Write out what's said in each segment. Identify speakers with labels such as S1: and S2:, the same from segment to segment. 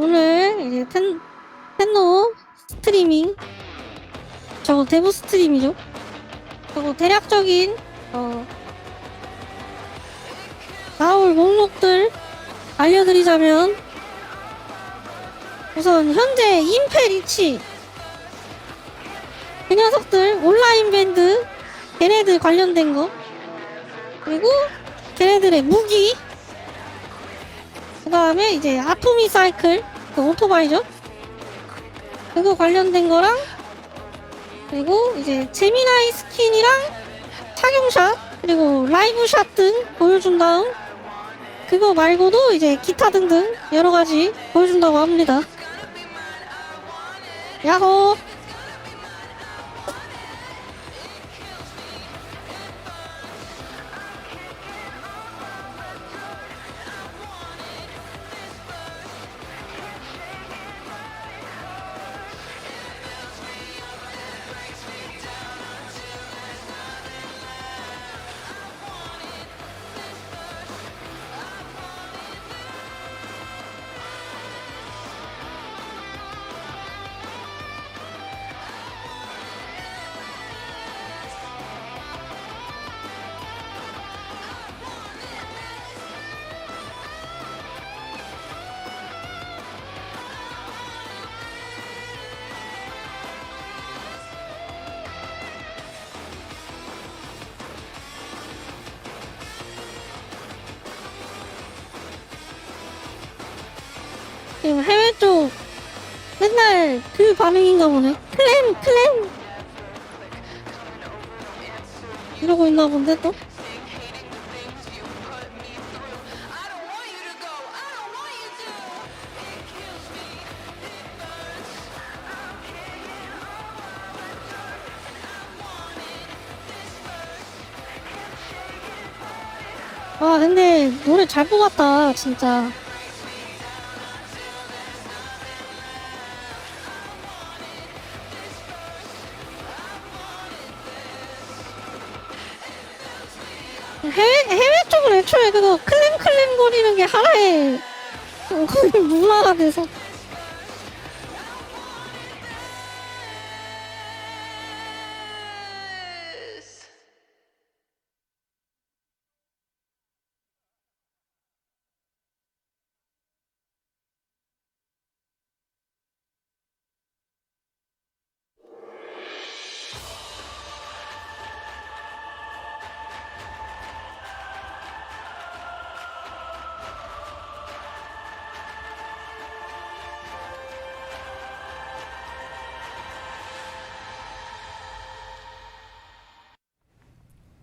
S1: 오늘 이제 텐노 스트리밍, 저거 데브스트림이죠. 저거 대략적인 나올 목록들 알려드리자면, 우선 현재 임페리치 그 녀석들 온라인 밴드 걔네들 관련된 거, 그리고 걔네들의 무기, 그 다음에 이제 아토미 사이클, 그 오토바이죠. 그거 관련된 거랑, 그리고 이제 제미나이 스킨이랑 착용샷, 그리고 라이브샷 등 보여준 다음, 그거 말고도 이제 기타 등등 여러가지 보여준다고 합니다. 야호! 지금 해외 쪽 맨날 그 반응인가 보네. 클램 이러고 있나 본데 또. 아 근데 노래 잘 뽑았다 진짜. 해외 쪽은 애초에 그거 클램 거리는 게 하나의 거의 문화가 돼서.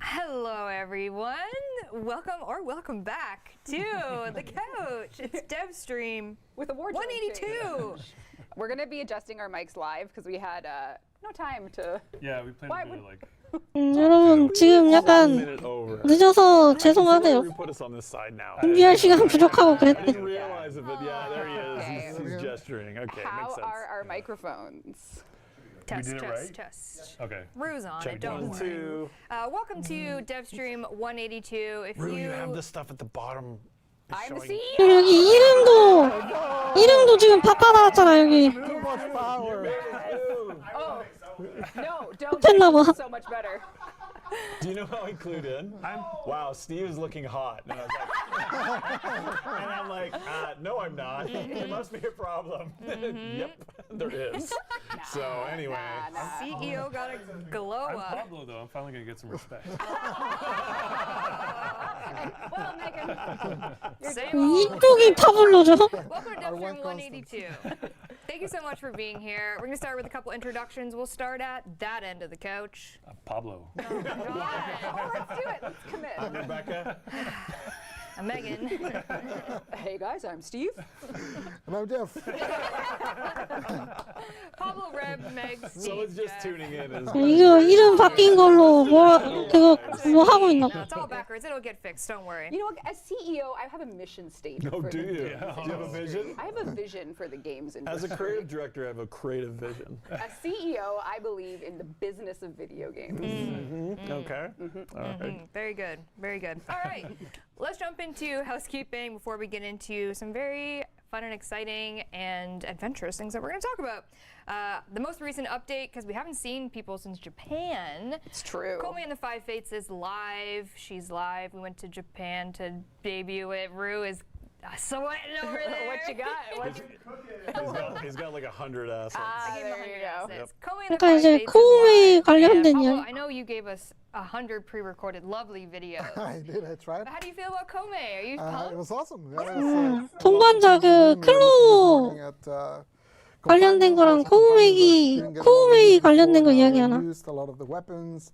S2: Hello everyone, welcome back to the couch. It's Devstream
S3: with a wardrobe
S2: 182.
S3: We're gonna be adjusting our mics live because we had no time to.
S4: Yeah, we planned to do it like.
S1: 여러분 지금 약간 늦어서 죄송하네요. 준비할 시간 부족하고 그랬대.
S4: I didn't realize it, but yeah, there he is. He's gesturing. Okay,
S3: How
S4: makes sense.
S3: are our microphones?
S2: Test,
S4: did it
S2: test,
S4: right?
S2: test.
S4: Okay.
S2: Rue's on
S4: Check
S2: it, don't
S4: one,
S2: worry.
S4: two.
S2: Welcome to Devstream 182. If
S4: Rue, you have the stuff at the bottom.
S3: I'm the
S4: showing-
S3: CEO.
S1: 여기 이름도 지금 바꿔놨잖아 여기.
S3: Oh no! Don't.
S1: 됐나 봐.
S3: So much better.
S4: Do you know how he clued in? Wow, Steve is looking hot. And I was like, and I'm like, no, I'm not. There must be a problem. Yep, there is. So anyway.
S2: CEO got a glow
S4: I'm
S2: up.
S4: Pablo, though. I'm finally going to get some respect.
S3: Well, Megan,
S2: Same old.
S1: 이쪽이 파블로죠.
S2: Welcome to Devstream 182. Thank you so much for being here. We're going to start with a couple introductions. We'll start at that end of the couch.
S4: Pablo.
S3: oh, let's do it. Let's commit.
S4: I'm Rebecca.
S2: I'm Megan.
S3: Hey guys, I'm Steve.
S5: And I'm Jeff.
S2: Pablo, Reb, Meg, Steve.
S4: Someone's just
S2: Jeff.
S4: tuning in. As
S1: 이거 이름 바뀐 걸로 그거 뭐 하고 있나?
S2: No, it's all backwards. It'll get fixed. Don't worry.
S3: You know what? As CEO, I have a mission statement.
S4: Oh,
S3: for
S4: do
S3: the
S4: you? Do
S3: games
S4: you have a
S3: industry.
S4: vision?
S3: I have a vision for the games
S4: As
S3: industry.
S4: a creative director, I have a creative vision.
S3: As CEO, I believe in the business of video games.
S4: Okay. All right.
S2: Very good. Very good. All right. Let's jump into housekeeping before we get into some very fun and exciting and adventurous things that we're going to talk about. The most recent update, because we haven't seen people since Japan.
S3: It's true.
S2: Komi and the Five Fates is live. She's live. We went to Japan to debut it. Rue is sweating over there.
S3: What you got?
S4: He's got like 100 assets.
S2: I gave him
S3: there you
S2: 100
S3: go.
S2: assets. Komi and the
S1: 그러니까
S2: Five
S1: 이제
S2: Fates
S1: 코우메이
S2: is live.
S1: 관련된
S2: And Pablo,
S1: 이야기.
S2: I know you gave us 100 pre-recorded lovely videos.
S5: I did, I tried.
S2: How do you feel about Komi? Are you
S5: It
S2: pumped?
S5: was awesome. Yeah, it was,
S1: 동반자 그 클로우 관련된 거랑 코우메이 관련된 거 이야기하나?
S5: Used a lot of the weapons,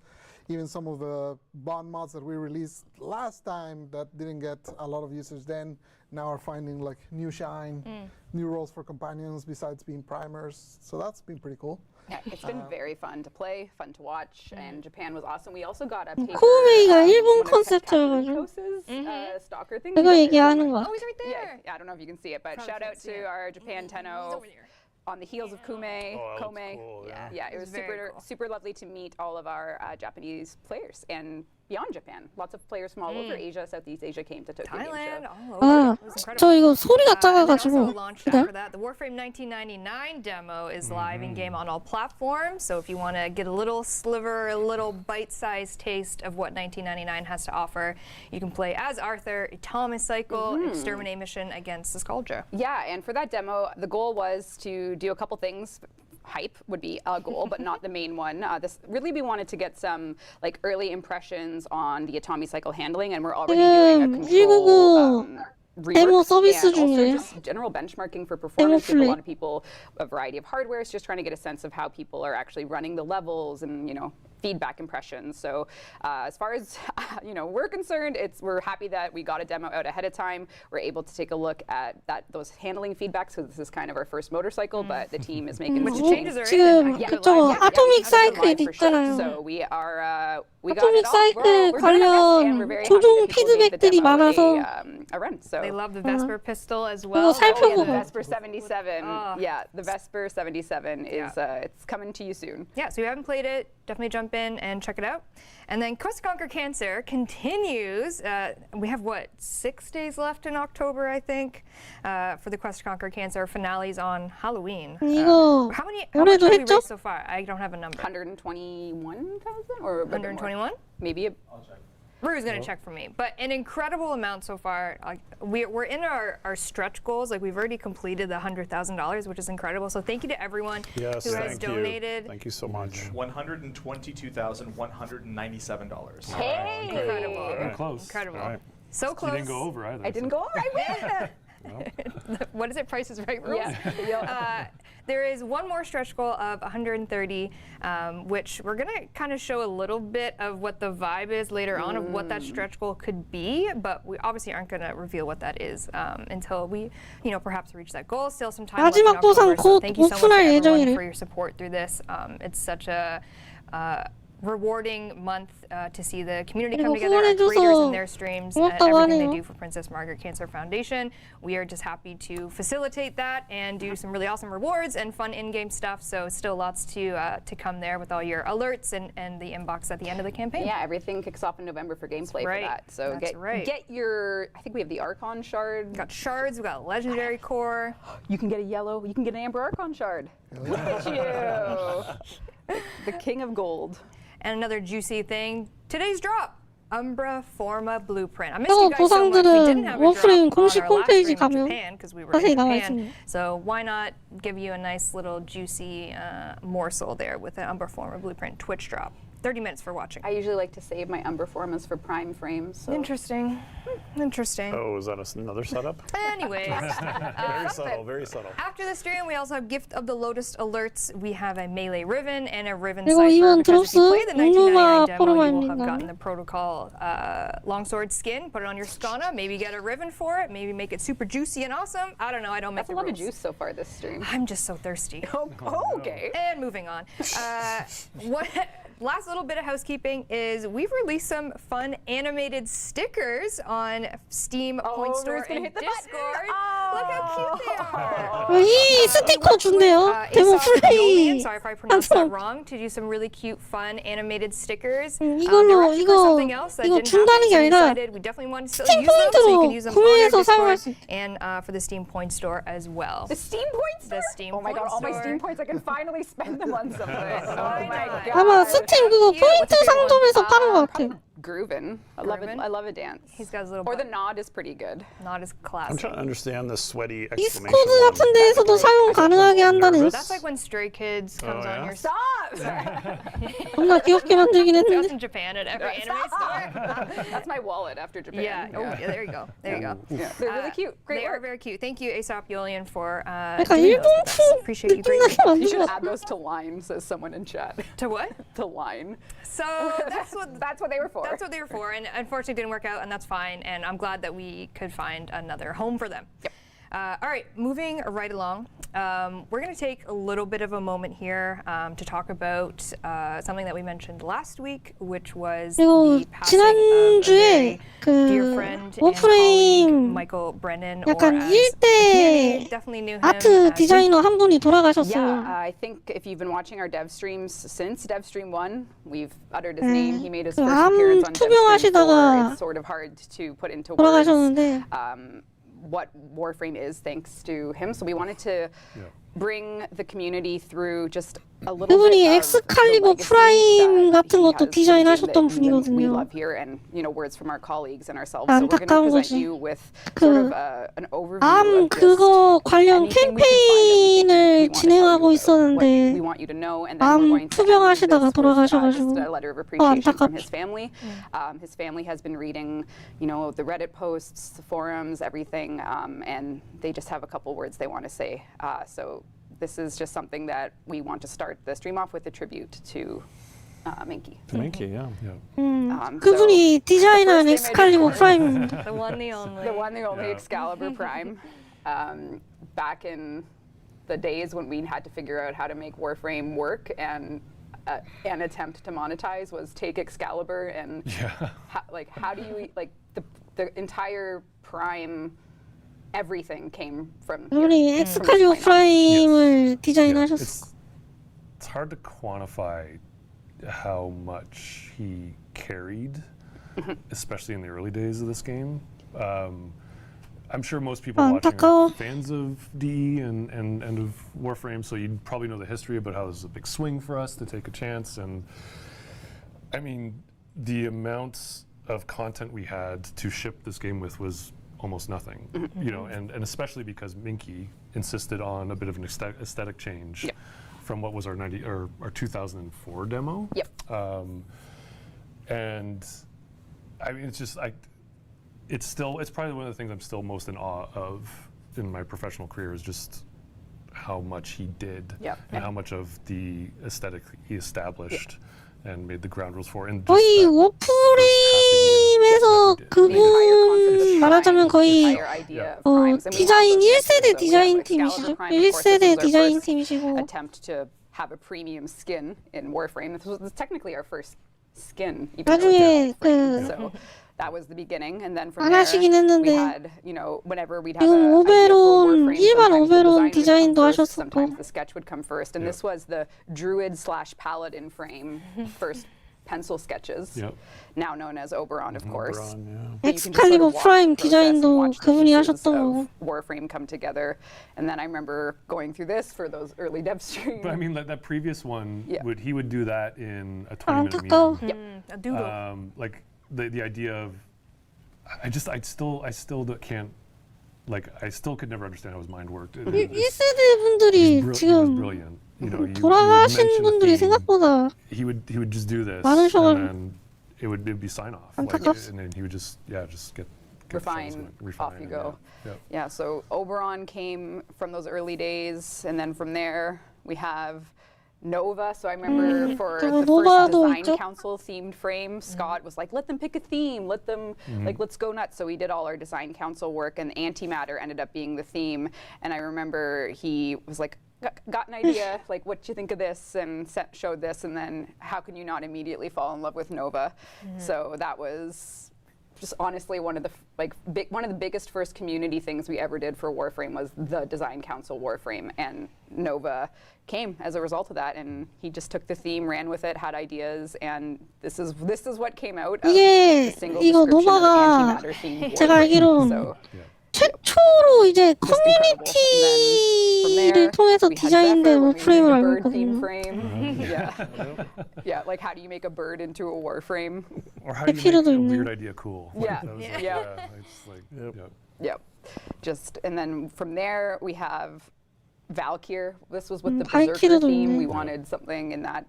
S5: even some of the bond mods that we released last time that didn't get a lot of users then. Now are finding like new shine, new roles for companions besides being primers. So that's been pretty cool.
S3: Yeah, it's been very fun to play, fun to watch, and Japan was awesome. We also got a paper,
S1: 코우메이가 일본
S3: one of
S1: 컨셉트여가지고
S3: Katariko's stalker thing.
S1: 그거 얘기하는 거야.
S2: Oh, he's right there.
S3: Yeah, I don't know if you can see it, but
S2: Probably
S3: shout out
S2: can't see
S3: to
S2: it.
S3: our Japan
S2: He's
S3: Tenno
S2: over there.
S3: on the heels of Kume,
S4: Oh, that looks
S3: Kome.
S4: cool, yeah.
S3: Yeah, it was
S2: Very
S3: super
S2: cool.
S3: super lovely to meet all of our Japanese players and beyond Japan. Lots of players from all over Asia, Southeast Asia came to Tokyo Game
S2: Thailand,
S3: Show.
S2: all over.
S1: 아,
S2: It was incredible.
S1: 저 이거 소리가
S2: And then also
S1: 작아가지고
S2: launched
S1: 그래?
S2: after that. The Warframe 1999 demo is live in game on all platforms. So if you want to get a little sliver, a little bite-sized taste of what 1999 has to offer, you can play as Arthur, a Thomas cycle, exterminate mission against the Skullja.
S3: Yeah, and for that demo, the goal was to do a couple things. Hype would be a goal, but not the main one. We wanted to get some like early impressions on the Atomic cycle handling, and we're already doing a control
S1: 데모
S3: rework,
S1: 서비스
S3: and also
S1: 중이에요.
S3: just general benchmarking for performance. Give a
S1: 플레이.
S3: lot of people a variety of hardware, just trying to get a sense of how people are actually running the levels and feedback impressions. So as far as we're concerned, we're happy that we got a demo out ahead of time. We're able to take a look at those handling feedbacks because this is kind of our first motorcycle, but the team is making
S2: Which
S3: some
S2: changes are in
S1: 지금
S2: it.
S3: Yeah,
S1: 그쪽은
S3: yeah,
S1: 아토믹
S3: yeah,
S1: 사이클
S3: live for sure.
S1: 있잖아요.
S3: So we are we got
S1: 아토믹
S3: it all.
S1: 사이클
S3: We're doing our best, and we're
S1: 관련
S3: very
S1: 조종
S3: happy that people gave the
S1: 피드백들이
S3: demo
S1: 많아서
S3: a run. So
S2: They love the Vesper pistol as
S1: 그거
S2: well.
S3: the
S1: 살펴보고
S3: Vesper 77. Yeah, the Vesper 77 is it's coming to you soon.
S2: Yeah, so if you haven't played it, definitely jump in and check it out. And then Quest to Conquer Cancer continues. We have, 6 days left in October, I think, for the Quest to Conquer Cancer finales on Halloween.
S1: 이거
S2: How much
S1: 올해도
S2: have we
S1: 했죠?
S2: raised so far? I don't have a number.
S3: 121,000 or a bit more.
S2: 121?
S3: Maybe.
S2: Rue's going to check for me. But an incredible amount so far. We're in our stretch goals. Like, we've already completed the $100,000, which is incredible. So thank you to everyone
S4: Yes,
S2: who has
S4: thank
S2: donated.
S4: you. Thank you so much.
S6: $122,197.
S3: Hey!
S2: Incredible.
S4: All right.
S6: Close.
S2: Incredible.
S4: All right.
S2: So close.
S6: You didn't go over either.
S3: I didn't go over. I made it.
S2: What is it? Price is Right rules?
S3: Yeah.
S2: There is one more stretch goal of 130, which we're going to kind of show a little bit of what the vibe is later on of what that stretch goal could be, but we obviously aren't going to reveal what that is until we, perhaps reach that goal. Still some time left in
S1: 마지막 보상
S2: October, so
S1: 곧
S2: thank you so much to
S1: 오픈할
S2: everyone
S1: 예정이래.
S2: for your support through this. It's such a rewarding month to see the community come
S1: 그리고
S2: together, our
S1: 후원해줘서
S2: creators and their streams, and
S1: 고맙다고
S2: everything
S1: 하네요.
S2: they do for Princess Margaret Cancer Foundation. We are just happy to facilitate that and do some really awesome rewards and fun in-game stuff. So still lots to come there with all your alerts and the inbox at the end of the campaign.
S3: Yeah, everything kicks off in November for gameplay
S2: right.
S3: for that. So
S2: That's right.
S3: get your. I think we have the Archon shard.
S2: We've got shards, we've got legendary core.
S3: You can get a yellow. You can get an amber Archon shard. Look at you, the king of gold.
S2: And another juicy thing, today's drop. Umbra Forma Blueprint. I missed you
S1: 저
S2: guys so much. We didn't
S1: 보상들은
S2: have a
S1: 워프레임
S2: drop on
S1: 공식
S2: our last
S1: 홈페이지
S2: stream in
S1: 가면
S2: Japan because we were
S1: 자세히
S2: in
S1: 나와
S2: Japan.
S1: 있습니다.
S2: So why not give you a nice little juicy morsel there with an Umbra Forma Blueprint Twitch drop. 30 minutes for watching.
S3: I usually like to save my Umber Formas for prime frames. So.
S2: Interesting. Interesting.
S4: Oh, is that another setup?
S2: Anyways,
S4: Very subtle, very subtle.
S2: after the stream, we also have Gift of the Lotus alerts. We have a melee Riven and a Riven
S1: 그리고
S2: Cypher.
S1: 이번
S2: Because if you
S1: 드롭스
S2: play the 1999 demo, you will have
S1: 포르마입니다.
S2: gotten the protocol longsword skin. Put it on your Skana. Maybe get a Riven for it. Maybe make it super juicy and awesome. I don't know. I don't make
S3: That's a
S2: the
S3: lot of
S2: rules.
S3: juice so far this stream.
S2: I'm just so thirsty.
S3: Okay.
S2: And moving on. What last little bit of housekeeping is we've released some fun animated stickers on Steam Point Store
S3: Ruth's gonna
S2: and
S3: hit the
S2: Discord.
S3: button.
S2: Look how cute they are.
S1: 이 스티커 준대요. 데모 플레이.
S2: Sorry if I pronounced that wrong. To do some really cute, fun animated stickers.
S1: 이걸로 이거 준다는 게 아니라
S2: We definitely want to still
S1: 스팀
S2: use them, so you
S1: 포인트로
S2: can use them on our
S1: 구매해서 사용할 수
S2: Discord and for the Steam Point Store as well.
S3: The Steam Points?
S2: The Steam
S3: Oh my
S2: Point
S3: god, all my
S2: Store.
S3: Steam Points, I can finally spend them on something. Oh my god.
S1: 아마 스팀 그거
S2: cute.
S1: 포인트
S2: What's your
S1: 상점에서 파는 것 같아.
S3: Groovin. I love it.
S2: Groovin?
S3: I love a dance.
S2: He's got his little
S3: Or the
S2: button.
S3: nod is pretty good.
S2: Not as
S4: I'm
S2: classic.
S4: trying to understand the sweaty exclamation
S1: 디스코드
S4: one.
S1: 같은 데에서도 사용 가능하게 한다는
S4: Nervous?
S2: That's like when Stray Kids comes on
S4: yeah?
S2: your
S3: Stop!
S1: 겁나 귀엽게 만들긴
S2: That's
S1: 했는데
S2: in Japan at every anime store.
S3: That's my wallet after Japan.
S2: Yeah. Oh, yeah, there you go. There you go.
S3: Yeah, they're really cute. Great
S2: They are
S3: work.
S2: very cute. Thank you, Aesop Yolian, for
S1: 약간
S2: doing those
S1: 일본
S2: with us.
S1: 품
S2: Appreciate you
S1: 느낌
S2: greatly.
S1: 나게
S3: You should
S1: 만들었어.
S3: add those to line, says someone in chat.
S2: To what?
S3: To line.
S2: So that's what
S3: That's what they were for.
S2: That's what they were for, and unfortunately it didn't work out, and that's fine. And I'm glad that we could find another home for them.
S3: Yep.
S2: All right, moving right along. We're going to take a little bit of a moment here to talk about something that we mentioned last week, which was
S1: 그리고
S2: the passing of a
S1: 지난주에
S2: very dear
S1: 그
S2: friend and colleague,
S1: 워프레임
S2: Michael Brennan, or
S1: 약간
S2: as
S1: 일대
S2: definitely knew him
S1: 아트
S2: as
S1: 디자이너 한 분이
S3: Yeah,
S1: 돌아가셨어요.
S3: I think if you've been watching our dev streams since dev stream 1, we've uttered his name. He made his first
S1: 암
S3: appearance on dev stream 4.
S1: 투병하시다가
S3: It's sort of hard to put into words
S1: 돌아가셨는데
S3: what Warframe is thanks to him. So we wanted to bring the community through just a little
S1: 그분이
S3: bit of
S1: 엑스칼리버
S3: the
S1: 프라임
S3: legacy
S1: 같은
S3: that he
S1: 것도
S3: has
S1: 디자인하셨던
S3: that we
S1: 분이거든요.
S3: love here, and words from our colleagues and ourselves. So we're going to
S1: 안타까운
S3: present
S1: 것이
S3: you with sort of an overview
S1: 암
S3: of just
S1: 그거 관련
S3: anything we can find that we
S1: 캠페인을
S3: want to
S1: 진행하고
S3: tell you about, what
S1: 있었는데
S3: we want you to know, and then we're
S1: 암
S3: going to end
S1: 투병하시다가
S3: this with,
S1: 돌아가셔가지고
S3: just a letter of appreciation from
S1: 안타깝죠.
S3: his family. His family has been reading, the Reddit posts, the forums, everything, and they just have a couple words they want to say. So this is just something that we want to start the stream off with a tribute to Minky.
S4: Thank you, yeah.
S1: 그분이 디자인한
S3: the first
S1: 엑스칼리버
S3: image,
S1: 프라임입니다.
S2: the one, the only.
S3: The one, the only
S4: Yeah.
S3: Excalibur Prime. Back in the days when we had to figure out how to make Warframe work, and an attempt to monetize was take Excalibur and how do you the entire Prime, everything came from here.
S1: 그분이 엑스칼리버 프라임을 디자인하셨어.
S6: It's hard to quantify how much he carried, especially in the early days of this game. I'm sure most people watching
S1: 안타까워.
S6: are fans of DE and of Warframe, so you'd probably know the history about how it was a big swing for us to take a chance. And I mean, the amounts of content we had to ship this game with was almost nothing, and especially because Minky insisted on a bit of an aesthetic change from what was our 2004 demo.
S3: Yep.
S6: And I mean, it's probably one of the things I'm still most in awe of in my professional career is just how much he did and how much of the aesthetic he established and made the ground rules for. And just
S1: 거의
S6: that
S1: 워프레임에서 그분 말하자면 거의 디자인 1세대 디자인 팀이시죠. 1세대 디자인 팀이시고
S3: attempt to have a premium skin in Warframe. This was technically our first skin.
S1: 나중에
S3: So that was the beginning, and then from
S1: 안
S3: there
S1: 하시긴
S3: we
S1: 했는데
S3: had, whenever we'd have
S1: 지금
S3: a idea for
S1: 오베론
S3: Warframe,
S1: 일반
S3: sometimes the
S1: 오베론
S3: design would come
S1: 디자인도
S3: first,
S1: 하셨었고
S3: sometimes the sketch would come first, and this was the Druid/Paladin frame first pencil sketches, now known as Oberon, of course.
S4: Oberon,
S3: But you can just sort
S1: 엑스칼리버
S3: of watch
S1: 프라임
S3: the process and
S1: 디자인도
S3: watch the
S1: 그분이
S3: pieces
S1: 하셨던
S3: of
S1: 거고
S3: Warframe come together, and then I remember going through this for those early dev streams.
S6: But I mean, that previous one, he would do that in a 20-minute
S1: 안타까워.
S6: meeting.
S2: A doodle.
S6: Like the idea of, I still can't, like, I still could never understand how his mind worked.
S1: 1세대 분들이
S6: It was
S1: 지금
S6: brilliant. You know, you
S1: 돌아가신
S6: mention a
S1: 분들이
S6: theme,
S1: 생각보다
S6: he would just do this,
S1: 많으셔가지고.
S6: and then it'd be sign off, like,
S1: 안타깝습니다.
S6: and then he would just get
S3: Refine, off you go. Yeah, so Oberon came from those early days, and then from there we have Nova. So I remember for the first
S1: 노바도
S3: design
S1: 있죠.
S3: council themed frame, Scott was like, let them pick a theme, let them, let's go nuts. So we did all our design council work, and antimatter ended up being the theme. And I remember he was like, got an idea, like what do you think of this, and showed this, and then how can you not immediately fall in love with Nova? So that was just honestly one of the one of the biggest first community things we ever did for Warframe was the Design Council Warframe, and Nova came as a result of that, and he just took the theme, ran with it, had ideas, and this is what came out of
S1: 이게
S3: the single
S1: 이거
S3: description of
S1: 노바가
S3: antimatter themed
S1: 제가
S3: Warframe.
S1: 알기론
S3: So
S1: 최초로 이제
S3: just incredible. And then
S1: 커뮤니티를 통해서
S3: we had
S1: 디자인된
S3: Zephyr when we
S1: 프레임을
S3: made a
S1: 알고
S3: bird theme
S1: 있거든요.
S3: frame. Yeah, like how do you make a bird into a Warframe?
S6: Or how do you
S1: 에피로도
S6: make a
S1: 있네.
S6: weird idea cool? Like,
S3: Yeah.
S6: that was like,
S3: Yeah.
S6: It's like,
S3: Yep. Just and then from there we have Valkyr. This was with the
S1: Valkyr도
S3: Berserker theme.
S1: 있네.
S3: We wanted something in that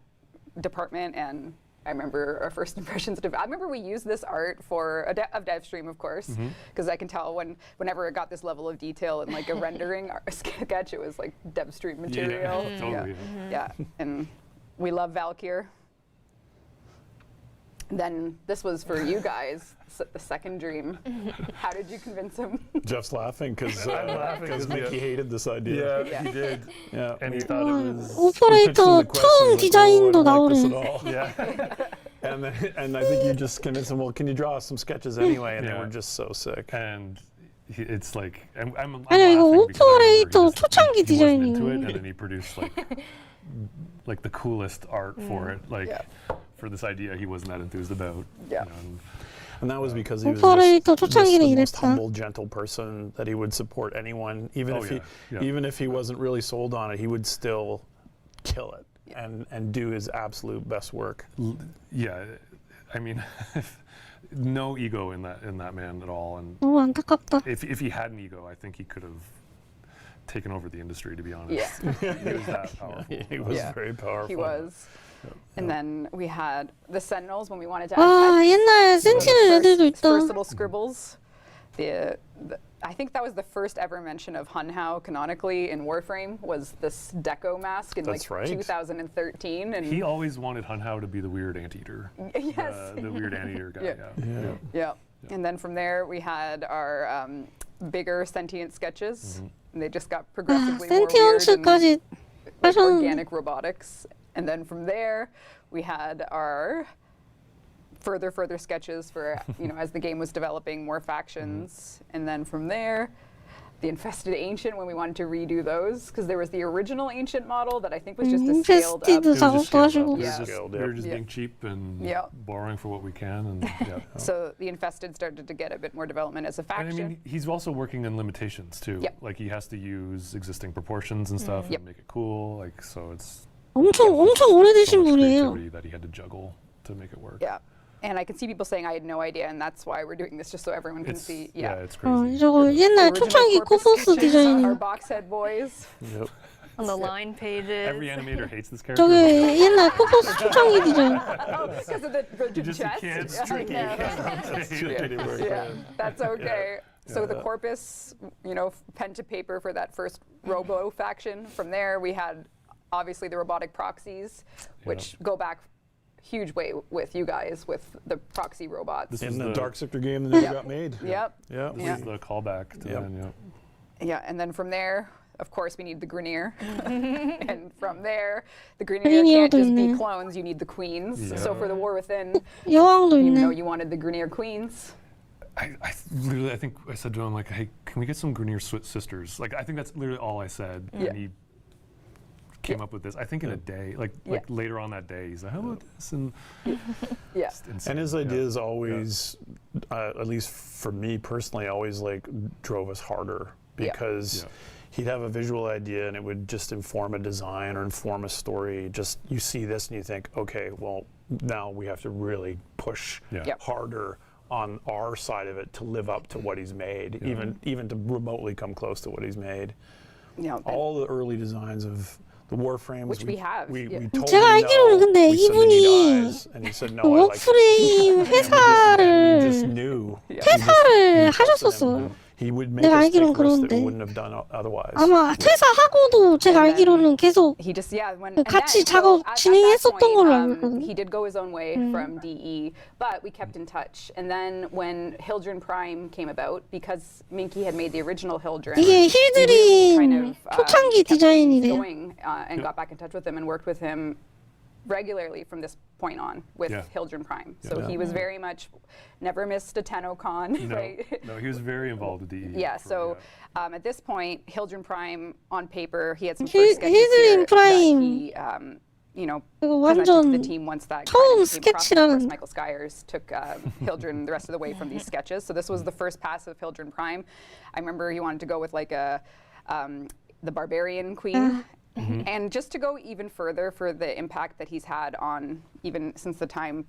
S3: department, and I remember our first impressions of. I remember we used this art for of Devstream, of course, because I can tell whenever it got this level of detail in like a rendering sketch, it was like Devstream material.
S6: Yeah, totally.
S3: Yeah, and we love Valkyr. Then this was for you guys, the second dream. How did you convince him?
S4: Jeff's laughing because
S6: laughing 'cause
S4: Mickey hated this idea.
S6: Yeah, he did.
S4: Yeah.
S6: And he thought it was.
S1: 오퍼레이터 처음 디자인도 나오네.
S6: Yeah.
S4: And I think you just convinced him, well, can you draw us some sketches anyway? And they
S6: Yeah.
S4: were just so sick.
S6: And it's like I'm
S1: 아니야, 이거
S6: laughing because I remember he
S1: 오퍼레이터
S6: just-
S1: 초창기
S6: he wasn't into
S1: 디자인이에요.
S6: it, and then he produced like the coolest art for it, like
S3: Yeah.
S6: for this idea he wasn't that enthused about.
S3: Yeah.
S4: And that was because he was
S1: 오퍼레이터
S4: just
S1: 초창기는
S4: the most
S1: 이랬다.
S4: humble, gentle person that he would support anyone, even
S6: Oh,
S4: if
S6: yeah, yeah.
S4: even if he wasn't really sold on it, he would still kill it and do his absolute best work.
S6: Yeah, I mean, no ego in that man at all. And
S1: 너무 안타깝다.
S6: if he had an ego, I think he could have taken over the industry. To be honest,
S3: Yeah.
S6: he was that powerful.
S4: He was
S3: Yeah.
S4: very powerful.
S3: He was. And then we had the Sentinels when we wanted to add
S1: 와,
S3: pets.
S1: 옛날 센티넬 애들도
S3: First
S1: 있다.
S3: little scribbles. I think that was the first ever mention of Hunhao canonically in Warframe was this Deco mask in
S4: That's
S3: like
S4: right.
S3: 2013. And
S6: He always wanted Hunhao to be the weird anteater.
S3: yes,
S6: The weird anteater guy.
S3: Yeah.
S6: Yeah.
S3: yeah. And then from there we had our bigger sentient sketches. And they just got
S1: 아,
S3: progressively more weird and
S1: 센티언츠까지
S3: like
S1: 하셨는데.
S3: organic robotics. And then from there we had our further sketches for as the game was developing more factions. And then from there the Infested Ancient when we wanted to redo those because there was the original Ancient model that I think was just a scaled up.
S1: 인페스티드
S6: It was just
S1: 작업도
S6: scaled up.
S1: 하시고.
S6: We were
S3: Yeah.
S6: just,
S4: Scaled,
S6: we were
S4: yeah.
S6: just
S3: Yeah.
S6: being cheap and
S3: Yeah.
S6: borrowing for what we can. And yeah.
S3: So the Infested started to get a bit more development as a
S6: And I
S3: faction.
S6: mean, he's also working in limitations too.
S3: Yep.
S6: Like he has to use existing proportions and stuff
S3: Yep.
S6: and make it cool. Like so, it's
S1: 엄청
S6: so
S1: 오래되신
S6: much
S1: 분이에요.
S6: creativity that he had to juggle to make it work.
S3: Yeah. And I can see people saying I had no idea, and that's why we're doing this, just so everyone can
S6: It's
S3: see.
S6: it's
S1: 어,
S6: crazy.
S1: 저거
S3: The
S1: 옛날
S3: original
S1: 초창기
S3: corpus
S1: 코포스
S3: sketches, our
S1: 디자인이에요.
S3: box head boys.
S4: Yep.
S2: On the line pages.
S6: Every animator hates this character.
S1: 저게 옛날 코포스 초창기 디자인.
S3: Oh, because of the
S6: just
S3: chest.
S6: can't
S3: Yeah,
S6: tricky.
S3: yeah, that's okay. So the
S6: Yeah.
S3: corpus, pen to paper for that first Robo faction. From there, we had obviously the robotic proxies, which go back huge way with you guys with the proxy robots.
S6: This
S4: In
S6: was
S4: the
S6: the
S4: Dark Sector game that never
S3: Yep.
S4: got made.
S3: Yep.
S4: Yeah.
S6: This
S3: Yeah.
S6: is the callback to
S4: Yep.
S6: then.
S3: Yeah, and then from there, of course, we need the Grenier. And from there, the Grenier can't
S1: Grenier도
S3: just be
S1: 있네.
S3: clones, you need the queens.
S6: Yeah.
S3: So for the War Within,
S1: 여왕도
S3: you know
S1: 있네.
S3: you wanted the Grenier queens.
S6: I think I said to him like, "Hey, can we get some Grenier sisters?" Like I think that's literally all I said,
S3: Yeah.
S6: and he came up with this. I think in a day, like
S3: Yeah.
S6: later on that day, he's like, "How about this?" And
S3: Yeah.
S6: it's insane.
S4: And his
S6: Yeah.
S4: ideas always, at least for me personally, always like drove us harder
S3: Yeah.
S4: because
S6: Yeah.
S4: he'd have a visual idea and it would just inform a design or inform a story. Just you see this and you think, okay, well now we have to really push
S6: Yeah.
S3: Yep.
S4: harder on our side of it to live up to what he's made, even to remotely come close to what he's made. All the early designs of the Warframes,
S3: Which we have,
S4: we
S3: yeah.
S4: told
S1: 제가
S4: him
S1: 알기로는
S4: no.
S1: 근데
S4: We said they need
S1: 이분이
S4: eyes, and he said no. I like
S1: 워크프레임
S4: you just
S1: 회사를
S4: knew.
S3: Yeah.
S1: 회사를
S4: You trusted him.
S1: 하셨었어.
S4: he would make
S1: 내가
S4: us
S1: 알기론
S4: take risks that we
S1: 그런데.
S4: wouldn't have done otherwise.
S1: 아마 퇴사하고도 제가
S3: And then
S1: 알기로는 계속
S3: he just and
S1: 같이
S3: then,
S1: 작업
S3: at that
S1: 진행했었던
S3: point,
S1: 걸로 알고 있거든요.
S3: he did go his own way from DE, but we kept in touch. And then when Hildren Prime came about, because Minky had made the original Hildren,
S1: 이게
S3: we really kind
S1: 힐드림
S3: of
S1: 초창기
S3: kept things
S1: 디자인이래요.
S3: going and got back in touch with him and worked with him regularly from this point on with
S6: Yeah.
S3: Hildren Prime. So
S4: Yeah.
S3: he was very much never missed a TennoCon,
S6: No,
S3: right?
S6: no, he was very involved with DE.
S3: Yeah,
S6: for-
S3: so at this point, Hildren Prime on paper, he had some
S1: Hil-
S3: first sketches
S1: Hildren
S3: here
S1: Prime.
S3: that he, you know,
S1: 이거
S3: presented to
S1: 완전
S3: the team once that
S1: 처음
S3: kind of became process. Of course,
S1: 스케치라는-
S3: Michael Skyers took Hildren the rest of the way from these sketches. So this was the first pass of Hildren Prime. I remember he wanted to go with like the Barbarian Queen. And just to go even further for the impact that he's had on even since the time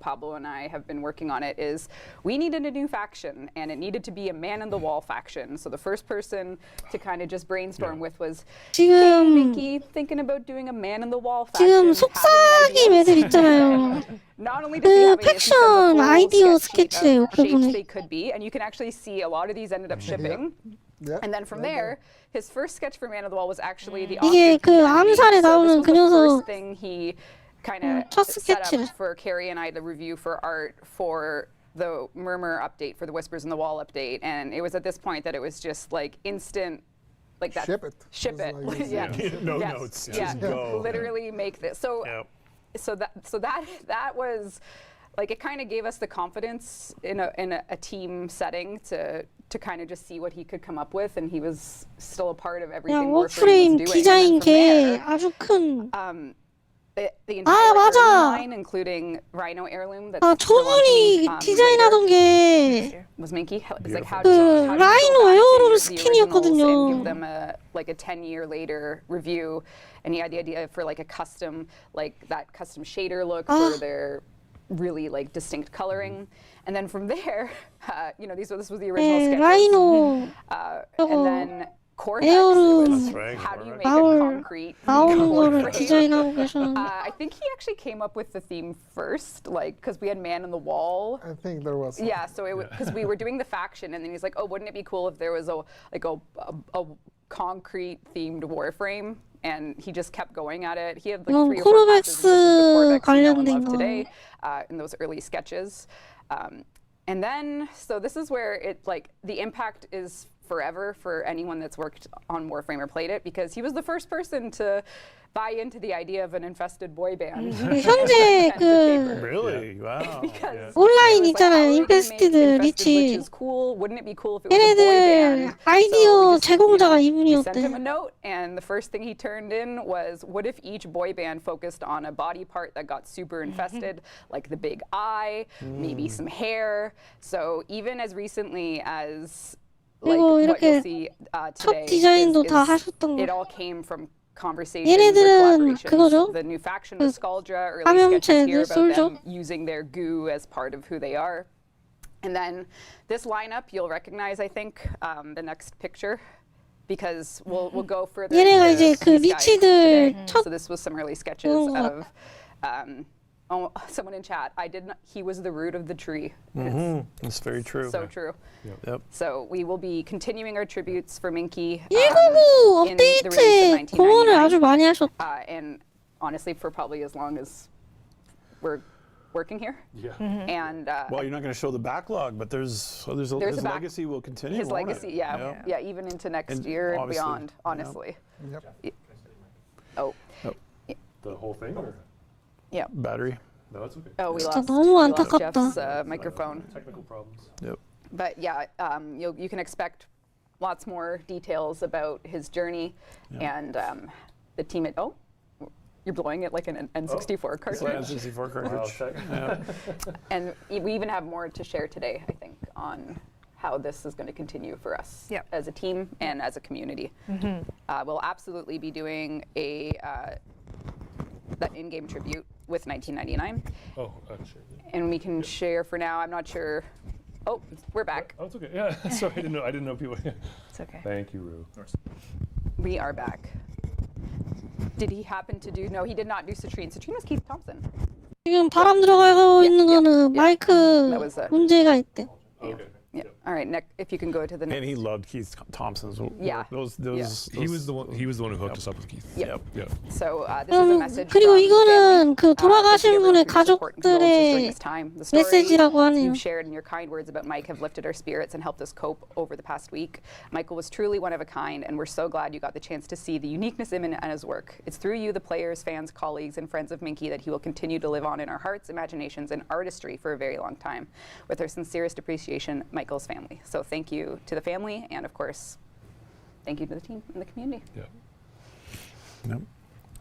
S3: Pablo and I have been working on it is we needed a new faction and it needed to be a man in the wall faction. So the first person to kind of just brainstorm with was hey,
S1: 지금
S3: Mickey, thinking about doing a man in the wall
S1: 지금
S3: faction.
S1: 속삭임 애들 있잖아요.
S3: Not only does he have
S1: 그
S3: ideas, he sends a
S1: 팩션
S3: full
S1: 아이디어
S3: sketch sheet
S1: 스케치예요,
S3: of shapes
S1: 그분의.
S3: they could be, and you can actually see a lot of these ended up shipping.
S5: Yeah.
S3: And then from there, his first sketch for Man of the Wall was actually the
S1: 이게
S3: Oscar
S1: 그
S3: Humanity.
S1: 암살에
S3: So
S1: 나오는
S3: this was
S1: 그
S3: the
S1: 녀석
S3: first thing he kind of
S1: 첫
S3: set
S1: 스케치.
S3: up for Carrie and I to review for art for the Murmur update, for the Whispers in the Wall update. And it was at this point that it was just like instant, like that.
S5: Ship it.
S3: Ship
S5: It's
S3: it.
S5: like this,
S3: yeah.
S4: No
S3: Yes.
S4: notes,
S3: Yeah.
S4: just go.
S3: Literally make this. So
S4: Yep.
S3: so that was like it kind of gave us the confidence in a team setting to kind of just see what he could come up with, and he was still a part of
S1: 그냥
S3: everything Warframe
S1: 워프레임
S3: was doing.
S1: 디자인
S3: And then
S1: 게
S3: from
S1: 아주 큰
S3: there, the entire
S1: 맞아.
S3: heirloom line, including Rhino heirloom, that's
S1: 아,
S3: still launching,
S1: 저분이 디자인하던 게
S3: was Minky. It's like how
S1: 그
S3: do you
S1: 라이노
S3: go back to
S1: 에어로를
S3: the
S1: 스킨이었거든요.
S3: originals and give them like a 10-year later review, and he had the idea for like a custom, like that custom shader look for their really like distinct coloring, and then from there, this was the original
S1: 네,
S3: sketches,
S1: 라이노
S3: and then Cortex.
S1: 에어로om
S3: It was
S4: That's right,
S3: how do you
S4: Cortex.
S3: make a concrete
S1: 나오는 거를
S3: Warframe?
S1: 디자인하고 계셨는데
S3: I think he actually came up with the theme first, like because we had Man in the Wall.
S5: I think there was.
S3: Yeah, so it was because we were doing the faction, and then he's like, "Oh, wouldn't it be cool if there was a concrete themed Warframe?" And he just kept going at it. He had like
S1: 이건
S3: 3 or 4 passes, and this is the Corvex we know and
S1: 관련된
S3: love
S1: 거.
S3: today in those early sketches. And then, so this is where it like the impact is forever for anyone that's worked on Warframe or played it, because he was the first person to buy into the idea of an infested boy band.
S1: 현재 그
S4: Really? Wow.
S3: Because
S1: 온라인
S3: it was like,
S1: 있잖아요.
S3: how are we gonna make
S1: 인페스티드
S3: Infested
S1: 리치
S3: Witches cool? Wouldn't it be cool if it was a boy
S1: 얘네들
S3: band?
S1: 아이디어
S3: So we just,
S1: 제공자가
S3: we sent him
S1: 이분이었대.
S3: a note, and the first thing he turned in was, what if each boy band focused on a body part that got super infested, like the big eye, maybe some hair. So even as recently as like
S1: 그리고
S3: what you'll
S1: 이렇게
S3: see
S1: 첫
S3: today,
S1: 디자인도 다 하셨던
S3: it
S1: 거.
S3: all came from conversations
S1: 얘네들은
S3: or
S1: 그거죠.
S3: collaborations. The new faction with Scaldra, early
S1: 감염체들
S3: sketches here about
S1: 쏠죠.
S3: them using their goo as part of who they are. And then this lineup you'll recognize, I think, the next picture, because we'll go further.
S1: 얘네가
S3: into
S1: 이제 그
S3: these guys
S1: 리치들
S3: today.
S1: 첫
S3: So this was some early sketches
S1: 그런 것
S3: of. Someone in chat, I did not. He was the root of the tree.
S4: That's very true.
S3: So true.
S4: Yep.
S3: So we will be continuing our tributes for Minky.
S1: 199
S3: in the release
S1: 업데이트에
S3: of
S1: 공헌을
S3: 1999.
S1: 아주 많이 하셨다.
S3: And honestly, for probably as long as we're working here.
S6: Yeah.
S3: And
S4: Well, you're not going to show the backlog, but there's his
S3: a back-
S4: legacy will continue.
S3: his
S4: won't
S3: legacy,
S4: it?
S3: yeah, even into next
S4: And
S3: year and
S4: obviously,
S3: beyond,
S4: yeah.
S3: honestly.
S5: Yep.
S3: Oh,
S6: The whole thing? Or?
S3: yeah.
S4: Battery.
S6: No, that's okay.
S3: Oh, we
S1: 진짜
S3: lost,
S1: 너무
S3: we lost
S1: 안타깝다.
S3: Jeff's microphone.
S6: Technical problems.
S4: Yep.
S3: But yeah, you can expect lots more details about his journey and the team at, oh, you're blowing it like an N64
S4: It's an
S3: cartridge.
S4: N64
S6: Wow,
S4: cartridge.
S6: check.
S4: Yeah.
S3: And we even have more to share today, I think, on how this is going to continue for us
S2: Yep.
S3: as a team and as a community. We'll absolutely be doing that in-game tribute with 1999,
S6: Oh, sure.
S3: and we can share for now. I'm not sure. Oh, we're back.
S6: Oh, it's okay. Yeah. Sorry, I didn't know people.
S2: It's okay.
S6: Thank you, Rue.
S3: We are back. Did he happen to do? No, he did not do Citrine. Citrine was Keith Thompson.
S1: 지금 바람 들어가고 있는 거는 마이크
S3: That was
S1: 문제가 있대.
S6: Okay.
S3: Yeah. All right, Nick, if you can go to the next.
S7: And he loved Keith Thompson's work.
S3: Yeah.
S6: He was the one who hooked us up with Keith.
S3: Yep.
S6: Yeah.
S3: So this is a message
S1: 그리고
S3: from
S1: 이거는
S3: family.
S1: 그 돌아가신
S3: Thank you
S1: 분의
S3: everyone for your support and condolences during
S1: 가족들의
S3: this time. The stories
S1: 메시지라고 하네요.
S3: you've shared and your kind words about Mike have lifted our spirits and helped us cope over the past week. Michael was truly one of a kind, and we're so glad you got the chance to see the uniqueness in him and his work. It's through you, the players, fans, colleagues, and friends of Minky, that he will continue to live on in our hearts, imaginations, and artistry for a very long time. With our sincerest appreciation, Michael's family. So thank you to the family, and of course, thank you to the team and the community.
S6: Yeah.
S7: Yep.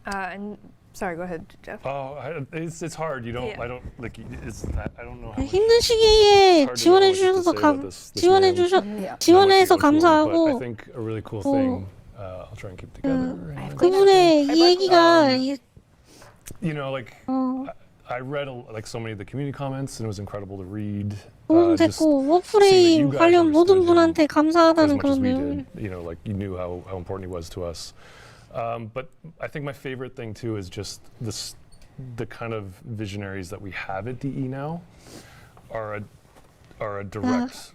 S2: And sorry, go ahead, Jeff.
S6: Oh, it's hard. You don't.
S2: Yeah.
S6: I don't like. I don't know how much.
S1: 힘든 시기에
S6: hard to
S1: 지원해
S6: know what to
S1: 주셔서
S6: say about this
S1: 지원해
S6: man.
S1: 주셔
S3: Yeah.
S1: 지원해서
S6: But I
S1: 감사하고
S6: think a really cool thing. I'll try and keep it together.
S1: 그분의 이 얘기가
S6: You know, like I read like so many of the community comments, and it was incredible to read.
S1: 도움
S6: Just
S1: 됐고
S6: seeing
S1: 워프레임
S6: that you guys
S1: 관련 모든
S6: understood him
S1: 분한테
S6: as
S1: 감사하다는
S6: much as
S1: 그런
S6: we
S1: 내용.
S6: did. You know, like you knew how important he was to us. But I think my favorite thing too is just the kind of visionaries that we have at DE now are a direct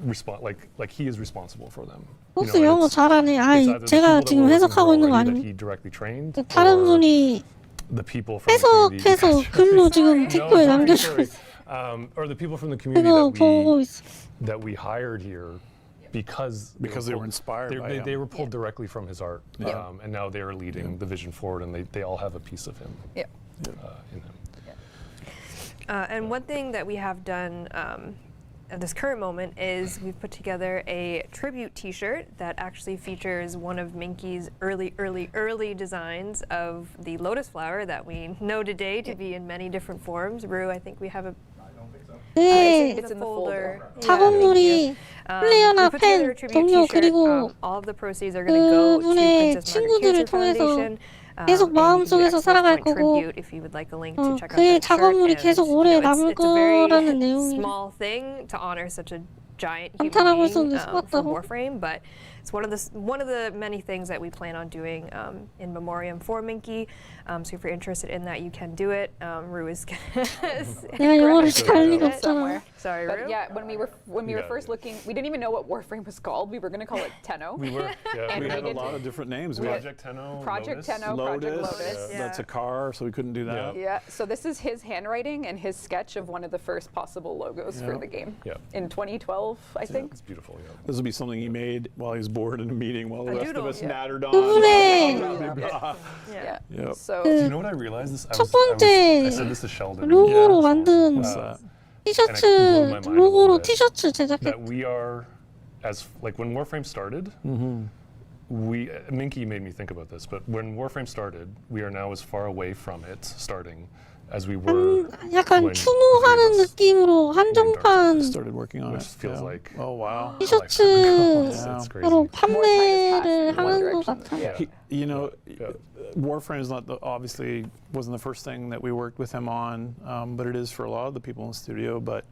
S6: response. Like he is responsible for them. You
S1: 호스
S6: know, and
S1: 영어
S6: it's-
S1: 잘하네.
S6: it's
S1: 아이
S6: either the
S1: 제가
S6: people that
S1: 지금
S6: were working
S1: 해석하고
S6: for
S1: 있는 거
S6: already that
S1: 아니에요?
S6: he directly trained,
S1: 다른
S6: or
S1: 분이
S6: the people from the community.
S1: 해석해서 글로 지금
S6: No,
S1: 티코에
S6: sorry,
S1: 남겨주고
S6: sorry.
S1: 있어.
S6: Or the people from the community
S1: 그거 보고 있어.
S6: that we hired here because
S7: they were
S6: pulled-
S7: inspired by
S6: they
S7: him.
S6: were pulled directly from his art,
S3: Yeah.
S6: and now they are leading the vision forward, and they all have a piece of him
S3: Yeah.
S6: in them.
S2: And one thing that we have done at this current moment is we've put together a tribute T-shirt that actually features one of Minky's early designs of the lotus flower that we know today to be in many different forms. Rue, I think we have a
S1: 네,
S3: It's in the folder.
S1: 작업물이 플레이어나
S2: we put together
S1: 팬,
S2: a tribute
S1: 동료
S2: T-shirt.
S1: 그리고
S2: All of the proceeds are going to go to
S1: 그분의
S2: Princess Margaret
S1: 친구들을
S2: Cancer
S1: 통해서
S2: Foundation.
S1: 계속
S2: And you can do
S1: 마음속에서
S2: Excellence
S1: 살아갈
S2: Point
S1: 거고,
S2: Tribute if you would like a link to check out
S1: 그의
S2: that shirt.
S1: 작업물이
S2: And,
S1: 계속
S2: you
S1: 오래
S2: know,
S1: 남을
S2: it's a very
S1: 거라는 내용이
S2: small thing to honor such a giant human
S1: 감탄하고
S2: being
S1: 있었는데
S2: from
S1: 속았다고?
S2: Warframe, but it's one of the many things that we plan on doing in memoriam for Minky. So if you're interested in that, you can do it. Rue is gonna
S1: 내가 영어를
S2: correct
S1: 잘
S2: it.
S1: 리가 없잖아.
S2: Sorry,
S3: But
S2: Rue.
S3: yeah, when we were
S6: Yeah.
S3: first looking, we didn't even know what Warframe was called. We were going to call it Tenno.
S6: We were, yeah,
S3: And
S7: We
S3: we
S7: had a
S3: did-
S7: lot of different names. We had
S6: Project Tenno,
S3: Project
S6: Lotus.
S3: Tenno, Project Lotus.
S2: Yeah.
S7: That's a car, so we couldn't do that.
S3: Yeah, so this is his handwriting and his sketch of one of the first possible logos for
S7: Yeah.
S3: the game.
S6: Yeah.
S3: In 2012, I think.
S6: It's beautiful. Yeah.
S7: This would be something he made while he was bored in a meeting while the rest
S2: doodle,
S7: of us
S2: yeah.
S7: nattered on.
S1: 그분의
S3: Yeah.
S7: Yep.
S3: So
S6: Do you know what I realized? This
S1: 첫
S6: I
S1: 번째
S6: said this to Sheldon.
S1: 로고로
S7: Yeah.
S1: 만든
S7: What's that?
S1: 티셔츠
S6: blew my mind a
S1: 로고로
S6: little bit.
S1: 티셔츠 제작했.
S6: That we are, as like when Warframe started, Minky made me think about this. But when Warframe started, we are now as far away from it starting as we were.
S1: 약간
S6: when
S1: 추모하는
S6: the three of us
S1: 느낌으로 한정판
S7: Started working on
S6: Which
S7: it.
S6: feels
S7: yeah.
S6: like-
S7: Oh wow.
S1: 티셔츠로
S6: It's crazy.
S1: 판매를
S3: more time has passed in one
S1: 하는 것
S3: direction.
S1: 같아.
S6: Yeah.
S7: You know,
S6: Yeah.
S7: Warframe is not obviously wasn't the first thing that we worked with him on, but it is for a lot of the people in the studio. But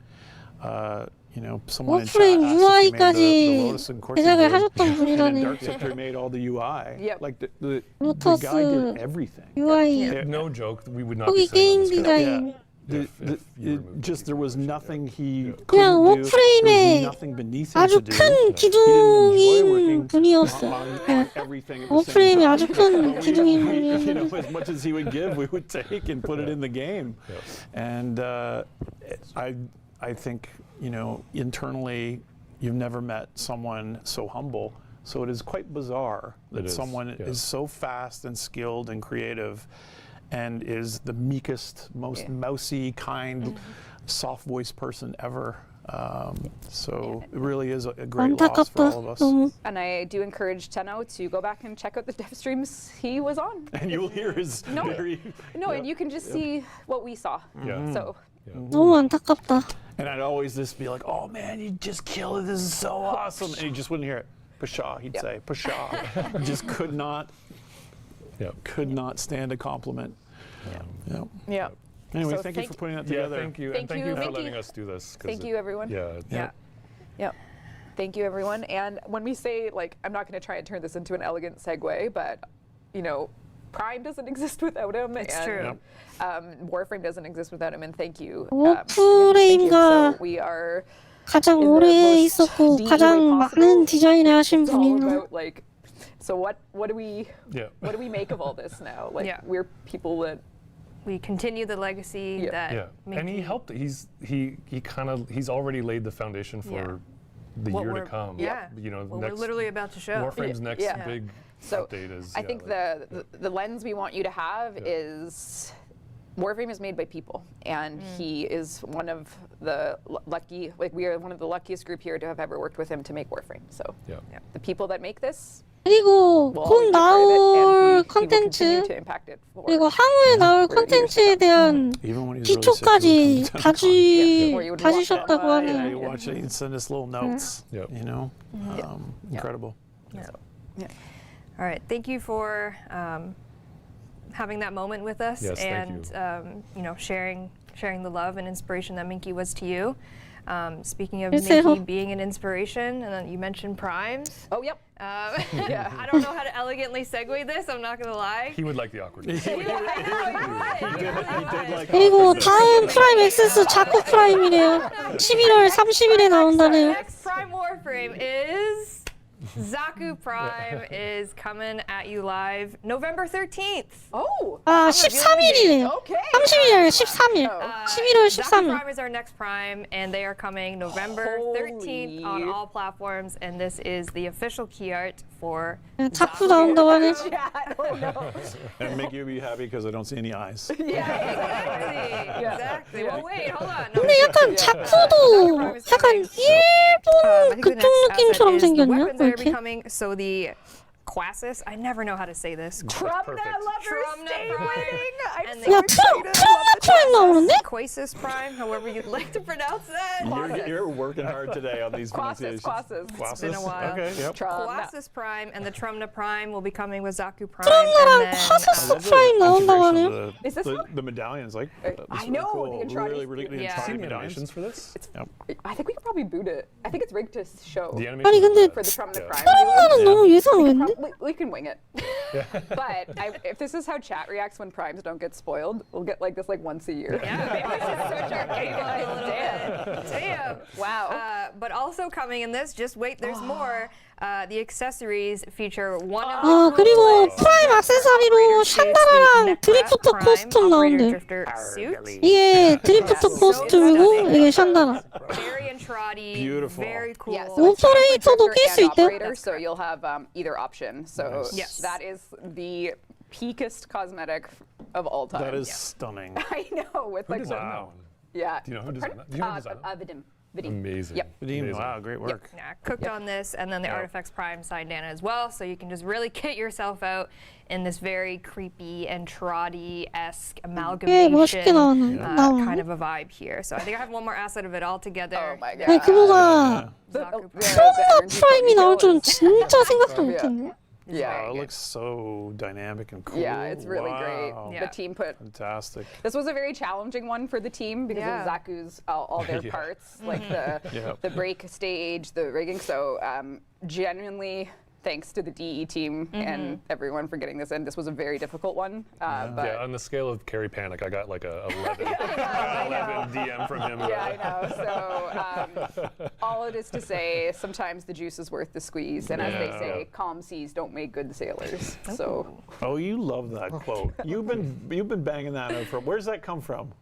S7: you know, someone in chat
S1: 워프레임
S7: asked if he made
S1: UI까지
S7: the Lotus, and of course he
S1: 제작을
S7: did.
S1: 하셨던
S7: And then
S1: 분이라네.
S7: Dark Sector made all the UI.
S3: Yep.
S7: Like the
S1: 로터스
S7: guy did everything.
S1: UI
S6: No joke, we would not
S1: 거기
S6: be sitting
S1: 게임
S6: on this panel
S1: 디자인
S6: if you removed
S7: Just there was nothing he
S1: 그냥
S7: couldn't do. There
S1: 워프레임의
S7: was nothing beneath him
S1: 아주
S7: to do.
S1: 큰
S7: He didn't enjoy
S1: 기둥인
S7: working
S1: 분이었어.
S7: on everything at the same
S1: 워프레임이
S7: time.
S1: 아주 큰 기둥인
S7: You know,
S1: 분이었어.
S7: as much as he would give, we would take and put it in the game. And I think, you know, internally, you've never met someone so humble. So it is quite bizarre that
S6: It is,
S7: someone
S6: yeah.
S7: is so fast and skilled and creative and is the meekest, most mousy, kind, soft-voiced person ever. So it really is a great loss for
S1: 안타깝다.
S7: all of us.
S1: 너무.
S3: And I do encourage Tenno to go back and check out the dev streams he was on.
S7: And you will hear his
S3: No.
S7: very...
S3: No, and you can just see what we saw.
S6: Yeah.
S3: So
S1: 너무 안타깝다.
S7: And I'd always just be like, "Oh man, you just killed it! This is so awesome!" And you just wouldn't hear it. Pshaw, he'd say, "Pshaw." Just could not stand a compliment. Yeah.
S3: yeah.
S7: Anyway,
S3: So
S7: thank you
S3: thank-
S7: for putting that
S6: Yeah,
S7: together.
S6: thank you.
S3: Thank
S6: And thank
S3: you,
S6: you for
S3: Minky.
S6: letting us do this. 'cause
S3: Thank
S6: it-
S3: you, everyone.
S6: Yeah.
S3: Yeah. Yep. Thank you, everyone. And when we say, like, I'm not going to try and turn this into an elegant segue, but, you know, Prime doesn't exist without him.
S2: It's
S3: and,
S2: true.
S3: Warframe doesn't exist without him. And thank you.
S1: 워프레임과
S3: So we are
S1: 가장
S3: in the
S1: 오래
S3: most
S1: 있었고
S3: DE
S1: 가장
S3: way
S1: 많은
S3: possible.
S1: 디자인을 하신
S3: It's all
S1: 분이에요.
S3: about like, so what do we
S6: Yeah.
S3: make of all this now? Like
S2: Yeah.
S3: we're people that
S2: We continue the legacy
S3: Yeah.
S2: that
S6: Yeah, and he
S2: Minky-
S6: helped. He's already laid the foundation for
S2: Yeah.
S6: the
S2: what
S6: year to
S2: we're-
S6: come.
S2: Yeah.
S6: You know,
S2: what
S6: next
S2: we're literally about to show.
S6: Warframe's next
S3: Yeah.
S6: big
S3: So
S6: update is.
S3: I
S6: yeah,
S3: think
S6: like-
S3: the lens we want you to have is Warframe is made by people, and he is one of the lucky, like we are one of the luckiest group here to have ever worked with him to make Warframe. So
S6: Yeah.
S3: the people that make this
S1: 그리고
S3: will
S1: 곧
S3: always be part of
S1: 나올
S3: it, and he will continue
S1: 컨텐츠
S3: to impact it for
S1: 그리고 향후에 나올
S3: for years to
S1: 컨텐츠에 대한
S7: Even when he's really sick,
S1: 기초까지
S7: he would come to
S3: Yeah, where you would walk
S1: 다지셨다고
S3: by,
S7: Yeah,
S1: 하네요.
S7: you watch it, he'd send us little notes.
S6: Yep.
S7: You know, incredible.
S2: All right, thank you for having that moment with us
S6: Yes, thank
S2: and
S6: you.
S2: you know, sharing the love and inspiration that Minky was to you. Speaking of
S1: 글쎄요.
S2: Minky being an inspiration, and then you mentioned primes.
S3: Oh, yep.
S2: Yeah. I don't know how to elegantly segue this. I'm not gonna lie.
S6: He would like the awkwardness.
S2: I know,
S4: He did like
S1: 그리고 다음 프라임 엑세스 자꾸 프라임이래요. 11월 30일에 나온다네요.
S2: Next Prime Warframe is Zaku Prime is coming at you live November 13th.
S3: Oh.
S1: 아 13일이래요.
S3: Okay.
S1: 30일이 아니라 13일.
S3: Oh.
S1: 11월
S2: Zaku
S1: 13일.
S2: Prime is our next Prime, and they are coming November 13th on
S3: Holy.
S2: all platforms, and this is the official key art for
S1: 자꾸 나온다고 하네.
S3: Yeah. Oh no.
S7: And make you be happy because I don't see any eyes.
S2: Exactly. Well, wait, hold on. No,
S1: 근데 약간 자쿠도 약간 일본
S2: I think the
S1: 그쪽
S2: next
S1: 느낌처럼
S2: asset is the
S1: 생겼냐?
S2: weapons that are
S1: 이렇게?
S2: becoming. So the Quasis, I never know how to say this.
S3: Trumna
S6: perfect.
S3: lovers
S2: Trumna
S3: stay
S2: Prime.
S3: winning. I'm
S2: And
S3: so
S1: 야
S3: excited.
S1: 트럼나 프라임 나오는데?
S2: Quasis Prime, however you'd like to pronounce that.
S4: You're working hard today on these
S3: Quasis,
S4: pronunciations.
S3: Quasis.
S2: It's been a while.
S6: Okay. Yep.
S3: Trumna.
S2: Quasis Prime and the Trumna Prime will be coming with Zaku Prime.
S1: 트럼나랑
S2: and then,
S1: 화사스 프라임 나온다고 하네요.
S7: The,
S3: Is this one?
S7: the medallions, like
S3: I
S7: that's
S3: know,
S7: really
S3: the
S7: cool.
S3: Andrade-
S7: Really
S2: Yeah.
S6: Seen
S7: Andrade
S6: the
S7: medallions.
S6: animations for this?
S7: Yep.
S3: I think we could probably boot it. I think it's rigged to show
S6: The animation
S1: 아니 근데
S3: for the Trumna
S6: Yeah.
S3: Prime.
S1: 트럼나는 너무 예상했는데?
S3: We can wing it. But if this is how chat reacts when primes don't get spoiled, we'll get like this like once a year.
S2: yeah, maybe we should switch our game up a little bit. Damn.
S3: Wow.
S2: But also coming in this, just wait, there's more. The accessories feature one of
S1: 아
S2: the
S1: 그리고
S2: coolest
S1: 프라임 액세서리로 샨다라랑 드리프트 코스튬 나온대.
S2: drifter suit.
S1: 이게 드리프트 코스튬이고 이게 샨다라.
S2: Very entrady.
S7: Beautiful.
S2: Very cool.
S3: Yeah, so it's
S1: 오퍼레이터도
S3: drifter
S1: 낄 수
S3: and
S1: 있대.
S3: operator, so you'll have either option. So
S2: Yes.
S3: that is the peakest cosmetic of all time.
S7: That is stunning.
S3: I know with
S6: Who
S3: like
S6: designed that
S7: Wow.
S6: one?
S3: yeah.
S6: Do you know who designed that? Do you know who designed that?
S3: Vidim.
S6: Amazing.
S3: Yep.
S7: Vadim,
S6: Amazing.
S7: wow, great work.
S2: Yeah, cooked on this, and then the
S6: Yeah.
S2: Artifacts Prime signed Dana as well, so you can just really kit yourself out in this very creepy and trotty-esque
S1: 꽤 멋있게
S2: amalgamation
S1: 나오네.
S2: kind of a vibe here. So I think I have one more asset of it all together.
S3: Oh my
S1: 아니
S3: god.
S1: 그거가
S2: Zaku Prime.
S1: 트럼나 프라임이 나올 줄은 진짜 생각도 못했네.
S3: Yeah.
S7: Wow, it looks so dynamic and cool.
S3: Yeah, it's really
S7: Wow.
S3: great.
S2: Yeah.
S3: The team put.
S7: Fantastic.
S3: This was a very challenging one for the team because
S2: Yeah.
S3: of Zaku's all their
S6: Yeah.
S3: parts, like the
S7: Yep.
S3: the break stage, the rigging. So genuinely, thanks to the DE team and everyone for getting this in. This was a very difficult one, but
S6: Yeah, on the scale of Carrie Panic, I got like a 11 DM from him.
S3: yeah, I know. So all it is to say, sometimes the juice is worth the squeeze, and as they
S6: Yeah.
S3: say, calm seas don't make good sailors. So
S7: Oh, you love that quote. You've been banging that out from. Where's that come from?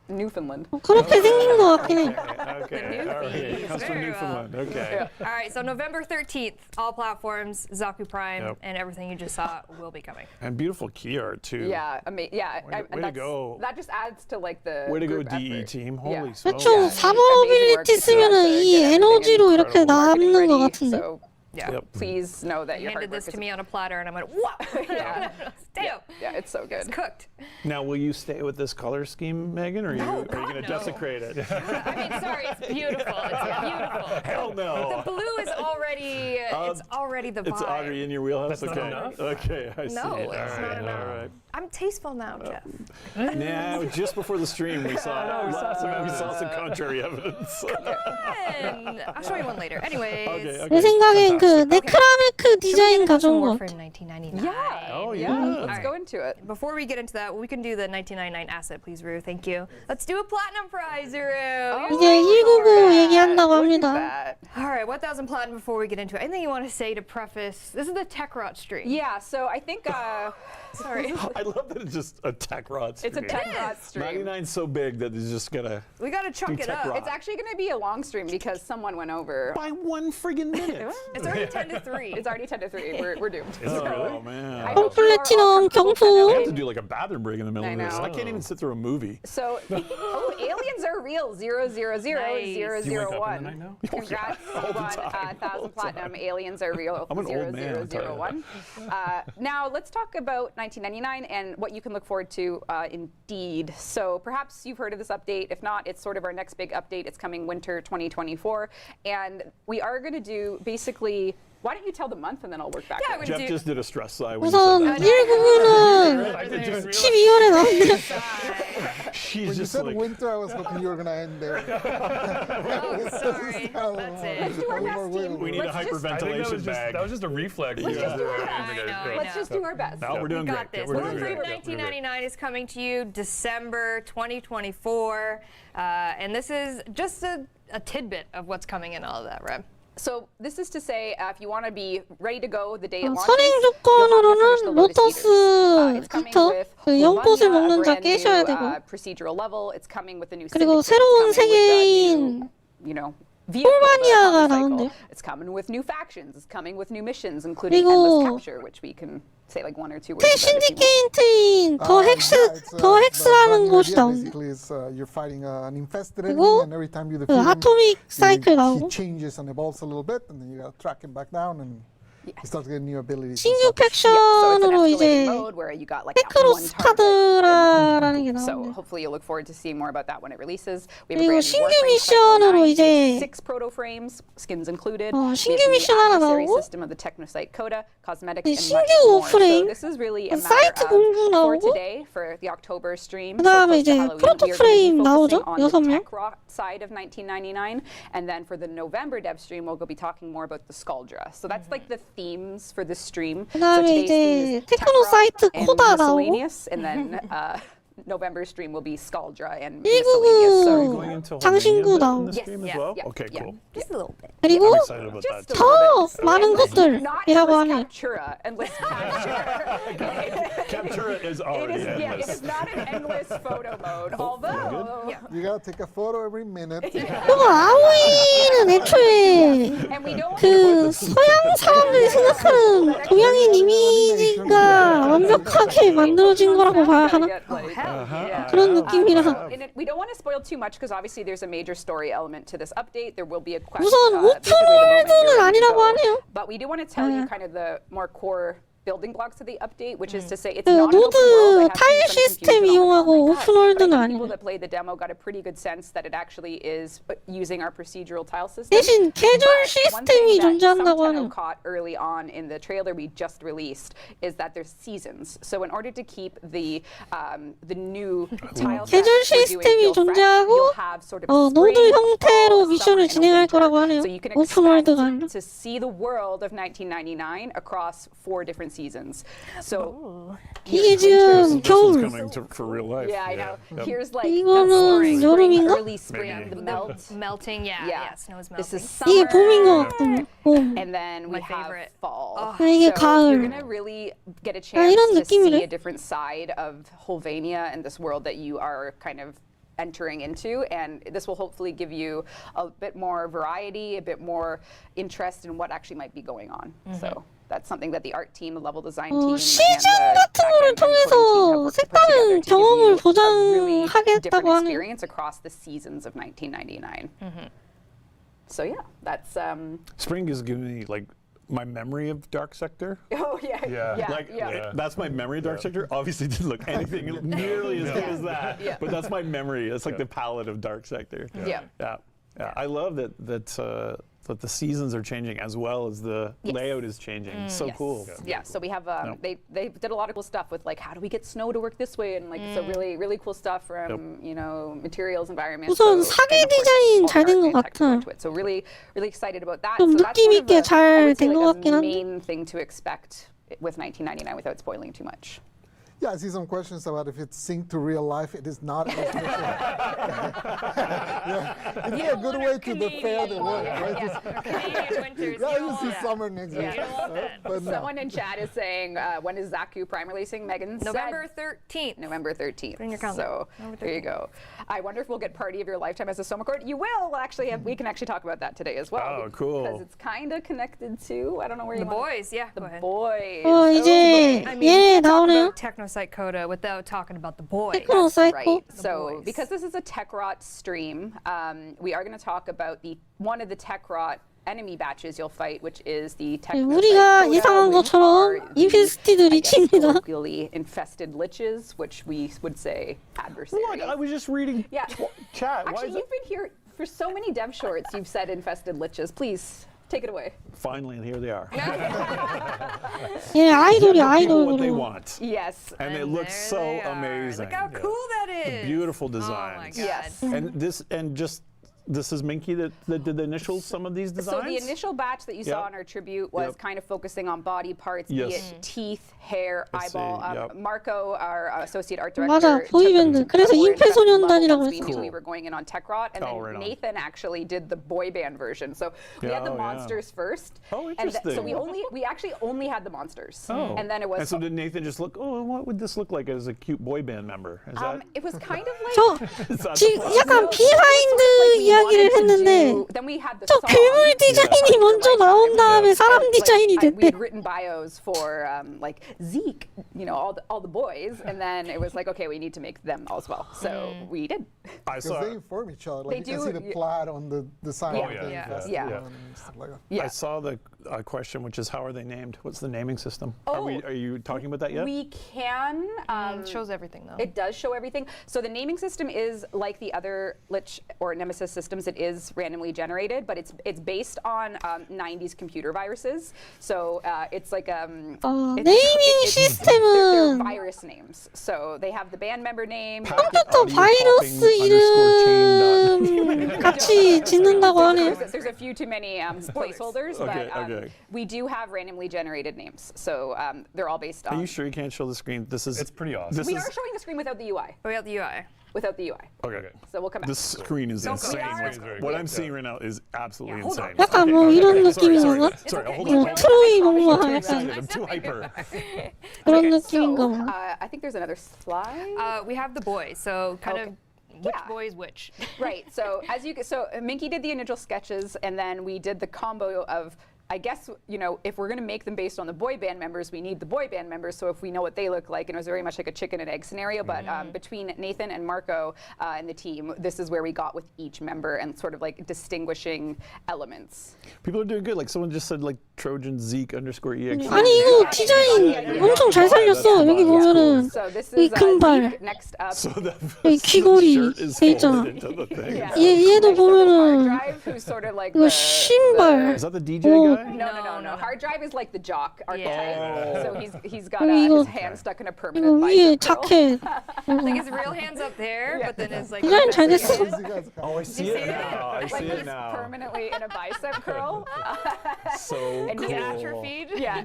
S3: Newfoundland.
S1: 그렇게 생긴 것 같긴 해.
S7: Okay, all right. It comes from
S2: Very well.
S7: Newfoundland. Okay.
S2: All right, so November 13th, all platforms, Zaku Prime,
S7: Yep.
S2: and everything you just saw will be coming.
S7: And beautiful key art too.
S3: Yeah, yeah.
S7: Way to
S3: and that's-
S7: go.
S3: That just adds to like the.
S7: Way to go,
S3: group
S7: DE
S3: effort.
S7: team.
S3: Yeah.
S7: Holy smokes.
S1: 대충
S3: Yeah.
S1: 4번
S3: Amazing work
S1: 어빌리티
S3: to
S1: 쓰면은
S3: get
S1: 이
S3: everything
S1: 에너지로
S3: in
S1: 이렇게
S3: marketing
S1: 남는 것
S3: ready,
S1: 같은데.
S3: So
S2: Yeah.
S7: Yep.
S3: please know that
S2: You
S3: your hard
S2: handed
S3: work
S2: this
S3: is.
S2: to me on a platter, and I went, "What?
S3: Yeah.
S2: Damn,
S3: Yeah, it's so
S2: it's
S3: good.
S2: cooked."
S7: Now, will you stay with this color scheme, Megan, or are you going to
S2: no.
S7: desecrate it?
S2: I mean, sorry, it's beautiful. It's beautiful.
S7: Hell no.
S2: The blue is already, it's already the vibe.
S7: It's already in your wheelhouse.
S6: That's
S7: okay.
S6: not enough?
S7: Okay, I see.
S2: No,
S7: All
S2: it's
S7: right,
S2: not enough.
S7: all right.
S2: I'm tasteful now, Jeff.
S7: Now, just before the stream, we saw, we saw some contrary evidence.
S2: And I'll show you one later. Anyways.
S7: Okay,
S1: 내 생각엔 그 그 네크라메크 디자인
S2: Some
S1: 가져온
S2: more
S1: 것
S2: for
S1: 같아.
S2: 1999.
S3: Yeah.
S7: Oh,
S3: Yeah.
S7: yeah.
S3: Let's go into it.
S2: Before we get into that, we can do the 1999 asset, please, Rue. Thank you. Let's do a platinum prize, Rue.
S1: 이제 199 얘기한다고
S3: Look at
S1: 합니다.
S3: that.
S2: All right, 1,000 platinum before we get into it. Anything you want to say to preface? This is the Tech Rot stream.
S3: Yeah, so I think
S2: Sorry.
S4: I love that it's just a tech rod stream.
S3: it's a tech rod stream.
S4: 99's so big that it's just gonna.
S2: We got to chuck it
S4: Tech
S2: up.
S4: Rot.
S3: It's actually going to be a long stream because someone went over.
S4: By 1 friggin' minute.
S2: It's already 10 to 3.
S3: It's already 10 to 3. We're doomed.
S4: Is it
S3: So,
S4: really?
S7: Oh man.
S3: I hope you are all
S1: 플래티넘
S3: comfortable
S1: 경품.
S4: I have to
S3: kind
S4: do like a bathroom break in the middle
S3: I
S4: of this.
S3: know.
S4: I can't even sit through a movie.
S3: So, aliens are real. 000
S2: Nice.
S4: Do you wake up in the
S3: 001.
S4: night now?
S3: Congrats,
S4: All the
S3: you won
S4: time, all
S3: 1,000
S4: the
S3: platinum. Aliens are real.
S4: I'm an old man, I'll tell you
S3: 0001. Now let's talk about 1999 and what you can look forward to. Indeed. So perhaps you've heard of this update. If not, it's sort of our next big update. It's coming winter 2024, and we are going to do basically. Why don't you tell the month and then I'll work back.
S2: Yeah,
S3: in.
S2: we're
S4: Jeff just did a stress sigh when you
S1: 우선
S4: said that.
S1: 199는
S4: I could just
S1: 12월에 나옵니다.
S4: She's
S5: When you
S4: just
S5: said
S4: like.
S5: winter, I was hoping you were going to end there.
S2: Oh, sorry. That's
S3: Let's
S2: it.
S3: do our
S5: A little
S3: best,
S5: more
S3: team.
S5: wiggle
S4: We need a
S3: Let's just-
S4: hyperventilation bag.
S6: That was just a reflex.
S3: Let's just do our
S2: I
S3: best.
S2: know.
S3: Let's just do our best.
S4: No, we're doing
S2: We
S4: great.
S2: got this.
S4: We're doing
S2: Winter
S4: great.
S2: 1999 is coming to you December 2024. And this is just a tidbit of what's coming in all of that, right?
S3: So this is to say, if you want to be ready to go the day it launches,
S1: 선행
S3: you'll have to finish the
S1: 조건으로는
S3: Lotus
S1: 로터스
S3: Eaters. It's coming
S1: 히터
S3: with
S1: 그 연꽃을
S3: Volvania, a
S1: 먹는 자
S3: brand
S1: 깨셔야
S3: new,
S1: 되고
S3: procedural level. It's coming with the new
S1: 그리고
S3: syndicate.
S1: 새로운
S3: It's coming with the
S1: 세계인
S3: new, you know, vehicle, the
S1: 폴바니아가
S3: motorcycle.
S1: 나온대요.
S3: It's coming with new factions. It's coming with new missions, including endless capture, which we can say like one or two words
S1: 새
S3: about if you want.
S1: 신디케이트인 더 헥스 더
S5: the
S1: 헥스라는
S5: brand new
S1: 곳이
S5: idea
S1: 나옵니다.
S5: basically is you're fighting an infested
S1: 그리고
S5: enemy, and every time you
S1: 그
S5: defeat him,
S1: 아토믹 사이클
S5: he
S1: 나오고
S5: changes and evolves a little bit, and then you gotta track him back down, and he starts getting new abilities. and
S1: 신규
S5: such.
S3: So it's an
S1: 팩션으로
S3: escalating
S1: 이제
S3: mode where you got like that one target.
S1: 테크노스카드라는 게
S3: So
S1: 나오는데
S3: hopefully you'll look forward to seeing more about that when it releases. We have a
S1: 그리고
S3: brand new
S1: 신규
S3: Warframe
S1: 미션으로
S3: Cycle 9,
S1: 이제
S3: 6 proto frames, skins included.
S1: 신규
S3: We have the
S1: 미션 하나
S3: adversary
S1: 나오고
S3: system of the Technosite Coda, cosmetics,
S1: 네,
S3: and much
S1: 신규
S3: more.
S1: 워프레임,
S3: So this is really a matter
S1: 사이트
S3: of
S1: 공부
S3: for
S1: 나오고
S3: today, for the October stream. So
S1: 그다음에
S3: close to
S1: 이제
S3: Halloween,
S1: 프로토
S3: we are going to
S1: 프레임
S3: be
S1: 나오죠?
S3: focusing on the
S1: 6명.
S3: tech rock side of 1999, and then for the November dev stream, we'll go be talking more about the Skuldra. So that's like the themes for this stream. So
S1: 그다음에
S3: today's theme
S1: 이제
S3: is tech
S1: 테크노
S3: rock
S1: 사이트
S3: and
S1: 코다 나오고
S3: miscellaneous, and then November stream will be Skuldra and miscellaneous. So
S1: 미국은
S7: Going into
S1: 장신구
S7: Albania in
S1: 나오고
S7: the stream as
S3: Yes,
S7: well?
S3: yeah,
S7: Okay,
S3: yeah.
S7: cool.
S2: Just a little bit.
S1: 그리고
S7: I'm excited about that
S3: Just a
S7: too.
S3: little
S1: 더 많은
S3: Not
S1: 것들이라고
S3: endless
S1: 하네요.
S3: captura, endless capture.
S4: Captura is already
S3: It is, yeah, it
S4: endless.
S3: is not an endless photo mode, although.
S5: You gotta take a photo every minute.
S1: 그리고 아오이는 애초에
S3: And we don't.
S1: 그 서양 사람들이 생각하는 동양인 이미지가 완벽하게 만들어진 거라고 봐야 하나? 그런 느낌이라
S3: And we don't want to spoil too much because obviously there's a major story element to this update. There will be a quest.
S1: 우선
S3: basically the moment
S1: 오픈월드는
S3: you're ready to
S1: 아니라고
S3: go.
S1: 하네요.
S3: But we do want to tell you kind of the more core building blocks of the update, which is to say it's
S1: 그
S3: not an open world.
S1: 노드
S3: I have
S1: 타일
S3: seen some
S1: 시스템
S3: confusion on
S1: 이용하고
S3: the but I
S1: 오픈월드는
S3: think people
S1: 아니에요.
S3: that played the demo got a pretty good sense that it actually is using our procedural tile system.
S1: 대신 계절
S3: But one
S1: 시스템이
S3: thing that
S1: 존재한다고
S3: some
S1: 하네요.
S3: caught early on in the trailer we just released is that there's seasons. So in order to keep the new tile
S1: 계절
S3: sets we're doing
S1: 시스템이
S3: feel fresh,
S1: 존재하고
S3: you'll have sort of
S1: 노드
S3: spring,
S1: 형태로
S3: fall,
S1: 미션을
S3: summer, and
S1: 진행할
S3: winter.
S1: 거라고 하네요.
S3: So you can
S1: 오픈월드가 아니라.
S3: expect to see the world of 1999 across 4 different seasons. So
S1: 이게
S3: here's
S1: 지금
S3: winter.
S1: 겨울.
S6: Coming to, for real life.
S3: Yeah, I know.
S6: Yep.
S3: Here's like
S1: 이거는
S3: the spring,
S1: 여름인가?
S3: early spring,
S6: Maybe.
S3: the melt.
S2: Melting, yeah, snow's melting.
S3: This is
S1: 이게
S3: summer.
S1: 봄인 것 같군요. 봄.
S3: And then we
S2: My
S3: have
S2: favorite.
S3: fall.
S1: 이게
S3: So
S1: 가을.
S3: you're gonna really get a chance
S1: 이런
S3: to see
S1: 느낌이네.
S3: a different side of Holvania and this world that you are kind of entering into, and this will hopefully give you a bit more variety, a bit more interest in what actually might be going on. So that's something that the art team, the level design team, and
S1: 시즌
S3: the
S1: 같은 거를
S3: backend and coding team have
S1: 통해서
S3: worked to put
S1: 색다른
S3: together to give
S1: 경험을
S3: you a really
S1: 보장하겠다고
S3: different
S1: 하네요.
S3: experience across the seasons of 1999. So yeah, that's
S7: Spring is giving me like my memory of Dark Sector.
S3: oh yeah,
S6: Yeah.
S4: Like
S3: yeah.
S4: that's my memory. Dark Sector obviously didn't look anything nearly as good as that.
S3: Yeah.
S4: But that's my memory. It's like the palette of Dark Sector.
S3: Yeah.
S7: Yeah, yeah. I love that that the seasons are changing as well as the layout is changing. So cool.
S3: Yeah, so we have they did a lot of cool stuff with like how do we get snow to work this way and like so really cool stuff from you know materials environments.
S1: 우선
S3: so,
S1: 사계
S3: and of course,
S1: 디자인
S3: all
S1: 잘
S3: the
S1: 된
S3: art
S1: 것
S3: and tech
S1: 같아.
S3: to it. So really excited about that.
S1: 좀
S3: So that's
S1: 느낌
S3: sort of
S1: 있게
S3: I
S1: 잘
S3: would say
S1: 된 것
S3: like
S1: 같긴
S3: a
S1: 한데.
S3: main thing to expect with 1999 without spoiling too much.
S5: Yeah, I see some questions about if it's synced to real life. It is not. It's a good way to defend the world, right?
S2: Canadian winters.
S5: Yeah,
S2: you
S5: you
S2: don't
S5: see
S2: want that.
S5: summer next
S2: You
S5: year.
S2: don't want that.
S5: But no.
S3: Someone in chat is saying when is Zaku Prime releasing? Megan
S2: November
S3: said
S2: 13th.
S3: November 13th.
S2: Put in your calendar.
S3: So
S2: November
S3: there you go. I wonder if we'll get Party of Your Lifetime as a Soma chord. You will. We'll actually have, we can actually talk about that today as well.
S7: Oh, cool.
S3: Because it's kind of connected to, I don't know where
S2: The
S3: you want
S2: boys, yeah.
S3: The
S2: go ahead.
S3: boys.
S1: 이제
S2: I mean,
S1: 얘
S2: you can't talk
S1: 나오네요.
S2: about Technocyte Coda without talking about the boys.
S1: 테크노 사이코.
S3: Right. So
S2: boys.
S3: because this is a TechRot stream, we are going to talk about one of the TechRot enemy batches you'll fight, which is the Technocyte
S1: 우리가
S3: Coda,
S1: 예상한
S3: which
S1: 것처럼
S3: are the,
S1: 인피스티들이
S3: I guess,
S1: 칩니다.
S3: colloquially infested liches, which we would say adversaries.
S7: What? I was just reading
S3: Yeah.
S7: chat. Why
S3: Actually,
S7: is
S3: you've been here for so many dev shorts. You've said infested liches. Please take it away.
S7: Finally, and here they are.
S1: 얘 아이돌이야
S7: People what they
S1: 아이돌.
S7: want.
S3: Yes.
S7: And it
S2: And
S7: looks so
S2: there they are.
S7: amazing.
S2: Look how cool that is.
S7: Beautiful
S2: Oh my
S7: designs.
S2: god.
S3: Yes.
S7: And this is Minky that did the initials, some of these designs?
S3: So the initial batch that you saw
S7: Yep.
S3: in our tribute was
S7: Yep.
S3: kind of focusing on body parts, be
S7: Yes.
S3: it teeth, hair,
S7: I see,
S3: eyeball.
S7: yep.
S3: Marco, our associate art
S1: 맞아,
S3: director,
S1: 보이밴드.
S3: took
S1: 그래서
S3: more investment
S1: 임페소년단이라고
S3: level once we
S1: 했어.
S3: knew we were going in on TechRot, and
S7: Oh,
S3: then
S7: right on.
S3: Nathan actually did the boy band version. So we had the
S7: Oh, yeah.
S3: monsters first.
S7: Oh,
S3: and so
S7: interesting.
S3: we actually only had the monsters.
S7: Oh.
S3: And then it was
S7: And so did Nathan just look, oh, what would this look like as a cute boy band member? Is that?
S3: it was kind of like
S1: 저
S7: is that
S1: 지금
S7: the
S1: 약간
S7: plan?
S1: 비하인드 이야기를 했는데
S3: then we had the
S1: 저
S3: song.
S1: 괴물 디자인이 먼저 나온 다음에 사람 디자인이
S3: We
S1: 됐대.
S3: had written bios for like Zeke, you know, all the boys, and then it was like, okay, we need to make them as well. So we did.
S7: I
S5: Because
S7: saw.
S5: they inform each other.
S3: They
S5: Like you can
S3: do,
S5: see the
S3: yeah.
S5: plaid on the sign.
S3: Yeah.
S5: of the
S2: Yeah.
S5: festival
S3: Yeah.
S5: and stuff like that.
S3: Yeah.
S7: I saw the question, which is how are they named? What's the naming system?
S3: Oh.
S7: Are you talking about that yet?
S3: We can.
S2: It shows everything though.
S3: It does show everything. So the naming system is like the other Lich or Nemesis systems. It is randomly generated, but it's based on 90s computer viruses. So it's like
S1: 네이밍
S3: they're
S1: 시스템은
S3: virus names. So they have the band member name.
S1: 컴퓨터 바이러스 이름 같이 짓는다고 하네.
S3: There's a few too many placeholders, but
S7: okay.
S3: we do have randomly generated names. So they're all based
S7: Are
S3: on.
S7: you sure you can't show the screen? This is.
S6: It's pretty awesome.
S7: This
S3: We
S7: is.
S3: are showing the screen without the UI.
S2: Oh, we got the UI.
S3: Without the UI.
S7: Okay.
S3: So we'll come back.
S7: This screen is
S2: Don't go
S7: insane.
S2: there.
S6: It's very
S7: What
S6: good,
S7: I'm
S6: yeah.
S7: seeing right now is absolutely
S2: hold on.
S7: insane.
S1: 약간 뭐 이런
S7: sorry,
S1: 느낌인가?
S7: sorry, hold
S1: 뭐
S7: on.
S1: 트로이 뭔가
S7: I'm too
S1: 약간
S7: excited. I'm too hyper.
S1: 그런
S3: So,
S1: 느낌인가 봐.
S3: I think there's another slide.
S2: We have the boys, so kind
S3: Okay.
S2: of which
S3: Yeah.
S2: boys which.
S3: Right. So Minky did the initial sketches, and then we did the combo of. I guess, you know, if we're going to make them based on the boy band members, we need the boy band members. So if we know what they look like, and it was very much like a chicken and egg scenario. But between Nathan and Marco and the team, this is where we got with each member and sort of like distinguishing elements.
S7: People are doing good. Like someone just said, like Trojan Zeke _EXE.
S1: 아니 이거 디자인 엄청 잘 살렸어. 여기 보면은
S3: So this
S1: 이
S3: is
S1: 금발,
S3: Zeke. Next up.
S7: So the
S1: 여기 귀걸이
S7: shirt is
S1: 돼 있잖아.
S7: folded into the thing.
S3: Yeah.
S1: 얘도
S3: Next up is Hard
S1: 보면은
S3: Drive, who's sort of like
S1: 이거
S3: the
S1: 신발.
S7: Is that the DJ
S1: 어,
S7: guy?
S3: No. Hard Drive is like the jock archetype.
S7: Yeah.
S3: So he's got
S1: 이거-
S3: his hand stuck in a
S1: 이거
S3: permanent
S1: 위에
S3: bicep curl.
S1: 자켓.
S2: Like his real hands up there, but then his like.
S1: 디자인 잘 됐어.
S5: These guys kind
S4: Oh, I see it now. I
S3: Like
S4: see it
S3: he's
S4: now.
S3: permanently in a bicep curl.
S4: So
S3: And
S2: He's
S3: cool.
S2: atrophied.
S3: Yeah.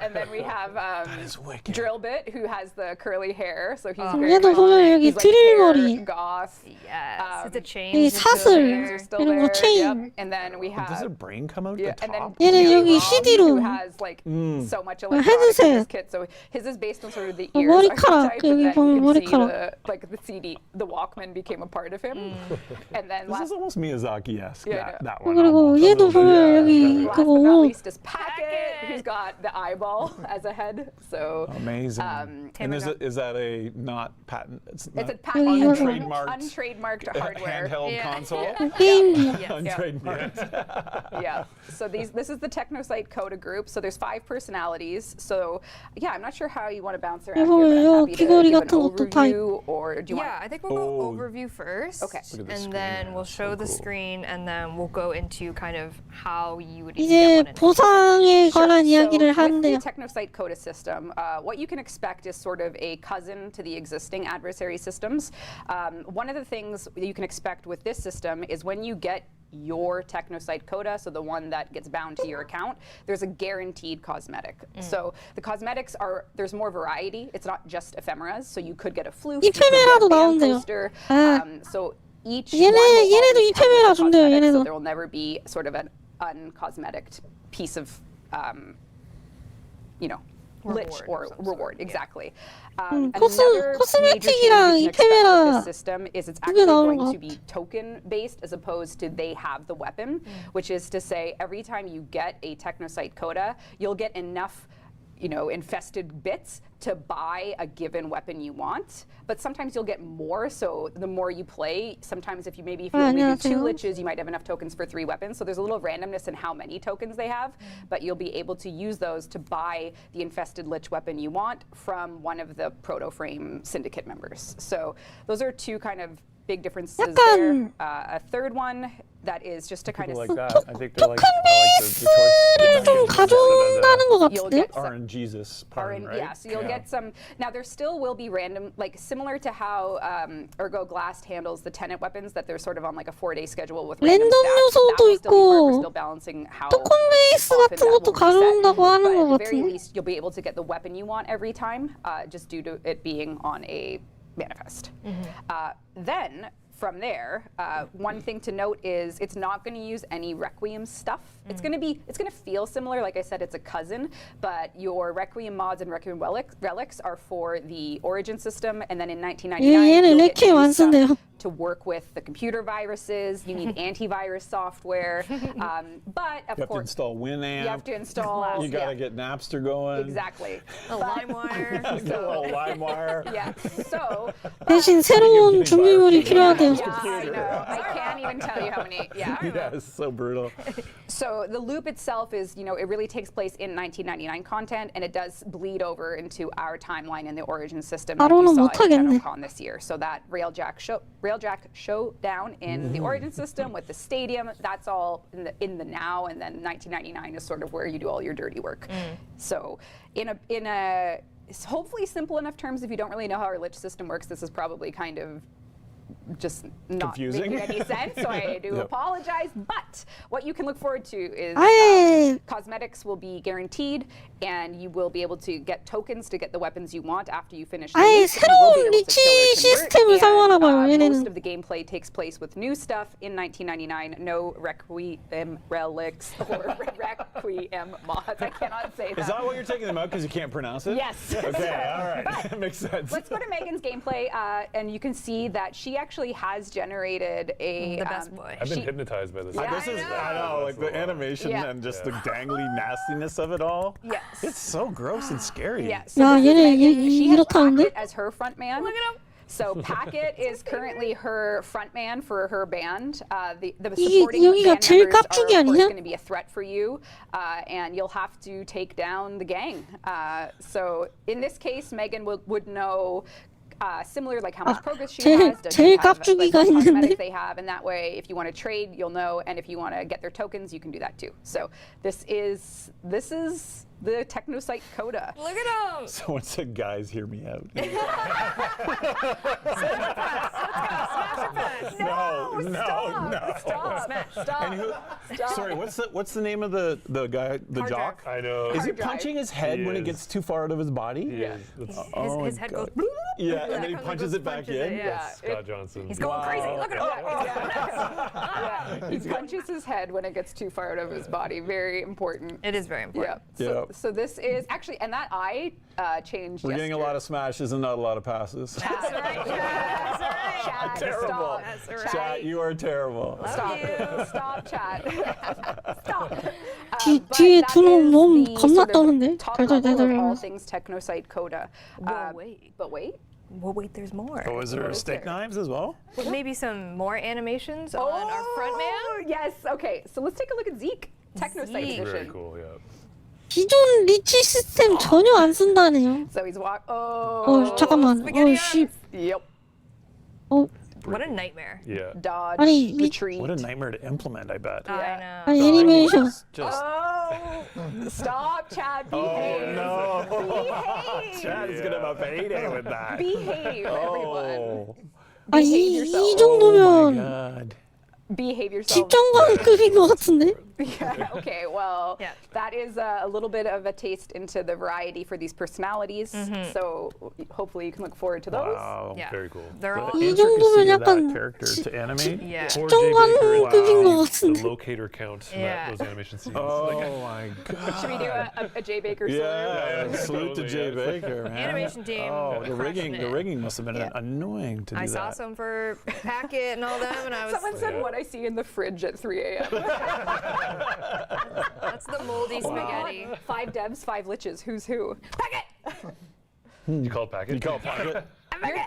S3: And then we have
S7: is wicked.
S3: Drill Bit, who has the curly hair. So he's
S1: 얘도 보면 여기
S3: he's like
S1: 드릴
S3: hair,
S1: 머리.
S3: goth.
S2: Yes, it's a change.
S1: 이
S2: into
S1: 사슬.
S2: there.
S3: Are still
S1: 이런 거
S3: there.
S1: 체인.
S3: Yep. And then we have.
S7: Does her brain come out
S3: Yeah,
S7: the
S3: and then
S7: top?
S1: 얘는
S3: Jay
S1: 여기
S3: Rom,
S1: CD로.
S3: who has like so much electronics
S1: 헤드셋.
S3: in his kit. So his is based on sort of the ears
S1: 머리카락.
S3: archetype,
S1: 여기
S3: and then
S1: 보면
S3: you can see
S1: 머리카락.
S3: the CD, the Walkman became a part of him. And then
S7: This
S3: last,
S7: is almost Miyazaki-esque.
S3: Yeah,
S7: that one.
S1: 그리고
S7: almost.
S1: 얘도 보면 여기
S3: last
S1: 그거
S3: but not least is Packet,
S2: Packet.
S3: who's got the eyeball as a head. So
S7: Amazing. And is that a not patent? It's
S3: it's a untrademarked hardware.
S7: handheld
S2: Yeah.
S7: console.
S1: 게임기야.
S7: Untrademarked.
S3: Yeah. So this is the TechnoSite Coda group. So there's 5 personalities. So yeah, I'm not sure how you want to bounce around
S1: 이거
S3: here, but
S1: 왜요?
S3: I'm happy to
S1: 귀걸이
S3: give an
S1: 같은 것도 다
S3: overview, or do you
S2: Yeah,
S3: want?
S2: I think we'll go overview first.
S3: Okay.
S6: Look at the
S2: And
S6: screen,
S2: then
S6: yeah,
S2: we'll
S6: so
S2: show the
S6: cool.
S2: screen, and then we'll go into kind of how you would even
S1: 이제
S2: get one in.
S1: 보상에
S3: Sure.
S1: 관한 이야기를
S3: So with
S1: 하는데요.
S3: the TechnoSite Coda system, what you can expect is sort of a cousin to the existing adversary systems. One of the things that you can expect with this system is when you get your TechnoSite Coda, so the one that gets bound to your account, there's a guaranteed cosmetic. So the cosmetics there's more variety. It's not just ephemeras. So you could get a flute, you could get
S1: ephemer아도
S3: a band
S1: 나온대요.
S3: poster.
S1: 아.
S3: So each
S1: 얘네-
S3: one will
S1: 얘네도
S3: always come
S1: ephemer아
S3: with a
S1: 준대요,
S3: cosmetic,
S1: 얘네도.
S3: so there will never be sort of an uncosmetic piece of lich or
S2: of some
S3: reward,
S2: sort, yeah.
S3: exactly.
S1: 코스-
S3: Another major change you
S1: 코스메틱이랑
S3: can expect with
S1: 이페메라
S3: this system is it's
S1: 두개
S3: actually
S1: 나오는
S3: going
S1: 것
S3: to be token based as opposed to they have the weapon, which is to say every time you get a TechnoSite Coda, you'll get enough infested bits to buy a given weapon you want, but sometimes you'll get more. So the more you play, sometimes if you only do 2
S1: 안녕하세요.
S3: liches, you might have enough tokens for 3 weapons. So there's a little randomness in how many tokens they have, but you'll be able to use those to buy the infested lich weapon you want from one of the Proto-Frame syndicate members. So those are 2 kind of big differences there.
S1: 약간-
S3: A third one that is just to kind
S6: People
S3: of
S6: like that. I think they're like,
S1: 토큰 베이스를 좀 가져온다는 것
S3: you'll
S1: 같은데?
S3: get some
S7: RNGesus pardon, right?
S3: Yeah, so you'll get some. Now there still will be random, like similar to how Ergo Glast handles the tenant weapons, that they're sort of on like a 4-day schedule with random
S1: 랜덤
S3: stats. That
S1: 요소도
S3: will still be part. We're
S1: 있고
S3: still balancing how
S1: 토큰 베이스
S3: often
S1: 같은
S3: that
S1: 것도
S3: will reset.
S1: 가져온다고 하는
S3: But
S1: 것
S3: at the very
S1: 같은데?
S3: least, you'll be able to get the weapon you want every time, just due to it being on a manifest. Then. From there, one thing to note is it's not going to use any Requiem stuff. It's going to feel similar. Like I said, it's a cousin, but your Requiem mods and Requiem relics are for the Origin system, and then in 1999,
S1: 얘는
S3: you'll get
S1: 레퀴엠
S3: new
S1: 안
S3: stuff
S1: 쓴대요.
S3: to work with the computer viruses. You need antivirus software, but of
S7: You have to
S3: course,
S7: install Winamp.
S3: you have to install.
S7: You got to
S3: yeah,
S7: get Napster going.
S3: exactly.
S2: A LimeWire.
S7: Get a little LimeWire.
S3: Yeah. So.
S1: 대신 새로운 준비물이 필요하대요.
S3: Yeah, I know. I can't even tell you how many. Yeah.
S7: Yeah, it's so brutal.
S3: So the loop itself is, it really takes place in 1999 content, and it does bleed over into our timeline in the Origin system that
S1: 바로는
S3: you saw at
S1: 못하겠네.
S3: GenOCon this year. So that Railjack showdown in the Origin system with the stadium, that's all in the now, and then 1999 is sort of where you do all your dirty work. So in a hopefully simple enough terms, if you don't really know how our lich system works, this is probably kind of just not
S7: Confusing.
S3: making any sense, so I do
S7: Yep.
S3: apologize. But what you can look forward to is
S1: 아예
S3: cosmetics will be guaranteed, and you will be able to get tokens to get the weapons you want after you finish the
S1: 아예
S3: loop, and you will be
S1: 새로운
S3: able to
S1: 리치
S3: killer
S1: 시스템을
S3: convert,
S1: 사용하나 봐요,
S3: and,
S1: 얘네는.
S3: most of the gameplay takes place with new stuff in 1999. No Requiem relics or Requiem mods. I cannot say that.
S7: Is that why you're taking them out because you can't pronounce it?
S3: Yes.
S7: Okay, all right. That makes sense.
S3: Let's go to Megan's gameplay, and you can see that she actually has generated a.
S2: The best boy.
S6: I've been
S3: She-
S6: hypnized by this.
S3: Yeah,
S7: This is, I know, like the animation
S3: Yeah.
S7: and just the dangly nastiness of it all.
S3: Yes.
S7: It's so gross and scary.
S3: Yeah, so
S1: 야,
S3: this is
S1: 얘네
S3: Megan. She has
S1: 이렇다는데?
S3: Packet as her front man.
S2: Look at him.
S3: So Packet is currently her front man for her band. The
S1: 이게
S3: supporting
S1: 여기가
S3: band
S1: 제일
S3: members are,
S1: 깍두기
S3: of course,
S1: 아니냐?
S3: going to be a threat for you, and you'll have to take down the gang. So in this case, Megan would know. Similar, like how much progress she
S1: 제일-
S3: has, does
S1: 제일
S3: she have, like,
S1: 깍두기가
S3: what
S1: 있는데?
S3: cosmetics they have, and that way, if you want to trade, you'll know, and if you want to get their tokens, you can do that too. So this is the TechnoSite Coda.
S2: Look at him.
S7: Someone said, guys, hear me out.
S3: Stop.
S7: Sorry, what's the name of the guy, the
S3: Hard
S7: jock?
S6: I know.
S7: Is he
S3: Hard drive.
S7: punching his head
S6: He
S7: when it
S6: is.
S7: gets too far out of his body?
S6: Yeah.
S2: His head goes.
S7: Yeah, and then he
S2: Like,
S7: punches it back
S2: punches it,
S7: in.
S2: yeah.
S6: Scott Johnson.
S2: He's going crazy. Look at him.
S3: Yeah, he punches his head when it gets too far out of his body. Very important.
S2: It is very
S3: Yeah.
S2: important.
S3: So this is actually, and that eye changed.
S7: We're getting a lot of smashes and not a lot of passes.
S2: That's right. That's right.
S3: Chad,
S7: Terrible.
S3: stop.
S2: That's right.
S7: Chat, you are terrible.
S3: Stop. Stop, Chad. Stop.
S1: 뒤에
S3: that
S1: 두는
S3: is
S1: 몸
S3: the
S1: 겁나
S3: sort of
S1: 떠는데?
S3: top
S1: 달달달달
S3: level of all
S1: 하면서.
S3: things technosite coda.
S2: Whoa, wait.
S3: But wait.
S2: Well, wait, there's more.
S7: Oh, is there
S3: is
S7: steak
S3: there?
S7: knives as well?
S2: Maybe some more animations on our front man?
S3: Yes. Okay. So let's take a look at Zeke. Technosite
S2: Zeke.
S3: edition.
S6: Very cool, yeah.
S1: 기존 리치 시스템 전혀 안 쓴다네요.
S3: So he's Oh.
S1: 잠깐만.
S2: spaghetti
S1: 씨.
S3: Yep.
S2: What a nightmare.
S6: Yeah.
S3: Dodge.
S1: 아니,
S3: retreat.
S7: What a nightmare to implement, I bet.
S2: I know.
S1: 아니 애니메이션.
S7: Just
S3: Oh, stop, Chad. Behave.
S6: No.
S3: Behave.
S6: Chad is gonna have a payday with that.
S3: Behave, everyone.
S7: oh,
S1: 아니
S3: Behave
S1: 이
S3: yourself.
S1: 정도면
S7: God.
S3: Behave yourself.
S1: 집정관급인 것 같은데?
S3: Yeah, okay, well,
S2: Yeah.
S3: that is a little bit of a taste into the variety for these personalities. So hopefully you can look forward to those.
S7: Wow.
S2: Yeah.
S6: Very cool.
S2: They're all.
S1: 이
S7: Intricacy
S1: 정도면
S7: of that
S1: 약간
S7: character to animate.
S2: Yeah.
S6: Poor Jay Baker
S1: 집정관급인
S6: and
S1: 것
S6: the
S1: 같은데?
S6: locator count in
S2: Yeah.
S6: those animation scenes.
S7: Oh
S6: Like,
S7: my God.
S3: Should we do a Jay Baker salute?
S7: Yeah,
S6: Yeah,
S7: salute to
S6: totally,
S7: Jay
S6: yeah.
S7: Baker, man.
S2: Animation team
S7: Oh, the
S2: crushing
S7: rigging
S2: it.
S7: must have been annoying to do
S2: I
S7: that.
S2: saw some for Packet and all them, and I was.
S3: Someone said what I see in the fridge at 3 a.m.
S2: That's the moldy spaghetti.
S3: 5 devs, 5 liches. Who's who? Packet!
S6: You call it packet?
S7: You call it pocket?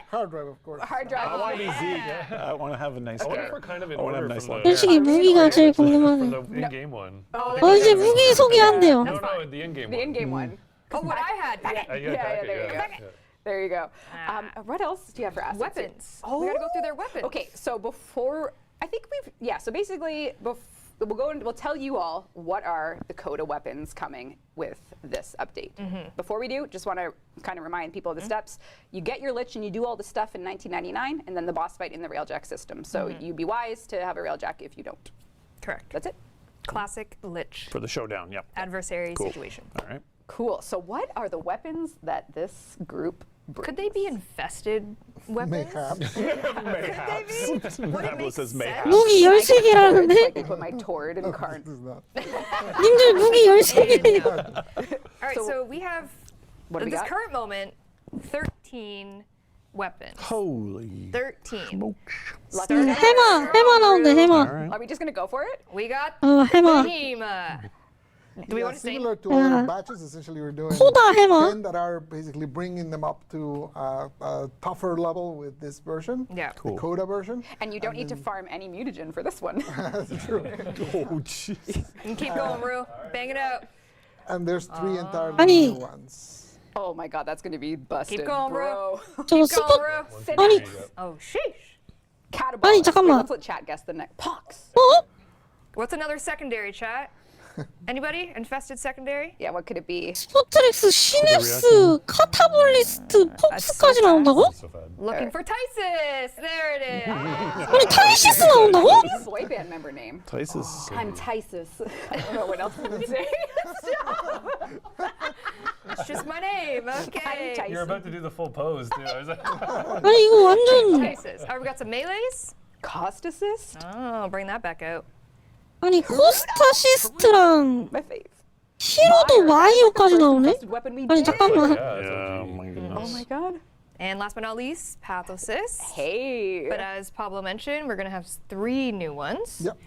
S5: Hard drive, of course.
S3: Hard drive.
S6: I want to be Zeke.
S7: I want to have a nice
S6: I wonder
S7: car.
S6: if we're kind of in
S7: I wanna
S6: order
S7: have nice
S6: from
S7: long
S6: the,
S7: hair.
S1: 솔직히 무기가 제일
S6: from
S1: 궁금하네.
S6: the in-game one.
S1: 이제 무기 소개한대요.
S6: No, no, the in-game
S3: The
S6: one.
S3: in-game one.
S2: Oh, what I had.
S6: Yeah,
S3: Yeah,
S6: packet,
S3: there you go.
S6: yeah.
S3: There you go. What else do you have for us?
S2: Weapons. We gotta go through their weapons.
S3: Okay, so before I think so basically we'll tell you all what are the Coda weapons coming with this update. Before we do, just want to kind of remind people of the steps. You get your Lich and you do all the stuff in 1999, and then the boss fight in the Railjack system. So you'd be wise to have a Railjack if you don't.
S2: Correct.
S3: That's it.
S2: Classic Lich
S7: For the showdown, yeah.
S2: adversary
S7: Cool.
S2: situation.
S7: All right.
S3: Cool. So what are the weapons that this group brings?
S2: Could they be infested weapons?
S5: Mayhaps.
S7: Pablo says mayhaps.
S1: 무기
S3: Like
S1: 13개라는데?
S3: they put my Tord in cart.
S5: This is not.
S1: 님들 무기 13개.
S2: All right, so we have,
S3: What do
S2: at
S3: we
S2: this
S3: got?
S2: current moment, 13 weapons.
S7: Holy
S2: 13.
S7: smokes.
S1: 해마 나온대
S7: All
S1: 해마.
S7: right.
S3: Are we just gonna go for it?
S2: We got
S1: 해마.
S2: Behemoth. Do we
S5: Yeah,
S2: want to say?
S5: similar to our batches, essentially we're doing
S1: 코다 해마.
S5: 10 that are basically bringing them up to a tougher level with this version.
S2: Yeah.
S5: The
S7: Cool.
S5: Coda version.
S3: And you don't need to farm any mutagen for this one.
S5: That's true.
S7: Oh, jeez.
S2: You can keep going, Rue. Bang it out.
S5: And there's 3 entirely
S1: 아니.
S5: new ones.
S3: Oh my god, that's gonna be busted,
S2: Keep going,
S3: bro.
S1: 저거
S2: Going,
S1: 스포
S2: Rue.
S1: 아니
S2: Oh, sheesh.
S3: Catabolic.
S1: 아니, 잠깐만.
S3: Let's let chat guess the next. Pox.
S1: 어?
S2: What's another secondary, chat? Anybody? Infested secondary?
S3: Yeah, what could it be?
S1: 스포트렉스, 시냅스, 카타볼리스트, 폭스까지 나온다고?
S6: So bad.
S2: Looking for Tysus. There it is.
S1: 아니 타이시스 나온다고?
S3: Boy band member name.
S7: Tysus.
S3: I'm Tysus. I don't know what else to say.
S2: It's just my name. Okay.
S3: Tysus.
S6: You're about to do the full pose, too. I was like,
S1: 아니 이거 완전
S2: Tysus. Oh, we got some melees.
S3: Cost assist?
S2: Oh, bring that back out.
S1: 아니 코스타시스트랑
S3: My fave.
S1: 히로도 마이오까지 나오네?
S3: Best weapon we
S1: 아니
S3: did.
S1: 잠깐만.
S6: yeah, that's
S7: Yeah,
S6: OG.
S7: my
S3: Oh
S7: goodness.
S3: my god.
S2: And last but not least, Pathosis.
S3: Hey.
S2: But as Pablo mentioned, we're going to have 3 new ones.
S5: Yep.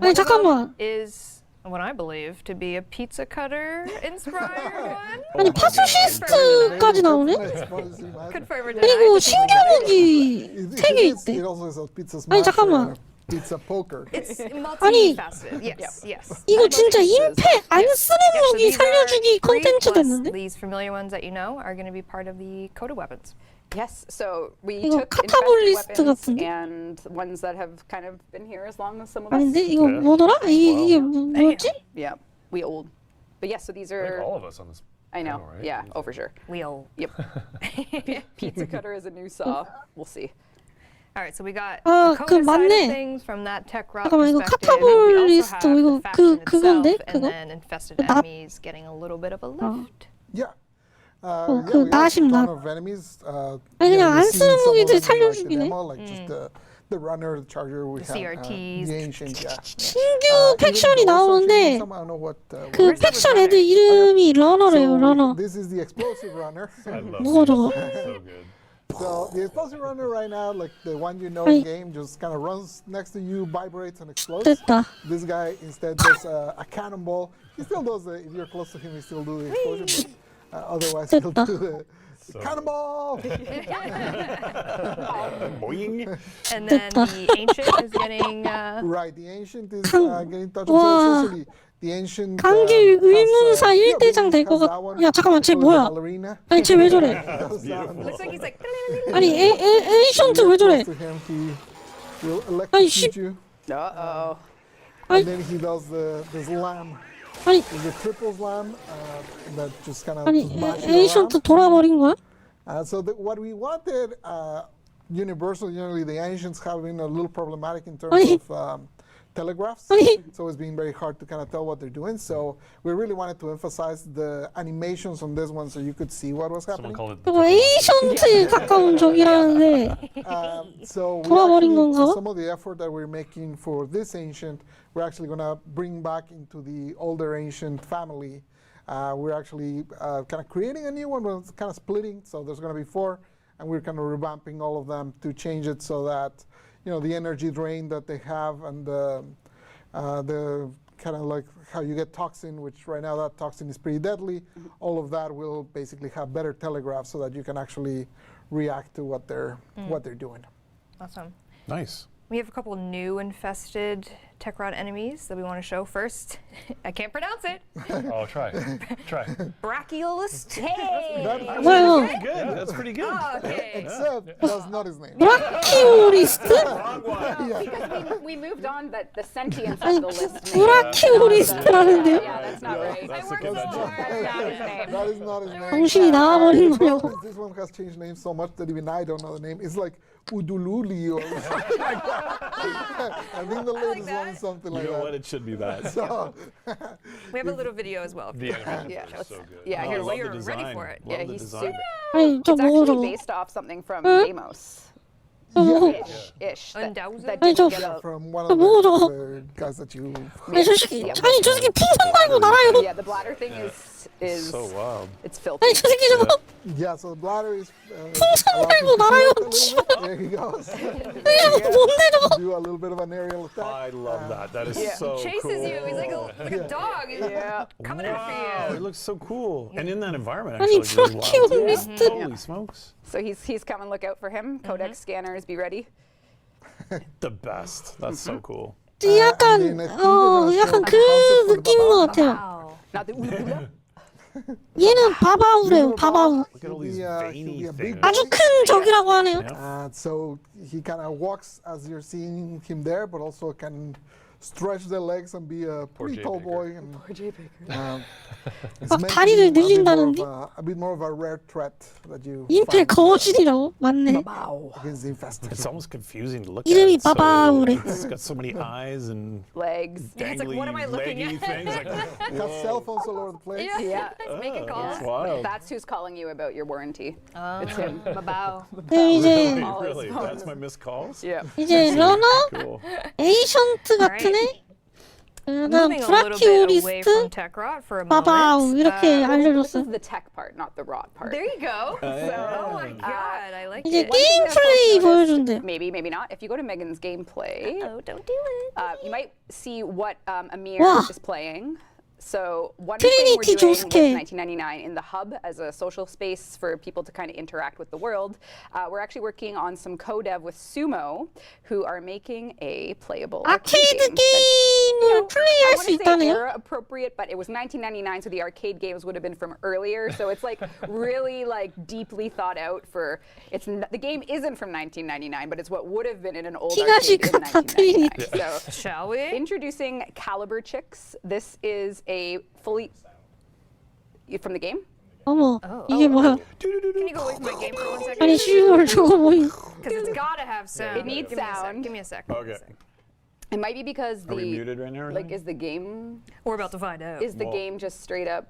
S1: 아니 잠깐만.
S2: Is what I believe to be a pizza cutter inspired one.
S1: 아니 파소시스트까지 나오네?
S2: Confirm or
S1: 아니
S2: deny.
S1: 이거 신규 무기 3개 있대.
S5: It also is a pizza
S1: 아니
S5: smash.
S1: 잠깐만.
S5: Pizza poker.
S2: It's
S1: 아니.
S2: multifaceted. Yes, yes.
S1: 이거 진짜 임팩 안 쓰는
S2: Yeah, so
S1: 무기
S2: these are
S1: 살려주기
S2: 3
S1: 컨텐츠
S2: plus
S1: 됐는데?
S2: these familiar ones that you know are going to be part of the Coda weapons.
S3: Yes, so we
S1: 이거
S3: took
S1: 카타볼리스트
S3: infested weapons
S1: 같은데?
S3: and ones that have kind of been here as long as some of us.
S1: 아닌데 이거 뭐더라? 이게 뭐였지?
S3: Yeah, we old. But yes, so these
S6: I think
S3: are.
S6: all of us on this.
S3: I know.
S6: panel, right?
S3: Yeah, oh for sure.
S2: Wheel.
S3: Yep. Pizza cutter is a new saw. We'll see.
S2: All right, so we got
S1: 아,
S2: the
S1: 그
S2: Coda side of
S1: 맞네.
S2: things from that tech rock
S1: 잠깐만, 이거
S2: perspective. We also
S1: 카타볼리스트,
S2: have the
S1: 이거
S2: faction
S1: 그건데?
S2: itself,
S1: 그거?
S2: and then infested
S1: 나-
S2: enemies getting a little bit of a lift.
S5: Yeah.
S1: 그
S5: yeah, we have a
S1: 나심,
S5: ton
S1: 나-
S5: of enemies.
S1: 아니, 그냥 안
S5: we've seen
S1: 쓰는
S5: some of
S1: 무기들
S5: them in, like, the
S1: 살려주기네.
S5: demo, like just the runner, the charger, we
S2: The
S5: have
S2: CRTs.
S5: the ancient, yeah.
S1: 신규 팩션이 나오는데
S5: Some, I don't know what.
S1: 그 팩션 애들 이름이 러너래요, 러너.
S5: This is the explosive runner.
S6: I love
S1: 뭐가
S6: these.
S1: 저거?
S6: So good.
S5: So the explosive runner right now, like the one you know in game, just kind of runs next to you, vibrates and explodes.
S1: 됐다.
S5: This guy instead does a cannonball. He still does the, if you're close to him, he still do the explosion. But, otherwise, he'll do the cannonball.
S6: Boing.
S2: And then the ancient is getting.
S5: Right, the ancient is getting touched. So essentially, the ancient
S1: 강기 의문사 1대장 될 것 같. 야 잠깐만 쟤 뭐야? 아니 쟤 왜 저래?
S2: Looks like he's like.
S1: 아니 에이션트 왜 저래?
S5: To him, he will
S1: 아니
S5: electrocute
S1: 씨.
S5: you,
S3: Uh-oh.
S5: and then he does the slam.
S1: 아니
S5: The triple slam that just kind of
S1: 아니
S5: smashes
S1: 에이션트
S5: around.
S1: 돌아버린 거야?
S5: So what we wanted, universal, generally the ancients have been a little problematic in terms
S1: 아니.
S5: of telegraphs.
S1: 아니.
S5: It's always been very hard to kind of tell what they're doing. So we really wanted to emphasize the animations on this one so you could see what was
S6: Someone
S5: happening.
S6: call it.
S1: 이거 에이션트에 가까운 적이라는데
S5: So we
S1: 돌아버린
S5: actually,
S1: 건가?
S5: some of the effort that we're making for this ancient, we're actually going to bring back into the older ancient family. We're actually kind of creating a new one, but it's kind of splitting. So there's going to be 4, and we're kind of revamping all of them to change it so that the energy drain that they have and the kind of like how you get toxin, which right now that toxin is pretty deadly. All of that will basically have better telegraphs so that you can actually react to what they're doing.
S2: Awesome.
S7: Nice.
S2: We have a couple new infested Tekrod enemies that we want to show first. I can't pronounce it.
S6: Oh, try.
S2: Brachiolist.
S1: 뭐야?
S7: Pretty good. That's pretty good.
S2: Okay.
S5: Except that's not his name.
S1: 브라키오리스트?
S3: Because we moved on that the sentience of the list.
S1: 브라키오리스트라는데요?
S3: Yeah, that's not right.
S6: That's
S2: I worked
S6: the
S2: so hard.
S3: That's not his name.
S5: That is not his name.
S1: 정신이 나와버린 거냐고.
S5: This one has changed names so much that even I don't know the name. It's like Udululi or something like that. I think the latest one is something like
S7: You know
S5: that.
S7: what? It should be that.
S5: So,
S2: We have a little video as well.
S6: The animation
S3: Yeah,
S6: is
S3: let's-
S6: so good.
S3: Yeah,
S7: Oh, I
S3: here,
S7: love
S3: we
S7: the
S2: you're ready
S7: design.
S2: for it.
S7: Love
S3: Yeah,
S7: the
S3: he's
S7: design.
S3: super.
S1: 아니 저
S3: It's
S1: 뭐고
S3: actually
S1: 저거?
S3: based off something from Deimos. Ish. That
S2: Undoused?
S1: 아니 저
S5: from one
S1: 저
S5: of
S1: 뭐고 저거?
S5: the guys that you.
S1: 아니 저 새끼 아니 저 새끼 풍선 달고 날아요.
S3: Yeah, the bladder thing is
S7: So wild.
S3: it's filthy.
S1: 아니 저 새끼 저거
S5: Yeah, so the bladder is.
S1: 풍선
S5: allows
S1: 달고
S5: you to
S1: 날아요.
S5: float a little bit. There he goes.
S1: 이게 뭔데 저거?
S5: Do a little bit of an aerial attack.
S6: I love that. That is
S3: Yeah.
S6: so
S2: Chases
S6: cool.
S2: you. He's like a dog. He's
S3: Yeah.
S2: coming
S7: Wow,
S2: after
S7: it
S2: you.
S7: looks so cool. And in that environment,
S1: 아니
S7: actually, it's really wild.
S1: 브라키오리스트?
S7: Holy smokes.
S3: So he's coming. Look out for him. Codex scanners, be ready.
S7: The best. That's so cool.
S1: 약간
S5: I mean, I think we're gonna
S1: 약간
S5: show
S1: 그
S5: the concept for the
S1: 느낌인 것
S5: baba.
S1: 같아요.
S3: Not the ooh.
S1: 얘는 바바우래요. 바바우.
S7: Look at all these
S5: He'll
S7: veiny
S5: be a big
S7: things.
S1: 아주 큰 적이라고 하네요.
S5: So he kind of walks as you're seeing him there, but also can stretch the legs and be a pretty
S6: Jay
S5: tall
S6: Baker.
S5: boy. And, it's
S1: 막
S5: meant to
S1: 다리를
S5: be
S1: 늘린다는데?
S5: a bit more of a rare threat that you
S1: 인텔
S5: find
S1: 거실이라고 맞네.
S5: against the infested.
S7: It's almost confusing to look
S1: 이름이
S7: at. So,
S1: 바바우래.
S7: it's got so many eyes and
S3: Legs.
S2: It's like,
S7: dangly,
S2: what am I looking
S7: leggy
S2: at?
S7: things. Like,
S5: It has cell phones all over the place.
S3: Yeah.
S2: He's making calls.
S7: That's wild.
S3: That's who's calling you about your warranty. It's him.
S2: Babao.
S1: 네, 이제
S7: Really? That's my missed calls?
S3: Yeah.
S1: 이제 러너
S7: Cool.
S1: 에이션트 같은 애. 그다음
S2: Moving a little bit away from
S1: 브라키오리스트
S2: Tekrot for a
S1: 바바우
S2: moment.
S1: 이렇게
S3: This
S1: 알려줬어요.
S3: is the tech part, not the rot part.
S2: There you go. Oh my god, I like
S1: 이제
S2: it.
S1: 게임 플레이 보여준대요.
S3: Maybe, maybe not. If you go to Megan's gameplay,
S2: Oh, don't do it.
S3: you might see what Amir
S1: Wow.
S3: is playing. So one thing we're
S1: Trinity
S3: doing with
S1: Josuke.
S3: 1999 in the hub as a social space for people to kind of interact with the world, we're actually working on some co-dev with Sumo, who are making a playable
S1: 아케이드
S3: game.
S1: 게임을
S3: I
S1: 플레이할
S3: want
S1: 수
S3: to say
S1: 있다네요.
S3: era appropriate, but it was 1999, so the arcade games would have been from earlier. So it's like really like deeply thought out for. The game isn't from 1999, but it's what would have been in an old arcade in
S1: 같아,
S3: 1999. So
S2: Shall we?
S3: introducing Caliber Chicks. This is a fully from the game.
S1: 어머 이게 뭐야?
S2: Can you go away from my game for 1 second?
S1: 아니 슈얼 저거 뭐야?
S2: Because it's gotta have sound.
S3: It needs
S2: Give me a sec,
S3: sound.
S2: Give me a sec.
S6: Okay.
S3: It might be because
S7: Are we
S3: the
S7: muted right now? or
S3: like
S7: something?
S3: is the game
S2: We're about to find out.
S3: is the
S7: Whoa.
S3: game just straight up.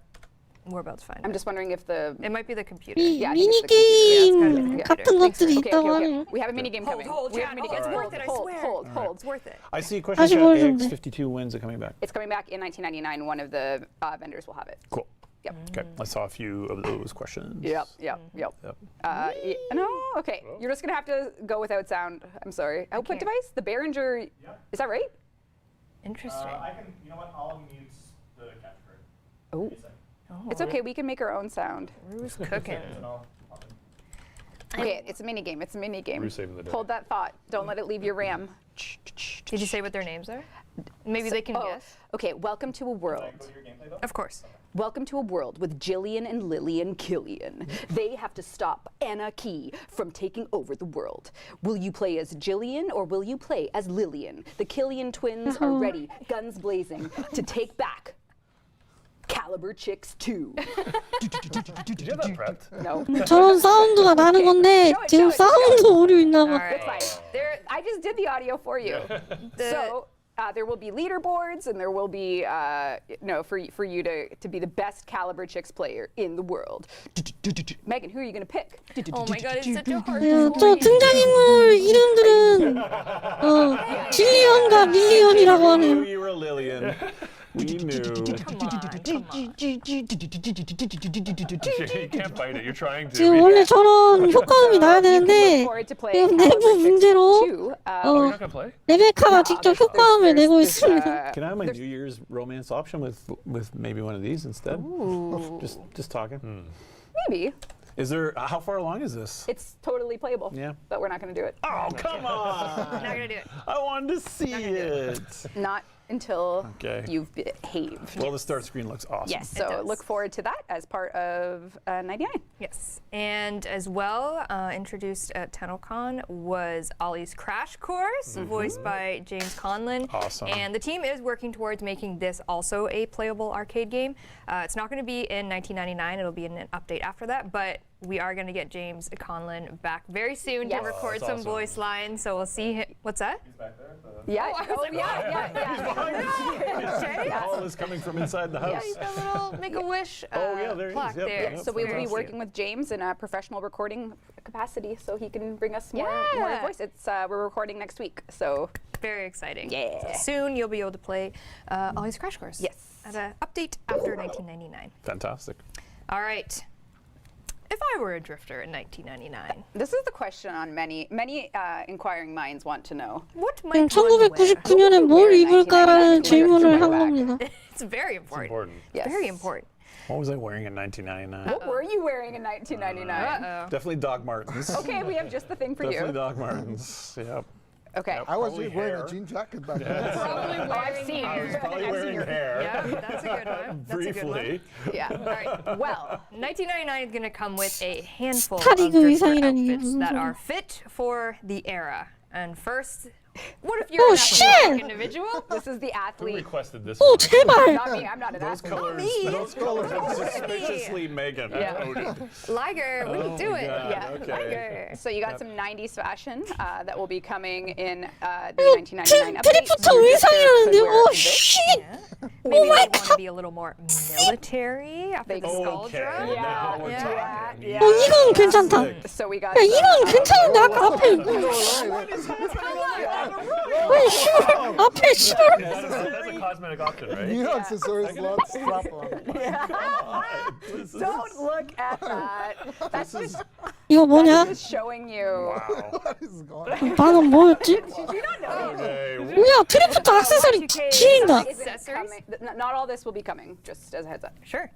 S2: We're about to find
S3: I'm
S2: out.
S3: just wondering if the
S2: It might be the computer.
S1: 이
S3: Yeah, I think
S1: 미니
S3: it's the computer.
S1: 게임
S3: Yeah,
S1: 같은 것들이
S3: Okay,
S1: 있다고
S3: okay,
S1: 하네요.
S3: okay. We have a mini game coming.
S2: Hold,
S3: We have a
S2: Chad,
S3: mini
S2: hold,
S3: game.
S2: it's worth it, I
S3: hold,
S2: swear.
S3: hold, hold.
S2: It's worth it.
S7: I see a question
S1: 다시
S7: chat.
S1: 보여주는데.
S7: AX52 wins are coming back.
S3: It's coming back in 1999. One of the vendors will have it.
S7: Cool.
S3: Yep.
S7: Okay, I saw a few of those questions.
S3: Yep. No, okay. You're just gonna have to go without sound. I'm sorry. Output
S2: can't.
S3: device, the Behringer. Is that right?
S2: Interesting.
S4: You know what? I'll mute the capture card.
S3: Oh, it's okay. We can make our own sound.
S2: Who's cooking?
S3: Okay, it's a mini game. It's a mini game.
S6: We're saving the day.
S3: Hold that thought. Don't let it leave your RAM.
S2: Did you say what their names are? Maybe they can guess.
S3: Okay, welcome to a world.
S2: Of course.
S3: Welcome to a world with Jillian and Lillian Killian. They have to stop Anna Key from taking over the world. Will you play as Jillian or will you play as Lillian? The Killian twins are ready, guns blazing, to take back Caliber Chicks 2.
S6: Did you have that prepped?
S3: No.
S1: 저런 사운드가 나는 건데
S3: show it,
S1: 지금
S3: show it, show
S1: 사운드 오류 있나 봐.
S2: All right.
S3: It's fine. I just did the audio for you. So there will be leaderboards, and there will be for you to be the best Caliber Chicks player in the world. Megan, who are you gonna pick?
S2: Oh my god, it's such a hard
S1: 야, 저
S2: choice.
S1: 등장인물 이름들은 질리언과 밀리언이라고
S4: We
S1: 하는.
S4: knew you were Lillian. We knew.
S2: Come on.
S6: You can't bite it. You're trying to.
S1: 지금 원래 저런 효과음이 나야 되는데
S3: Forward to play
S1: 지금
S3: Caliber
S1: 내부
S3: Chicks
S1: 문제로
S3: 2.
S6: Oh, you're not gonna play?
S1: 레베카가 직접 효과음을 내고 있습니다.
S7: Can I have my New Year's romance option with maybe one of these instead? Just talking.
S3: Maybe.
S7: Is there? How far along is this?
S3: It's totally playable.
S7: Yeah.
S3: But we're not gonna do it.
S7: Oh, come on!
S2: Not gonna do it.
S7: I wanted to see it.
S3: Not until
S7: Okay.
S3: you've behaved.
S7: Well, the start screen looks awesome.
S3: Yes, so
S2: does.
S3: look forward to that as part of 99.
S2: Yes, and as well, introduced at TennoCon was Ollie's Crash Course, voiced by James Conlon.
S7: Awesome.
S2: And the team is working towards making this also a playable arcade game. It's not going to be in 1999, it'll be in an update after that, but we are going to get James Conlon back very soon
S3: Yes.
S2: to record
S6: that's
S2: some
S6: awesome.
S2: voice lines, so we'll see him. What's that?
S3: Yeah.
S2: I was like, Okay.
S7: All is coming from inside the
S2: Yeah,
S7: house.
S2: he's got a little Make-A-Wish
S7: yeah, there he is.
S2: plaque
S7: Yep,
S2: there.
S7: yep.
S3: So we will be
S7: Fantastic.
S3: working with James in a professional recording capacity, so he can bring us more
S2: Yeah.
S3: voice. We're recording next week, so
S2: Very exciting.
S3: Yeah.
S2: So soon you'll be able to play Ollie's Crash Course.
S3: Yes.
S2: At an update after 1999.
S7: Fantastic.
S2: All right. If I were a drifter in 1999,
S3: this is the question on many inquiring minds want to know.
S2: what
S1: 지금
S2: might one wear?
S1: 1999년에 뭘 입을까라는 질문을 한 겁니다.
S2: It's very important.
S6: Important.
S3: Yes.
S2: Very important.
S7: What was I wearing in 1999?
S3: What were you wearing in 1999?
S2: Uh-oh.
S7: Definitely Doc Martens.
S3: Okay, we have just the thing for
S7: Definitely
S3: you.
S7: Doc Martens. Yep.
S3: Okay.
S5: I was
S6: Probably
S5: just wearing
S6: hair.
S5: a jean jacket back then.
S2: Probably wearing
S3: seen
S2: hair.
S3: you.
S4: Probably wearing hair.
S2: Yeah, that's a good one. That's a good one.
S6: Briefly.
S3: Yeah.
S2: All right.
S3: Well,
S2: 1999 is going to come with a handful of
S1: 스타리그
S2: drifter
S1: 의상이라니.
S2: outfits that
S1: 무슨
S2: are fit for the era. And first, what if you're an
S1: shit!
S2: athletic individual?
S3: this is the
S6: Who
S3: athlete.
S6: requested this?
S1: 오
S6: one?
S1: 제발.
S3: Not me. I'm not an
S6: Those
S3: athlete.
S6: colors. Those colors are suspiciously Megan.
S3: Yeah.
S2: Liger, what are you doing?
S6: God,
S3: Yeah.
S6: Okay.
S2: Liger.
S3: So you got some 90s fashion that will be coming in the
S1: 이거
S3: 1999 update.
S1: 드리프트
S3: You
S1: 의상이라는데.
S3: could wear
S1: 오
S3: this.
S1: 씨.
S2: Maybe they
S1: my
S2: want to be a little more military after the skull
S6: Okay.
S2: drum.
S6: Now we're
S2: Yeah.
S6: talking.
S3: Yeah.
S1: 어 이건 괜찮다.
S3: So we got
S1: 야 이건 괜찮은데 아까 앞에 아니 씨발 앞에 씨발
S6: That's a cosmetic option, right?
S5: New accessories, lots strap on.
S3: Don't look at that. That's just
S1: 이거 뭐냐?
S3: showing you.
S5: What is going on?
S1: 반응 뭐였지?
S3: Did you not know?
S6: Okay.
S1: 뭐야 드리프트 액세서리 지린다.
S3: Isn't
S2: Accessories?
S3: coming. Not all this will be coming, just as a heads up.
S2: Sure.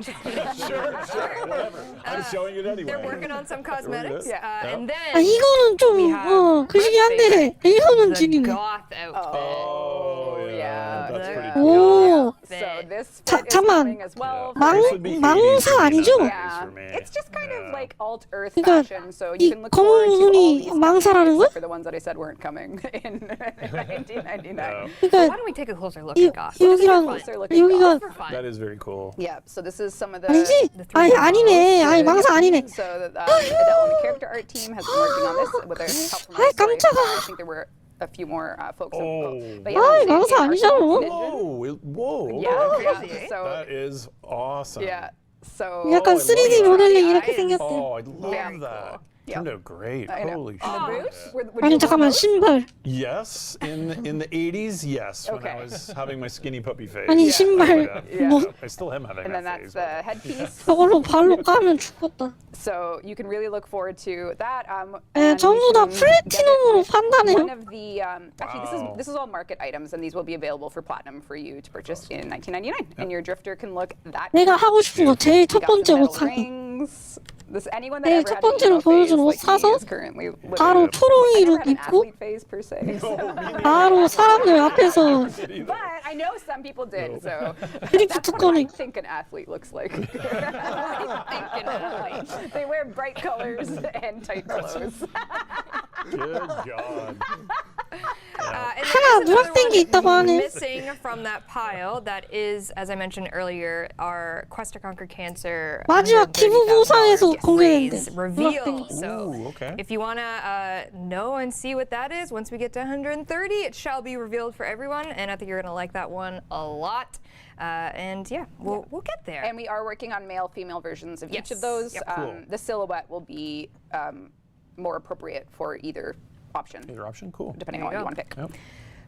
S4: Sure, whatever. I'm showing it anyway.
S2: They're working on some cosmetics.
S3: Yeah.
S2: And then
S1: 아 이거는 좀 그시기 한데 이거는
S2: the
S1: 지리네.
S2: goth outfit.
S6: Oh, yeah. That's
S2: The
S6: pretty
S2: goth
S1: 오.
S3: So
S2: outfit.
S3: this
S1: 자,
S3: fit is
S1: 잠깐만.
S3: coming as well.
S6: This would be
S1: 망사
S6: 80s,
S1: 아니죠?
S6: 90s
S3: Yeah,
S6: for me.
S3: it's just kind of
S6: Yeah.
S3: like alt-earth
S1: 그러니까
S3: fashion, so
S1: 이
S3: you can look forward to all
S1: 검은
S3: these
S1: 눈이 망사라는 거야?
S3: except for the ones that I said weren't coming in 1999.
S2: Why
S1: 그러니까
S2: don't we take a closer look
S1: 이,
S2: at goth?
S1: 여기랑
S3: Closer look at
S1: 여기가
S2: For fun.
S7: That is very cool.
S3: Yeah, so this is some of the
S1: 아니지?
S2: The three
S1: 아니 아니네. 아니 망사 아니네.
S3: So that Adele and the character art team has been working on this with their help from
S1: 아이,
S3: our story.
S1: 깜짝아.
S3: I think there were a few more folks involved. But
S1: 아이,
S3: yeah,
S1: 망사 아니잖아.
S7: Whoa.
S3: Yeah,
S2: crazy, eh?
S3: So
S7: That is awesome.
S3: yeah, so
S1: 약간
S7: I love
S1: 3D
S7: that.
S1: 모델링
S2: the
S1: 이렇게
S2: eyes.
S1: 생겼대.
S7: Oh, I love
S3: Very
S7: that.
S3: cool.
S7: Turned out great.
S3: I know.
S7: Holy
S3: And the
S7: shit.
S3: boots? Would
S1: 아니
S3: you want
S1: 잠깐만
S3: those?
S1: 신발.
S6: Yes, in the 80s, yes, when
S3: Okay.
S6: I was having my skinny puppy phase.
S1: 아니
S6: I
S1: 신발
S6: would have.
S3: Yeah.
S1: 뭐
S6: I still am having
S3: And then
S6: that
S3: that's
S6: phase.
S3: the
S6: but-
S3: headpiece.
S1: 저걸로 발로 까면 죽겠다.
S3: So you can really look forward to that.
S1: 에,
S3: And
S1: 전부
S3: you
S1: 다
S3: can
S1: 플래티넘으로
S3: get it with
S1: 판다네요.
S3: One of the actually
S6: Wow.
S3: this is all market items, and these will be available for platinum for you to purchase in 1999. And your drifter can look that.
S1: 내가
S3: cute.
S1: 하고 싶은 거 제일
S3: We
S1: 첫
S3: got some
S1: 번째 옷
S3: metal
S1: 사기.
S3: rings. This anyone that
S1: 네,
S3: ever
S1: 첫
S3: had an
S1: 번째로
S3: emo phase
S1: 보여준 옷
S3: like me
S1: 사서
S3: is currently living.
S1: 바로
S3: I
S1: 초롱이
S3: never
S1: 이렇게
S3: had an
S1: 입고
S3: athlete phase per se. so-
S1: 바로 사람들 앞에서
S3: But I know some people did, so
S1: 드리프트
S3: that's what I
S1: 꺼내.
S3: think an athlete looks like. They wear bright colors and tight clothes.
S6: Good God.
S2: And
S1: 하나
S2: there is another
S1: 누락된 게 있다고
S2: one
S1: 하네.
S2: missing from that pile. That is, as I mentioned earlier, our Quest to Conquer Cancer
S1: 마지막 기부 보상에서
S2: $130,000
S1: 공개된대.
S2: raise reveal.
S1: 누락된 거.
S2: So
S6: Ooh, okay.
S2: if you want to know and see what that is, once we get to 130, it shall be revealed for everyone. And I think you're going to like that one a lot. And yeah, we'll get there.
S3: And we are working on male, female versions of each of
S2: Yes.
S3: those.
S2: Yep.
S6: Cool.
S3: The silhouette will be more appropriate for either option,
S7: Either option, cool.
S3: depending
S2: There
S3: on
S2: you
S3: what you
S2: go.
S3: want to pick.
S7: Yep.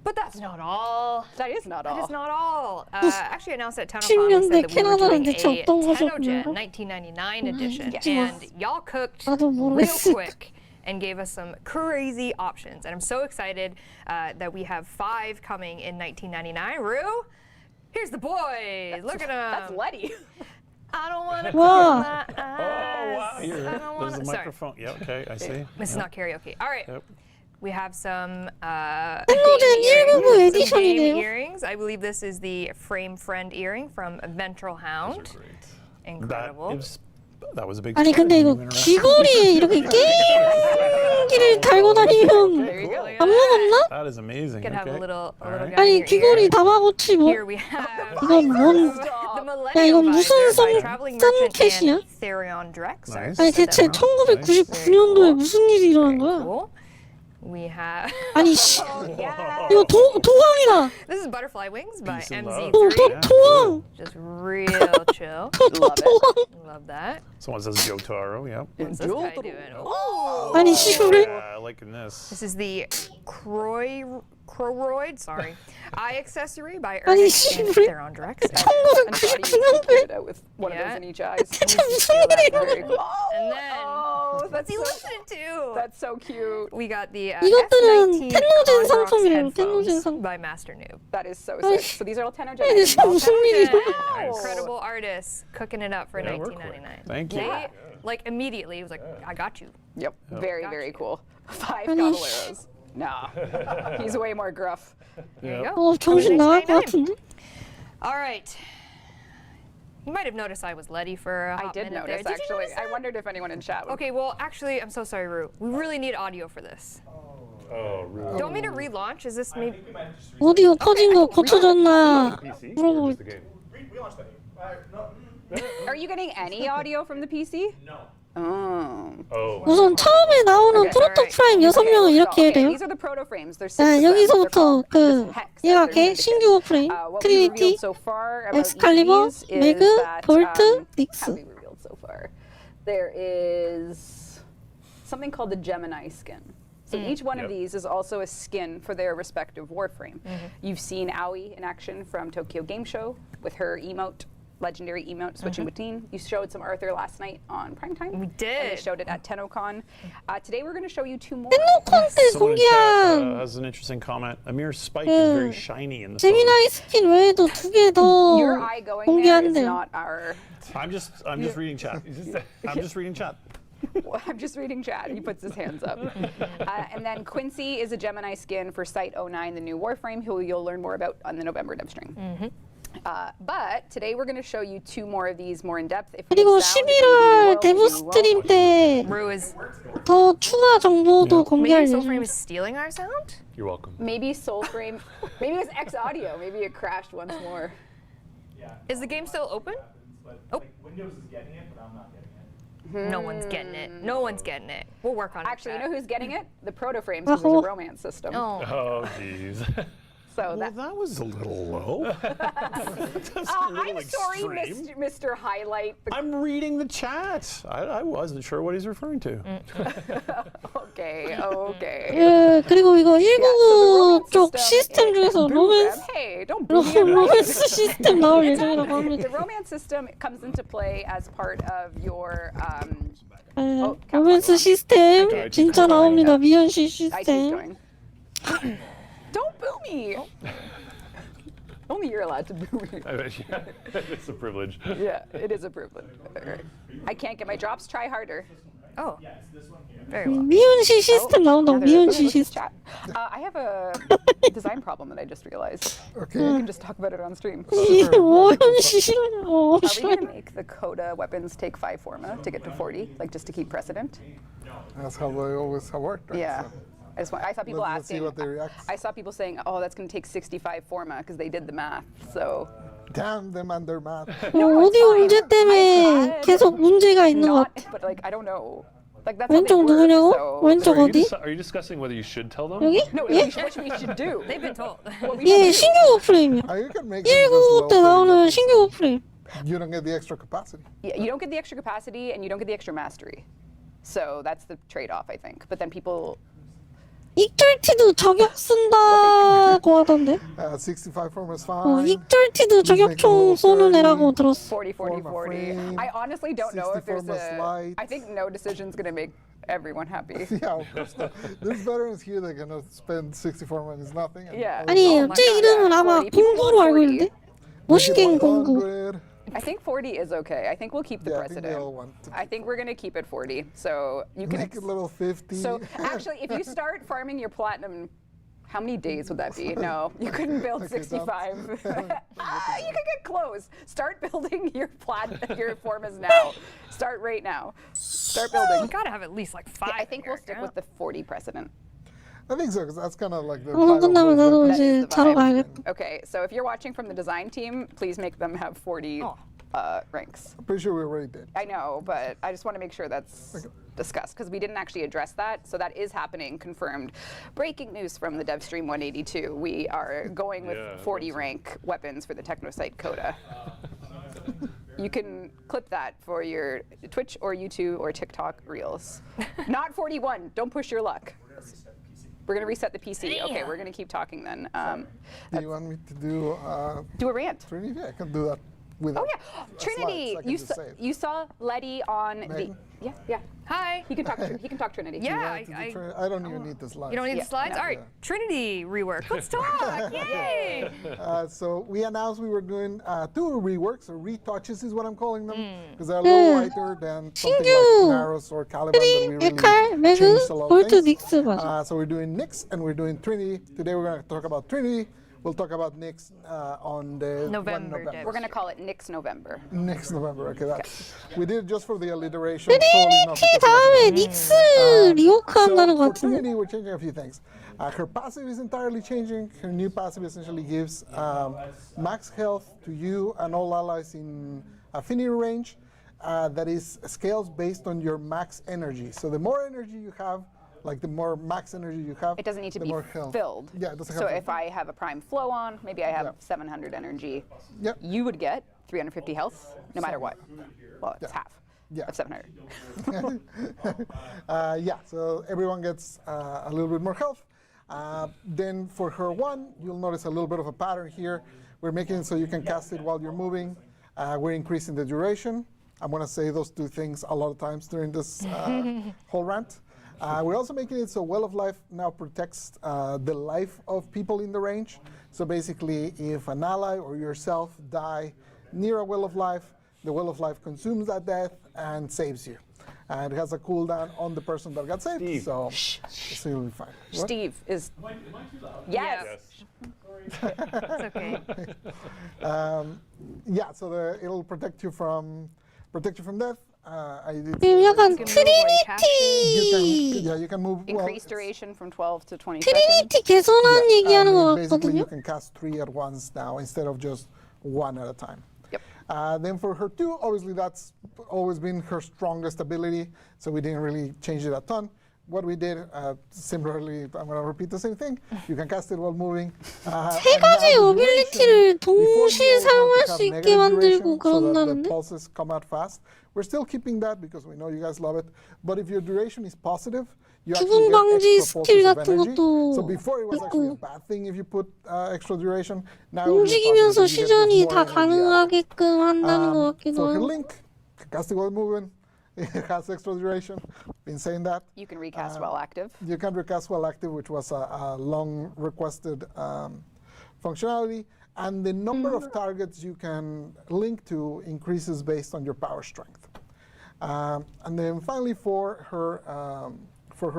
S2: But that's not all.
S3: That is not all.
S2: That is not all. Actually announced at TownCon, we
S1: 10년대
S2: said that we were doing
S1: 캐나다는 대체
S2: a
S1: 어떤
S2: Tenogen
S1: 거죠?
S2: 1999 edition,
S1: Yes.
S2: and y'all cooked
S1: 나도
S2: real
S1: 모르겠어.
S2: quick and gave us some crazy options. And I'm so excited that we have 5 coming in 1999. Rue, here's the boys. Look at them.
S3: That's Letty.
S2: I don't want to
S1: Wow.
S2: close my eyes.
S3: Oh,
S7: Here,
S2: I don't
S7: there's
S2: wanna,
S7: the
S2: sorry.
S7: microphone. Yeah, okay, I see.
S2: This is
S7: Yep.
S2: not karaoke. All right.
S7: Yep.
S2: We have some
S1: 텔로젠
S2: game
S1: 1999
S2: earrings, some game
S1: 에디션이네요.
S2: earrings. I believe this is the Frame Friend earring from Ventral Hound. Incredible.
S7: That was a big
S1: 아니
S7: story
S1: 근데
S7: when
S1: 이거
S7: you went around.
S1: 귀걸이에 이렇게 게임기를 달고 다니면
S3: There you go.
S1: 안 무겁나?
S7: That is amazing.
S2: Could have
S7: okay.
S2: a little
S7: All
S2: guy
S7: right.
S2: in
S1: 아니
S2: your
S1: 귀걸이
S2: ear.
S1: 다마고치 뭐
S2: Here we have
S1: 이건 뭔
S2: the
S1: 야,
S2: Millennium
S1: 이건 무슨
S2: Visor by
S1: 선-
S2: Traveling
S1: 선
S2: Merchant
S1: 캣이야?
S2: and Therion Drex.
S7: Nice.
S1: 아니 대체
S2: Set that up.
S1: 1999년도에 무슨 일이 일어난 거야?
S2: Cool. We have
S1: 아니 씨
S2: yeah.
S1: 이거 도항이다.
S2: This is Butterfly Wings by
S6: Peace and
S2: MZ3.
S6: love.
S1: 도항
S2: Just real chill.
S3: Love it.
S1: 도항.
S2: Love that.
S7: Someone says Jotaro, yep.
S2: What's this guy doing? Oh.
S1: 아니 시술을
S7: Yeah, liking this.
S2: This is the Croroid, sorry, eye accessory by
S1: 아니,
S2: Ernest and
S1: 씨발.
S2: Theron Drex.
S3: And Letty put it out with one of
S2: Yeah.
S3: those in each eye.
S1: 대체 무슨 일이야?
S3: Very cool.
S2: And then,
S3: Oh,
S2: what's
S3: that's
S2: he
S3: so,
S2: listening to?
S3: that's so cute.
S2: We got the
S1: 이것들은
S2: F19
S1: 텔로젠
S2: Conrox
S1: 상품이에요, 텔로젠
S2: headphones
S1: 상품.
S2: by Master Noob.
S3: That is so
S1: 아이,
S3: sick. So these are all 10
S1: 아니
S3: items.
S1: 진짜 무슨 일이야?
S2: Wow. Incredible artists cooking it up for
S6: Yeah, we're
S2: 1999.
S7: Thank you.
S2: They, like immediately, he was like, I got you.
S3: Yep. Very, very
S2: Gotcha.
S3: cool. 5
S1: 아니,
S3: caballeros. Nah. He's way more gruff.
S2: There you go.
S1: 어 정신 나갈 것 같은데?
S2: All right. You might have noticed I was Letty for a
S3: I
S2: hot
S3: did
S2: minute
S3: notice,
S2: there. Did you
S3: actually.
S2: notice
S3: I
S2: that?
S3: wondered if anyone in chat would.
S2: Okay, well, actually, I'm so sorry, Rue. We really need audio for this.
S6: Oh, really?
S2: Do you want me to relaunch? Is this maybe?
S1: 오디오 커진 거 고쳐졌나
S6: PC?
S1: 물어보고
S6: Just the game?
S3: Are you getting any audio from the PC? No. Oh.
S6: Oh.
S1: 우선 처음에 나오는
S3: Okay.
S1: 프로토 프라임 6명은 이렇게 해야 돼요.
S3: These are the proto frames. There's 6
S1: 아,
S3: of them. They're
S1: 여기서부터
S3: called
S1: 그
S3: just hex,
S1: 얘가
S3: as they're
S1: 게
S3: indicated.
S1: 신규 프레임
S3: What we
S1: 트리니티
S3: revealed so far about each of
S1: 엑스칼리버
S3: these is
S1: 매그
S3: that,
S1: 볼트
S3: have
S1: 닉스
S3: we revealed so far? There is something called the Gemini skin. So each one of
S6: Yep.
S3: these is also a skin for their respective warframe. You've seen Aoi in action from Tokyo Game Show with her emote, legendary emote switching between. You showed some Arthur last night on primetime.
S2: We
S3: And they
S2: did.
S3: showed it at TennoCon. Today we're going to show you 2 more.
S1: 콘 때
S7: Someone in chat
S1: 공개한
S7: has an interesting comment. Amir's spike is very shiny in the photo.
S1: 제미나이 스킨 외에도 2개 더
S3: Your eye going there is
S1: 공개한대요.
S3: not our.
S7: I'm just reading chat. I'm just reading chat.
S3: I'm just reading chat. He puts his hands up. And then Quincy is a Gemini skin for Site 09, the new Warframe, who you'll learn more about on the November dev stream. But today we're going to show you 2 more of these more in depth. If we
S1: 그리고
S3: have sound,
S1: 11월
S3: if we
S1: 데브스트림 때
S2: Rue is
S1: 더 추가 정보도 공개할
S2: maybe Soulframe
S1: 예정이에요.
S2: is stealing our sound.
S6: You're welcome.
S3: Maybe Soulframe, maybe it was X Audio. Maybe it crashed once more.
S2: Is the game still open? Oh.
S8: Windows is getting it, but I'm not getting it.
S2: No one's getting it. No one's getting it. We'll work on it.
S3: Actually, you know who's getting it? The Proto Frames,
S1: Oh.
S3: because there's a romance system.
S2: Oh.
S6: Oh, jeez.
S3: So
S7: Well, that was a little low.
S3: I'm sorry, Mr. Highlight.
S7: I'm reading the chat. I wasn't sure what he's referring to.
S3: Okay, okay.
S1: 예, 그리고 이거
S3: Yeah,
S1: 199
S3: so
S1: 쪽
S3: the romance
S1: 시스템 중에서
S3: boo
S1: 로맨스,
S3: them. Hey, don't boo me.
S1: 로맨스 시스템 나올 예정이라고 합니다.
S3: The romance system comes into play as part of your
S1: 예, 로맨스 시스템 진짜 나옵니다. 미연씨
S3: IT
S1: 시스템.
S3: going. Don't boo me. Only you're allowed to boo me.
S6: It's a privilege.
S3: Yeah, it is a privilege. I can't get my drops. Try harder.
S2: Oh,
S8: Yes, this one here.
S2: very well.
S1: 미연씨 시스템 나온다고.
S3: Another-
S1: 미연씨
S3: look at
S1: 시스템.
S3: chat. I have a design problem that I just realized.
S5: Okay.
S3: We can just talk about it on stream.
S1: 이게 오연씨 싫어요.
S3: Are we going to make the Coda weapons take 5 forma to get to 40, like just to keep precedent?
S5: That's how they always have worked. Right?
S3: Yeah.
S5: So
S3: I saw people
S5: let's see
S3: asking.
S5: what they react.
S3: I saw people saying, "Oh, that's going to take 65 forma because they did the math." So
S5: damn them and their math.
S1: 오디오 문제 때문에 계속 문제가 있는 것
S3: not,
S1: 같아.
S3: but like I don't know. Like that's how they
S1: 왼쪽
S3: work.
S1: 누구냐고?
S3: So
S1: 왼쪽 어디?
S6: Are you discussing whether you should tell them?
S1: 여기?
S3: no,
S1: 예?
S3: what we should do.
S2: They've been told.
S3: What we
S1: 예,
S3: should do.
S1: 신규 프레임이야.
S5: You can make them just
S1: 199 때
S5: low
S1: 나오는
S5: for
S1: 신규 프레임.
S5: you don't get the extra capacity.
S3: Yeah, you don't get the extra capacity and you don't get the extra mastery. So that's the trade-off, I think. But then people,
S1: 익절티도 저격 쓴다고 하던데.
S5: 65 form is fine.
S1: 익절티도 저격총 쏘는 애라고 들었어.
S3: 40, 40,
S5: Forma
S3: 40.
S5: frame,
S3: I honestly don't know if
S5: 60
S3: there's
S5: forma
S3: a.
S5: slight.
S3: I think no decision's going to make everyone happy.
S5: Yeah, of course. There's veterans here that cannot spend 64 minutes nothing. and
S3: Yeah.
S5: others
S1: 아니,
S3: Oh my
S1: 제
S3: God.
S1: 이름은 아마
S3: 40. People
S1: 공구로
S3: want
S1: 알고
S3: 40.
S1: 있는데? 멋있게 공구.
S5: 100.
S3: I think 40 is okay. I think we'll keep the
S5: Yeah, I think they
S3: precedent.
S5: all want to
S3: I think we're going to keep it 40. So you can.
S5: make it level 50.
S3: So actually, if you start farming your platinum, how many days would that be? No, you couldn't build
S5: Okay,
S3: 65. You could get close. Start building your your formas now. Start right now. Start
S2: We
S3: building.
S2: gotta have at least like 5.
S3: I think we'll stick with the 40 precedent.
S5: I think so, because that's kind of like the
S1: 방송 끝나면 나도
S3: That
S1: 이제
S3: is the
S1: 자러
S3: vibe.
S1: 가야겠다.
S3: Okay, so if you're watching from the design team, please make them have 40 ranks.
S5: I'm pretty sure we already did.
S3: I know, but I just want to make sure that's discussed because we didn't actually address that. So that is happening, confirmed. Breaking news from the DevStream 182. We are going with
S6: Yeah,
S3: 40 rank weapons for the TechnoSite Coda. You can clip that for your Twitch or YouTube or TikTok reels. Not 41. Don't push your luck. We're going to reset the PC. Okay, we're going to keep talking then.
S5: Do you want me to do
S3: Do a rant.
S5: Trinity? I can do that without
S3: Oh yeah, Trinity.
S5: slides, I can just say it.
S3: You saw Letty on
S5: Megan?
S3: the. Yeah.
S2: Hi.
S3: He can talk. He can talk Trinity.
S2: Yeah,
S5: Want to do Trinity? I don't even need the slides.
S2: You don't need
S3: Yeah,
S2: the slides?
S3: no.
S2: All right, Trinity rework. Let's talk. Yay!
S5: So we announced we were doing 2 reworks or retouches is what I'm calling them because they're a little lighter than something
S1: 신규
S5: like Naros or Caliban that we really
S1: 에칼, 매그,
S5: changed a lot
S1: 볼트,
S5: of things.
S1: 닉스 맞아.
S5: So we're doing Nyx and we're doing Trinity. Today we're going to talk about Trinity. We'll talk about Nyx on the
S2: November,
S5: 1
S2: Deb.
S3: We're gonna call it Nick's November.
S5: Next November. Okay, that's we did it just for the alliteration. Totally not
S1: 트리니티
S5: because
S1: 다음에
S5: of
S1: 닉스 리오크 한다는 것
S5: for
S1: 같은데.
S5: Trinity, we're changing a few things. Her passive is entirely changing. Her new passive essentially gives max health to you and all allies in affinity range. That is scales based on your max energy. So the more energy you have, like the more max energy you have,
S3: It doesn't need to
S5: the
S3: be
S5: more health.
S3: filled.
S5: Yeah, it doesn't
S3: So
S5: have to
S3: if I have a prime flow on, maybe I have
S5: Yeah.
S3: 700 energy.
S5: Yep.
S3: You would get 350 health, no matter what. Well, it's half
S5: Yeah.
S3: of 700.
S5: Yeah, so everyone gets a little bit more health. Then for her 1, you'll notice a little bit of a pattern here. We're making it so you can cast it while you're moving. We're increasing the duration. I'm going to say those 2 things a lot of times during this whole rant. We're also making it so Well of Life now protects the life of people in the range. So basically, if an ally or yourself die near a Well of Life, the Well of Life consumes that death and saves you. And it has a cooldown on the person that got saved.
S6: Steve.
S5: So you'll be fine. What?
S3: Steve is. Yes.
S2: It's okay.
S5: Yeah, so it'll protect you from death. I did
S1: 지금 약간
S2: You can move while you cast it.
S5: you can move.
S3: Increased duration from 12 to 20 seconds.
S1: 트리니티 개선한 얘기하는 것
S5: Basically, you
S1: 같거든요.
S5: can cast 3 at once now instead of just 1 at a time.
S3: Yep.
S5: Then for her 2, obviously that's always been her strongest ability, so we didn't really change it a ton. what we did, similarly, I'm going to repeat the same thing. You can cast it while moving.
S1: 세 가지 어빌리티를 동시에 사용할 수 있게 만들고
S5: so that the
S1: 그런다는데?
S5: pulses come out fast. We're still keeping that because we know you guys love it. But if your duration is positive, you actually
S1: 죽음
S5: get
S1: 방지
S5: extra
S1: 스킬
S5: pulses of
S1: 같은
S5: energy.
S1: 것도
S5: So before it was actually a
S1: 있고
S5: bad thing if you put extra duration. Now it is
S1: 움직이면서
S5: positive, you get
S1: 시전이
S5: more
S1: 다
S5: energy out of it.
S1: 가능하게끔 한다는 것 같기도
S5: For her
S1: 하고.
S5: link, cast it while moving. It has extra duration. Been saying that.
S3: You can recast while active.
S5: You can recast while active, which was a long requested functionality. And the number of targets you can link to increases based on your power strength. And then finally for her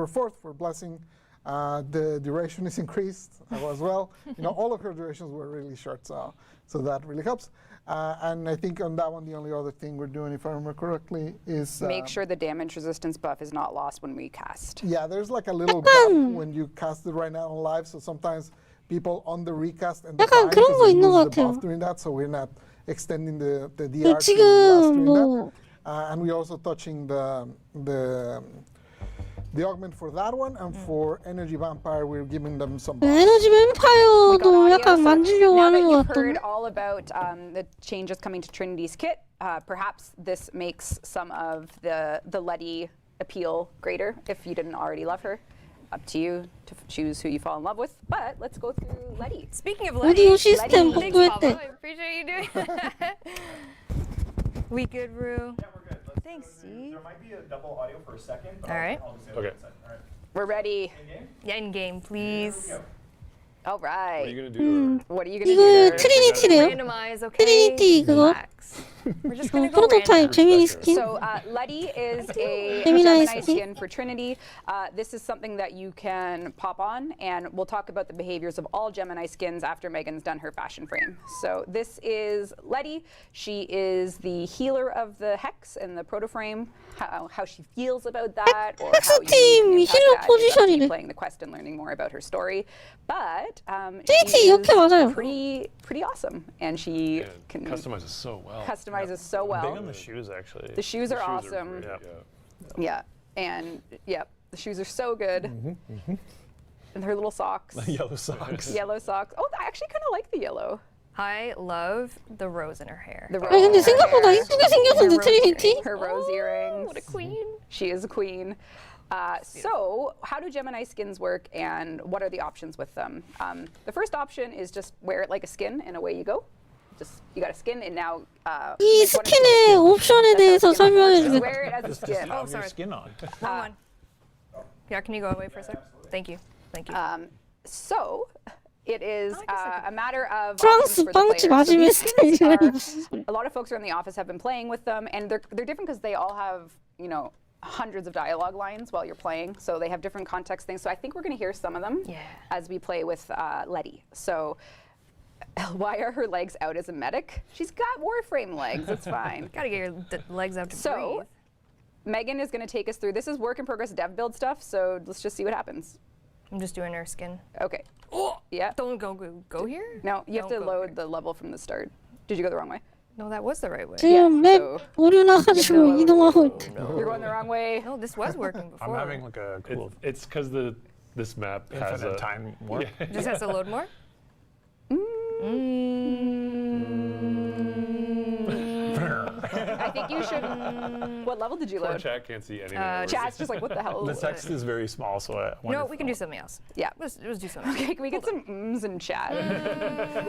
S5: fourth, for Blessing, the duration is increased as well. All of her durations were really short, so that really helps. And I think on that one, the only other thing we're doing, if I remember correctly, is
S3: Make sure the damage resistance buff is not lost when we cast.
S5: yeah, there's like a little gap when you cast it right now on live, so sometimes people on the recast and
S1: 약간 그런 거 있는 것
S5: the buff
S1: 같아요.
S5: during that, so we're not extending the
S1: 그
S5: DR to last
S1: 지금
S5: during
S1: 뭐
S5: that. And we're also touching the augment for that one, and for Energy Vampire, we're giving them some buffs.
S1: 에너지
S3: We got
S1: 뱀파이어도
S3: audio,
S1: 약간
S3: so
S1: 만지려고
S3: now that
S1: 하는 것
S3: you've heard
S1: 같던데?
S3: all about the changes coming to Trinity's kit, perhaps this makes some of the Letty appeal greater if you didn't already love her. Up to you to choose who you fall in love with, but let's go through Letty.
S2: Speaking of
S1: 오디오
S2: Letty,
S1: 시스템
S2: thanks,
S1: 복구했대.
S2: Pablo. I appreciate you doing that. We good, Rue?
S8: Yeah, we're good. Let's
S2: Thanks,
S8: go through.
S2: Steve.
S8: There might be a double audio for a second. But
S2: All right.
S8: I'll just say
S6: Okay.
S8: it in a second. All right.
S3: We're ready.
S8: In game?
S2: Yeah, in game, please.
S8: Here we go.
S3: All
S6: What are
S3: right.
S6: you gonna do to her?
S3: What are you gonna
S1: 이거
S3: do? to her?
S1: 트리니티래요?
S2: Randomize, okay?
S1: 트리니티 그거?
S2: Relax. We're just gonna go
S1: 프로토타입
S2: random.
S1: 재미니 스킨?
S3: So Letty is a
S1: Gemini
S3: Gemini
S1: skin.
S3: skin for Trinity. This is something that you can pop on, and we'll talk about the behaviors of all Gemini skins after Megan's done her fashion frame. So this is Letty. She is the healer of the Hex and the proto frame. How she feels about that, or how you
S1: 팀
S3: can
S1: 힐러
S3: impact that, is up to you
S1: 포지션이래.
S3: playing the quest and learning more about her story. But
S1: 트리니티
S3: she
S1: 이렇게 맞아요.
S3: is pretty awesome, and she
S6: Yeah,
S3: can
S6: customizes so well.
S3: customizes so well.
S7: Big on the shoes, actually.
S3: The shoes are awesome.
S6: great,
S3: Yeah, and the shoes are so good. And her little socks,
S7: Yellow socks.
S3: yellow socks. Oh, I actually kind of like the yellow.
S2: I love the rose in her hair.
S3: The
S1: 아 근데
S3: in her
S1: 생각보다
S3: hair,
S1: 이쁘게 생겼는데 트리니티?
S3: her rose earrings.
S2: What a queen.
S3: She is a queen. So, how do Gemini skins work, and what are the options with them? The first option is just wear it like a skin, and away you go. Just you got a skin, and now
S1: 이
S3: make one of
S1: 스킨의 옵션에 대해서
S3: the skins.
S1: 설명해
S3: Just
S1: 주세요.
S3: wear it as a skin.
S7: Have your
S2: sorry.
S7: skin on.
S2: Wrong one. Yeah, can you go away for a sec? Thank you. Thank you.
S3: So, it is a matter of
S1: 프랑스
S3: options for the
S1: 빵집
S3: players. So
S1: 아줌마
S3: these skins
S1: 스타일이라니.
S3: a lot of folks around the office have been playing with them, and they're different because they all have hundreds of dialogue lines while you're playing, so they have different context things. So I think we're going to hear some of them as we play with Letty. So why are her legs out as a medic? She's got Warframe legs. It's fine.
S2: Gotta get your legs out to
S3: So
S2: breathe.
S3: Megan is going to take us through. This is work in progress dev build stuff, so let's just see what happens.
S2: I'm just doing her skin.
S3: Okay. Yeah.
S2: Don't go here?
S3: No, you have to
S2: Don't go
S3: load
S2: here.
S3: the level from the start. Did you go the wrong way?
S2: No, that was the right way.
S1: 지금 맵
S3: so-
S1: 오류 나가지고 이동하고 있대.
S3: You're going the wrong way.
S2: No, this was working before.
S7: I'm having like a cool
S6: It's because this map has
S7: infinite
S6: a
S7: time warp.
S2: Just has to load more?
S3: I think you should. What level did you
S6: Poor
S3: load?
S6: chat can't see anything.
S3: Chat's just like, what the hell?
S7: The text is very small, so I wonder
S2: No,
S7: if
S2: we can do something else.
S3: Yeah.
S2: Let's do something.
S3: Okay, can we get some ums in chat?
S2: I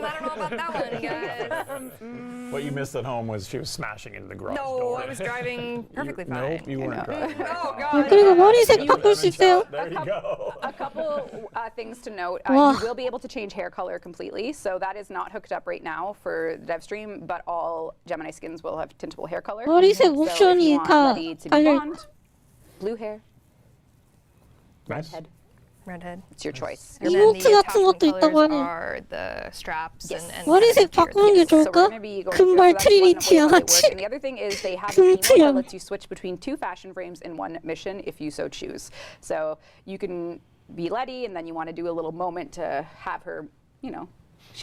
S2: don't know about that one, guys.
S7: what you missed at home was she was smashing into the garage
S2: No,
S7: door.
S2: I was driving perfectly fine.
S7: Nope, you weren't driving.
S2: Oh, God.
S1: 그리고 머리색 바꿀 수 있어요?
S7: There you go.
S3: A couple things to note.
S1: Wow.
S3: You will be able to change hair color completely, so that is not hooked up right now for the dev stream, but all Gemini skins will have tintable hair color.
S1: 머리색
S3: So if you
S1: 옵션이
S3: want
S1: 다
S3: Letty to be
S1: 달려
S3: blonde, blue hair,
S7: Nice.
S3: redhead,
S2: Redhead.
S3: it's your choice.
S2: And
S1: 이모트
S2: then the
S1: 같은 것도
S2: attachment
S1: 있다고
S2: colors
S1: 하네요.
S2: are the straps
S3: Yes.
S2: and
S1: 머리색
S2: gear.
S1: 바꾸는 게
S3: So we're
S1: 좋을까?
S3: gonna be going through-
S1: 금발
S3: so that's one way
S1: 트리니티야
S3: how they work.
S1: 같이.
S3: And the other thing is they have
S1: 금
S3: an emote that
S1: 트리야.
S3: lets you switch between 2 fashion frames in one mission if you so choose. So you can be Letty, and then you want to do a little moment to have her,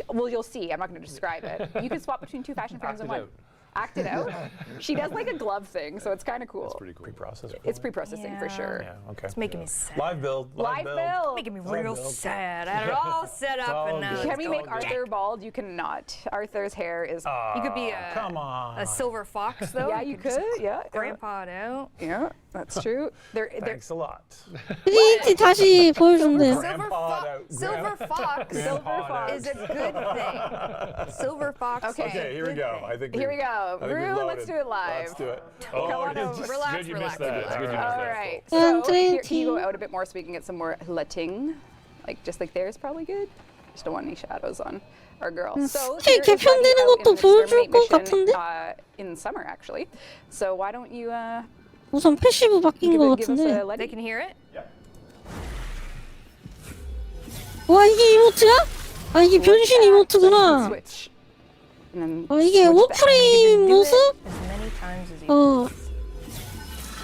S3: well, you'll see. I'm not going to describe it. You can swap between 2 fashion frames in
S6: Act it
S3: one.
S6: out.
S3: act it out. She does like a glove thing, so it's kind of cool.
S6: It's pretty cool.
S7: Pre-processed.
S3: It's pre-processing for
S2: Yeah.
S3: sure.
S7: Yeah. Okay.
S2: It's making me sad.
S6: Live build.
S3: Live build.
S2: Making me real sad. I had it all set up
S6: all
S2: and now
S6: good.
S3: Can we
S2: it's
S3: make
S2: all
S3: Arthur bald? You cannot. Arthur's hair is.
S2: You could be a,
S7: Come on.
S2: a silver fox though.
S3: yeah, you could. Yeah.
S2: Grandpa out.
S3: Yeah, that's true. They're
S7: Thanks a lot.
S1: 트리니티 다시 보여준대요.
S2: Silver fox is a good thing. Silver fox.
S3: Okay.
S2: is a
S4: Okay, here we
S2: good
S4: go.
S2: thing.
S4: I think
S3: Here we
S4: I
S3: go.
S4: think we've
S3: Rue, let's
S4: loaded.
S3: do it live.
S4: Let's do it.
S3: Come on
S4: it's
S3: over.
S2: Relax,
S4: good you
S2: relax,
S4: missed that.
S2: relax.
S4: It's good you missed
S3: All
S4: that.
S3: right.
S1: Um,
S3: So here,
S1: Trinity.
S3: can you go out a bit more so we can get some more lighting? Like just like there is probably good. Just don't want any shadows on our girl. So
S1: 스킬
S3: here is Letty
S1: 개편되는
S3: out
S1: 것도
S3: in an
S1: 보여줄
S3: exterminate
S1: 것
S3: mission,
S1: 같은데?
S3: in summer actually. So why don't you
S1: 우선 패시브 바뀐 것
S3: give us a
S1: 같은데.
S2: They
S3: Letty?
S2: can hear it.
S1: 와 이게 이모트야? 아 이게 변신 이모트구나.
S3: Switch. And then
S1: 아 이게
S3: switch back.
S1: 워프레임 모습?
S2: As many times as you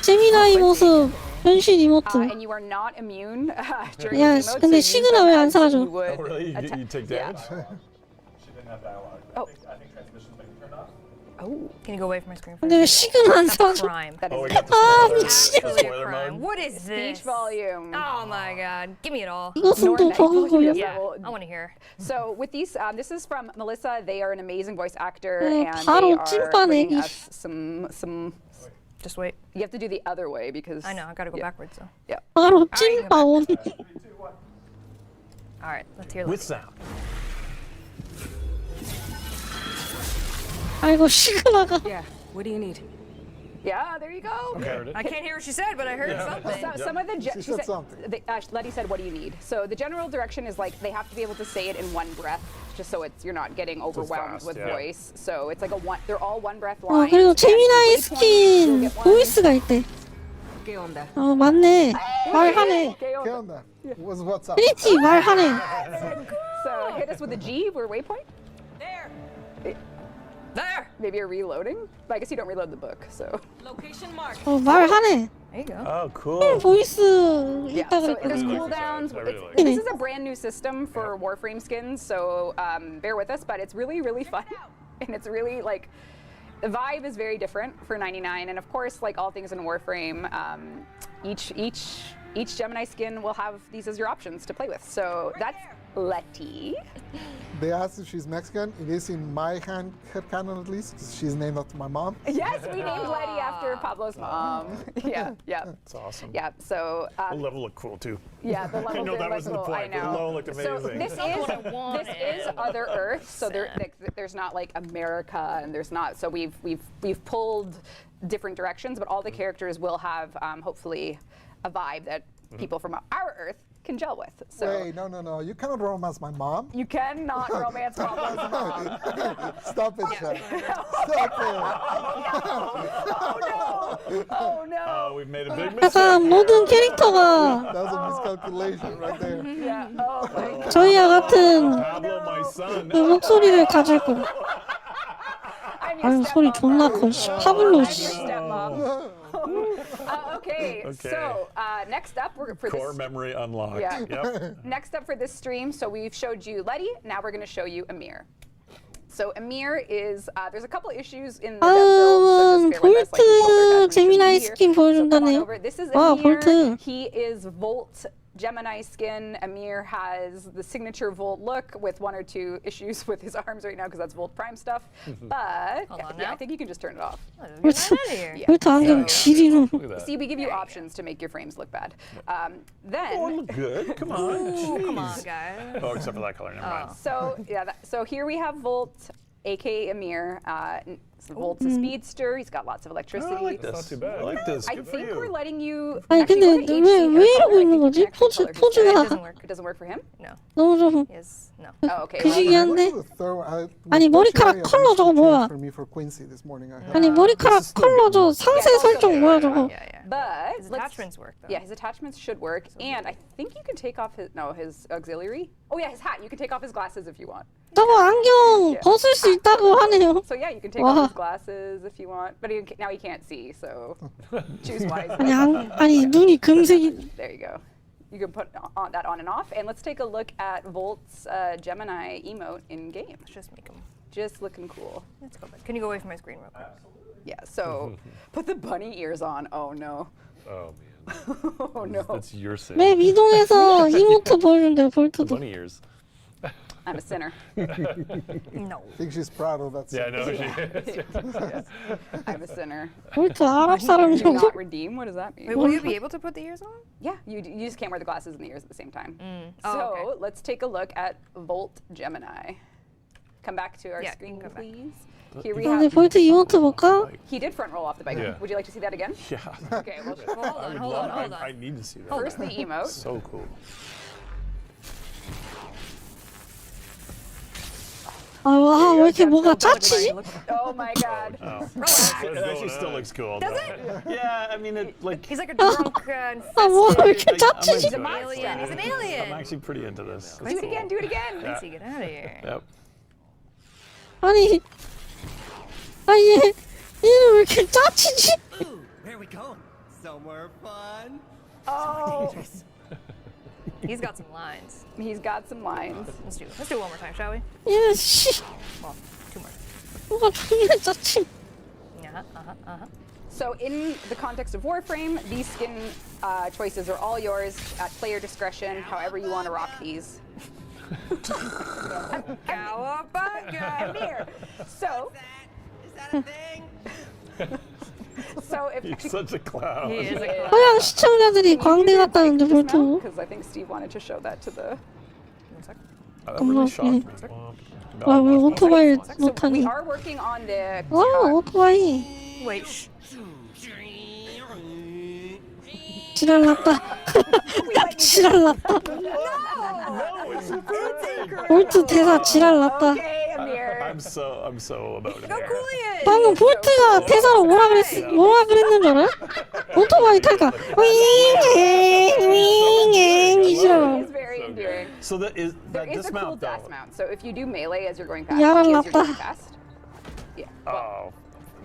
S1: 제미나이 모습 변신 이모트.
S3: And you are not immune during
S1: 야,
S3: these emotes,
S1: 근데
S3: so use
S1: 시그널
S3: them
S1: 왜안
S3: as
S1: 사라져?
S3: you would
S4: Oh, really? You take
S3: yeah.
S4: damage?
S8: She didn't have dialogue.
S3: Oh.
S8: I think transmission's been turned off.
S3: Oh,
S2: Can you go away from my screen for a
S1: 근데 왜 시그널 안
S2: That's
S1: 사라져?
S2: crime.
S3: that
S4: Oh, we
S3: is
S4: got the
S1: 아
S4: spoiler,
S1: 미친.
S4: the
S2: Absolutely a
S4: spoiler
S2: crime.
S4: mode.
S2: What is
S3: speech
S2: this?
S3: volume.
S2: Oh my god. Give me it all.
S1: 이것은 또
S3: Nordic
S1: 버그 걸려.
S3: volume.
S2: Yeah,
S3: Well,
S2: I want to hear.
S3: So with these, this is from Melissa. They are an amazing voice actor,
S1: 네,
S3: and
S1: 바로
S3: they are
S1: 찐빠네.
S3: bringing us some.
S2: Just wait.
S3: You have to do the other way because
S2: I know. I gotta go
S3: yeah.
S2: backwards though.
S3: Yeah.
S1: 바로 찐빠온.
S2: All right. Let's hear
S7: With
S2: it.
S7: sound.
S1: 아이고 시그널가.
S9: Yeah. What do you need?
S3: Yeah, there you go.
S2: I can't hear what she said, but I heard something.
S3: Some of the
S5: She said something.
S3: Letty said, "What do you need?" So the general direction is like they have to be able to say it in one breath, just so you're not getting overwhelmed
S4: fast,
S3: with
S4: yeah.
S3: voice. So it's like they're all one breath
S1: 어
S3: lines.
S1: 그리고
S3: and
S1: 제미나이
S3: waypoints,
S1: 스킨
S3: you'll get one.
S1: 보이스가 있대.
S9: ¿Qué onda?
S1: 어 맞네. 말하네.
S3: Okay,
S5: ¿Qué onda? What's up?
S1: 트리니티 말하네.
S3: so hit us with a G for waypoint.
S9: There.
S2: There.
S3: Maybe you're reloading, but I guess you don't reload the book. So
S9: Location marked.
S1: 어 말하네.
S2: There you go.
S7: Oh, cool.
S1: 보이스
S3: yeah,
S1: 있다
S3: so
S1: 그랬거든.
S3: there's
S4: really like
S3: cooldowns.
S4: that. I really like
S3: This is a brand new system for Warframe skins, so bear with us. But it's really fun, and it's really like the vibe is very different for 99. And of course, like all things in Warframe, each Gemini skin will have these as your options to play with. So that's Letty.
S5: They asked if she's Mexican. It is in my head canon at least. 'Cause she's named after my mom.
S3: Yes, we named Letty after Pablo's mom. Yeah.
S7: That's awesome.
S3: Yeah, so
S4: The level looked cool too.
S3: yeah, the level
S4: know
S3: did
S4: that
S3: look
S4: wasn't the
S3: cool, I
S4: point, but the
S3: know.
S4: level looked
S3: So
S4: amazing.
S3: this
S2: That's
S3: is
S2: what I wanted.
S3: Other Earth, so there's not like America, and there's not. So we've pulled different directions, but all the characters will have hopefully a vibe that people from our Earth can gel with. So
S5: Wait, no. You cannot romance my mom.
S3: you cannot romance Pablo's mom.
S5: Stop it, Chef. Stop
S3: Oh no!
S4: Oh, we've made a big
S1: 약간
S4: mistake.
S1: 모든 캐릭터가
S5: it. That was a miscalculation right there.
S3: Yeah. Oh my God.
S1: 저희와 같은
S4: Pablo, my son.
S1: 그 목소리를 가질 거.
S3: I'm your
S1: 아유 소리
S3: stepmom.
S1: 존나 커. 씨, 파블로
S3: I'm
S1: 씨.
S3: your stepmom. Okay, so next up, we're for
S4: Core
S3: this.
S4: memory unlocked.
S3: Yeah.
S4: Yep.
S3: Next up for this stream, so we've showed you Letty. Now we're going to show you Amir. So Amir is there's a couple of issues in the dev build, so just bear with us. Like the shoulder
S1: 볼트
S3: attachment
S1: 제미나이
S3: shouldn't be here.
S1: 스킨
S3: So come on
S1: 보여준다네요.
S3: over. This is
S1: 와
S3: Amir.
S1: 볼트.
S3: He is Volt Gemini skin. Amir has the signature Volt look with one or two issues with his arms right now because that's Volt Prime stuff. But
S2: Hold on
S3: yeah,
S2: now.
S3: I think you can just turn it off.
S2: Get that out of here.
S3: Yeah.
S1: 볼트 안경 지리로.
S6: Look at that.
S3: See, we give you options to make your frames look bad. Then.
S4: Oh, look good. Come on.
S2: Come on, guys.
S4: Oh, except for that color. Never mind.
S3: So yeah, so here we have Volt, aka Amir. Volt's a speedster. He's got lots of electricity.
S4: I like this. Not too bad. I like this.
S3: I
S4: Good for
S3: think
S4: you.
S3: we're letting you.
S1: 아니
S3: actually
S1: 근데
S3: go to
S1: 왜
S3: HC
S1: 왜
S3: here.
S1: 이러고
S3: I
S1: 있는
S3: think
S1: 거지?
S3: you can
S1: 포즈
S3: actually color his
S2: It
S1: 포즈가
S2: doesn't work.
S3: It doesn't work for him.
S2: No.
S1: 너무 좀
S2: He is no.
S3: Oh, okay.
S1: 그시기한데. 아니,
S5: Especially
S1: 머리카락
S5: I
S1: 컬러 저거 뭐야?
S5: For me for Quincy this morning. I had
S1: 아니 머리카락 컬러 저 상세 설정 뭐야 저거?
S2: Yeah, yeah.
S3: But
S2: His
S3: let's-
S2: attachments work though.
S3: Yeah, his attachments should work, and I think you can take off his auxiliary. Oh yeah, his hat. You can take off his glasses if you want.
S1: 저거 안경 벗을 수 있다고 하네요.
S3: So yeah, you can take
S1: Wow.
S3: off his glasses if you want, but now he can't see, so choose wisely.
S1: 아니 아니 눈이 금색이.
S3: There you go. You can put that on and off, and let's take a look at Volt's Gemini emote in game.
S2: Let's just make him
S3: Just looking cool.
S2: Let's go back. Can you go away from my screen real quick?
S3: Yeah, so put the bunny ears on. Oh no.
S6: Oh man.
S3: Oh no.
S6: That's your sin.
S1: 맵 이동해서 이모트 보여준대 볼트도.
S6: Bunny ears.
S3: I'm a sinner.
S2: No.
S5: I think she's proud of that.
S6: Yeah, I know she is.
S3: I'm a sinner.
S1: 볼트 아랍
S3: Do
S1: 사람이라고?
S3: not redeem? What does that mean?
S2: Wait, will you be able to put the ears on?
S3: Yeah, you just can't wear the glasses and the ears at the same time.
S2: Oh,
S3: So
S2: okay.
S3: let's take a look at Volt Gemini. Come back to our
S2: Yeah, you
S3: screen,
S2: can come back.
S3: please. Here we
S1: 근데
S3: have.
S1: 볼트 이모트 볼까?
S3: He did front roll off the bike.
S6: Yeah.
S3: Would you like to see that again?
S7: Yeah.
S3: Okay, well,
S2: Well, hold on, hold on, hold
S7: I
S2: on.
S7: need to see that.
S3: first the emote.
S7: So cool.
S1: 아, 왜 이렇게 뭐가 짜치지?
S3: Oh my god.
S4: It actually still looks cool.
S2: Does
S4: though. Yeah, I mean, it like.
S2: He's like a drunk,
S1: 아, 뭐가 왜 이렇게
S2: infested
S1: 짜치지?
S3: He's a monster.
S2: alien. He's an
S7: I'm
S2: alien.
S7: actually pretty into this.
S3: Do it again, do it again.
S2: Quincy, get out of here.
S7: Yep.
S1: 아니, 얘는 왜 이렇게 짜치지?
S10: Ooh, where are we going? Somewhere fun?
S3: Oh,
S2: He's got some lines.
S3: he's got some lines.
S2: Let's do it one more time, shall we?
S1: 얘는 씨,
S2: Well, two more.
S1: 뭐가 존나 짜치?
S3: So in the context of Warframe, these skin choices are all yours at player discretion, however you want to rock these.
S2: Cowabunga!
S3: Here. So,
S10: Is that a thing?
S3: so if
S6: He's such a clown.
S2: He is a clown.
S1: 서양 시청자들이 광대 같다는데 볼트.
S3: because I think Steve wanted to show that to the.
S7: That really shocked me.
S1: 와, 왜 오토바이
S3: So
S1: 못하니?
S3: we are working on the.
S1: 와, 오토바이.
S2: Wait, shh.
S1: 지랄났다. 야, 지랄났다. 볼트 대사 지랄났다.
S3: Okay, Amir.
S6: I'm so about it.
S2: How cool he is!
S1: 방금 볼트가 대사로 뭐라 그랬는 줄 알아? 오토바이 탈까? 윙, 이 지랄.
S3: It's very endearing.
S7: So that is
S3: There
S7: that
S3: is a cool
S7: dismount though.
S3: dismount. So if you do melee as you're going past,
S1: Yeah,
S3: as
S1: I
S3: you're
S1: love
S3: going
S1: that.
S3: past. Yeah.
S6: Oh,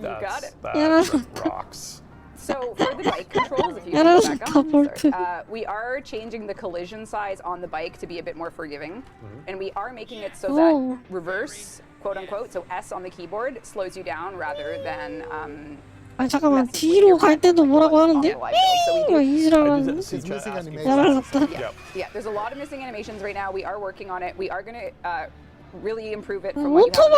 S3: You got it.
S1: Yeah.
S6: That rocks.
S3: So for the bike controls, if you
S1: Yeah,
S3: can go
S1: that's
S3: back
S1: a
S3: on,
S1: couple too.
S3: we are changing the collision size on the bike to be a bit more forgiving, and we are making it so
S1: Oh.
S3: that reverse, quote unquote, so S on the keyboard slows you down rather than
S1: 아, 잠깐만, 뒤로 갈 때도 뭐라고 하는데? 윙! 이 지랄하는데?
S7: See
S5: She's
S7: chat
S5: missing
S7: asking
S5: animation.
S1: 지랄났다.
S3: yeah. There's a lot of missing animations right now. We are working on it. We are gonna really improve it from what you have in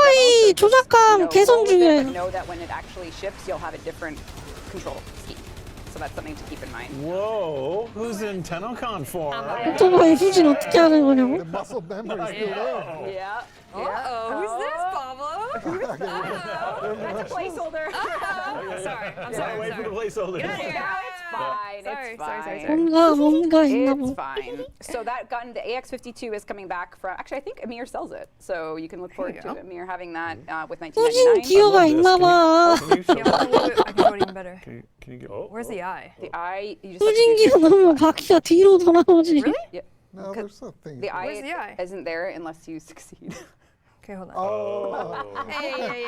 S3: the
S1: 오토바이
S3: demo, so just,
S1: 조작감 개선
S3: go with it,
S1: 중이에요.
S3: but know that when it actually ships, you'll have a different control scheme. So that's something to keep in mind.
S7: Whoa, who's in TennoCon for?
S1: 오토바이 후진 어떻게 하는 거냐고?
S5: The muscle memory is still there.
S3: Yeah.
S2: Uh-oh, who's this, Pablo?
S3: That's a placeholder.
S2: Sorry, I'm
S4: Yeah,
S2: sorry,
S4: wait for the
S2: sorry.
S4: placeholder.
S2: Get out of here.
S3: No, it's fine.
S2: Sorry,
S3: It's
S2: sorry,
S3: fine.
S2: sorry.
S1: 뭔가 있나
S3: It's
S1: 봐.
S3: fine. So that gun, the AX-52, is coming back from. Actually, I think Amir sells it, so you can look forward
S2: you
S3: to
S2: go.
S3: Amir having that with
S1: 후진
S3: 1999.
S1: 기어가 있나 봐.
S7: Can you show
S2: Yeah,
S7: that?
S2: I can do it even better.
S7: Can you get?
S2: Where's the eye?
S3: The eye, you just have to
S1: 후진
S3: do-
S1: 기어 넣으면 바퀴가 뒤로 돌아오지.
S3: Yeah.
S5: No, there's a thing.
S3: The
S2: Where's the eye?
S3: eye isn't there unless you succeed.
S2: Okay, hold on.
S5: Oh.
S2: Hey. Okay,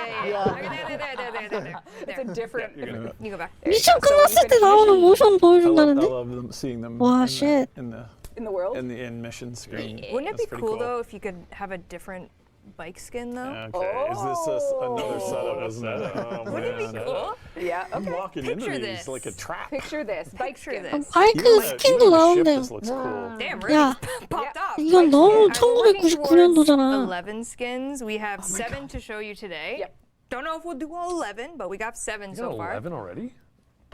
S2: there.
S3: It's a different.
S2: You go back.
S1: 미션 끝났을 때 나오는 모션
S7: I
S1: 보여준다는데?
S7: love them, seeing them
S1: Wow,
S7: in,
S1: shit.
S7: The, in the
S3: in the world.
S7: in mission screen.
S2: Wouldn't it
S7: That's
S2: be
S7: pretty
S2: cool though if you could have a different bike skin though?
S7: Okay, is this another
S3: Oh.
S7: setup, isn't it? Oh,
S2: Wouldn't it be
S7: man.
S2: cool?
S3: Yeah.
S7: I'm
S3: Okay.
S7: walking
S2: Picture
S7: into these
S2: this.
S7: like a trap.
S3: Picture this. Bike
S2: Picture
S3: skin.
S2: this.
S1: 바이크
S7: Even
S1: 스킨도
S7: the ship
S1: 나오는데.
S7: just looks cool.
S2: Damn,
S1: Yeah.
S2: really popped off.
S1: 이건 너무
S2: We're working
S1: 1999년도잖아.
S2: 11 skins. We have 7 to show you today.
S3: Yep.
S2: Don't know if we'll do all 11, but we got 7
S6: You
S2: so
S6: got
S2: far.
S6: 11 already?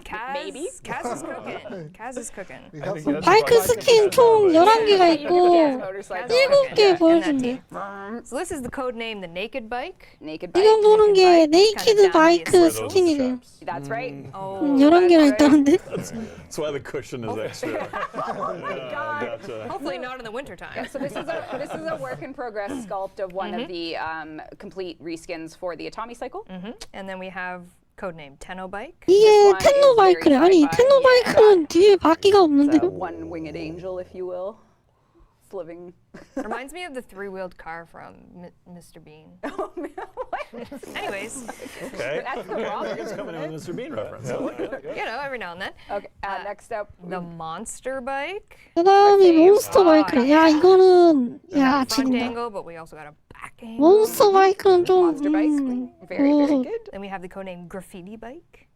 S2: Kaz,
S3: Maybe.
S2: Kaz is cooking. Kaz is cooking.
S5: We
S6: I
S5: have
S6: think
S5: some
S6: that's
S1: 바이크
S6: probably-
S1: 스킨 총 11개가
S3: You can
S1: 있고
S3: get motorcycle.
S1: 7개
S2: And that
S1: 보여준대.
S2: team. So this is the code name, the Naked Bike.
S3: Naked bike.
S1: 지금 보는 게
S2: Naked
S1: 네이키드
S2: bike,
S1: 바이크
S2: kind of
S6: Those
S1: 스킨이래.
S6: straps.
S3: That's right.
S2: Oh,
S1: 11개나 있다는데?
S7: That's why the cushion is extra. Yeah, gotcha.
S2: hopefully not in the winter time.
S3: So this is a work in progress sculpt of one of the complete reskins for the Atomi cycle.
S2: And then we have codename Tenno Bike.
S1: 이게
S3: one is
S1: 텐노
S3: very
S1: 바이크래. 아니
S3: sci-fi.
S1: 텐노 바이크는 뒤에 바퀴가
S3: It's a
S1: 없는데요?
S3: one-winged angel, if you will. living.
S2: Reminds me of the three-wheeled car from Mr. Bean.
S3: Oh, man, what?
S2: Anyways,
S4: Okay.
S3: That's the Robin.
S4: It's coming in with Mr. Bean reference.
S2: you know, every now and then.
S3: Okay, next up,
S2: The monster bike.
S1: 그다음이 몬스터 바이크래. 야 이거는
S2: We
S1: 야
S2: got a front
S1: 지린다.
S2: angle, but we also got a back angle.
S1: 몬스터 바이크는 좀
S3: monster bikes. Very, very good.
S2: Then we have the codename graffiti bike.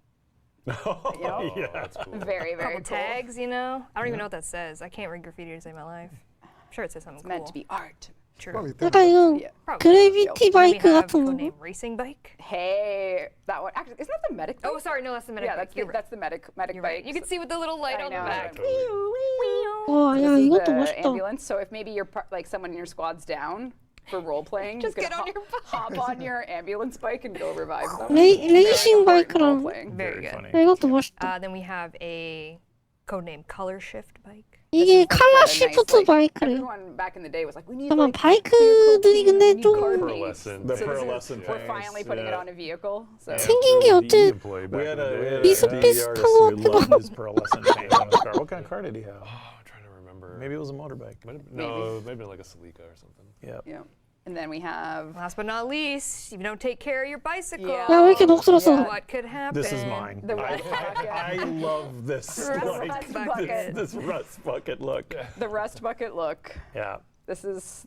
S4: Oh, yeah.
S6: That's cool.
S3: Very, very
S2: Couple
S3: cool.
S2: tags, you know. I don't even know what that says. I can't read graffiti to save my life. I'm sure it says something
S3: It's meant to
S2: cool.
S3: be art.
S2: True.
S5: Probably
S1: 약간 이건
S3: Yeah.
S2: Probably.
S1: 그래비티
S2: Then we
S1: 바이크
S2: have
S1: 같은 거.
S2: codename racing bike.
S3: Hey, that one. Actually, isn't that the medic bike?
S2: Oh, sorry, no, that's the medic
S3: Yeah,
S2: bike.
S3: that's
S2: You're
S3: the,
S2: right.
S3: that's the medic
S2: You're
S3: bike.
S2: right. You can see with the little light
S3: I
S2: on the
S3: know.
S2: back.
S1: 와,
S3: This
S1: 야
S3: is
S1: 이것도
S3: the
S1: 멋있다.
S3: ambulance. So if maybe you're like someone in your squad's down for role playing,
S2: Just
S3: you
S2: get
S3: can
S2: on your bike.
S3: hop on your ambulance bike and go revive them.
S1: 레이싱 바이크랑
S3: Role-playing.
S2: Very good.
S7: funny.
S1: 야, 이것도 멋있다.
S2: Then we have a codename color shift bike.
S1: 이게 칼라
S3: Nice,
S1: 시프트
S3: like,
S1: 바이크래.
S3: everyone back in the day was like, we need
S1: 잠깐
S3: like
S1: 바이크들이 근데
S3: need
S1: 좀
S3: car
S6: Pearlescent.
S3: paints.
S4: The
S3: So this is-
S4: pearlescent
S3: We're
S4: paints,
S3: finally putting it
S4: yeah.
S3: on a vehicle. So
S1: 생긴 게 어째
S4: We had a
S1: 비슷비슷한
S4: DD
S1: 것
S4: artist who
S1: 같기도
S4: loved
S1: 하고.
S7: His pearlescent paint on his car. What kind of car did he have?
S6: Oh, I'm trying to remember.
S7: Maybe it was a motorbike.
S6: No, it might have been like a Celica or something.
S7: Yeah.
S3: yeah. And then we have
S2: Last but not least, if you don't take care of your bicycle,
S3: Yeah.
S1: 야 왜 이렇게 녹슬었어?
S3: Yeah.
S2: what could happen?
S7: This is mine.
S3: the rust bucket.
S4: I love this,
S2: Rust bucket.
S4: this rust bucket look.
S3: The rust bucket look.
S7: Yeah.
S3: This is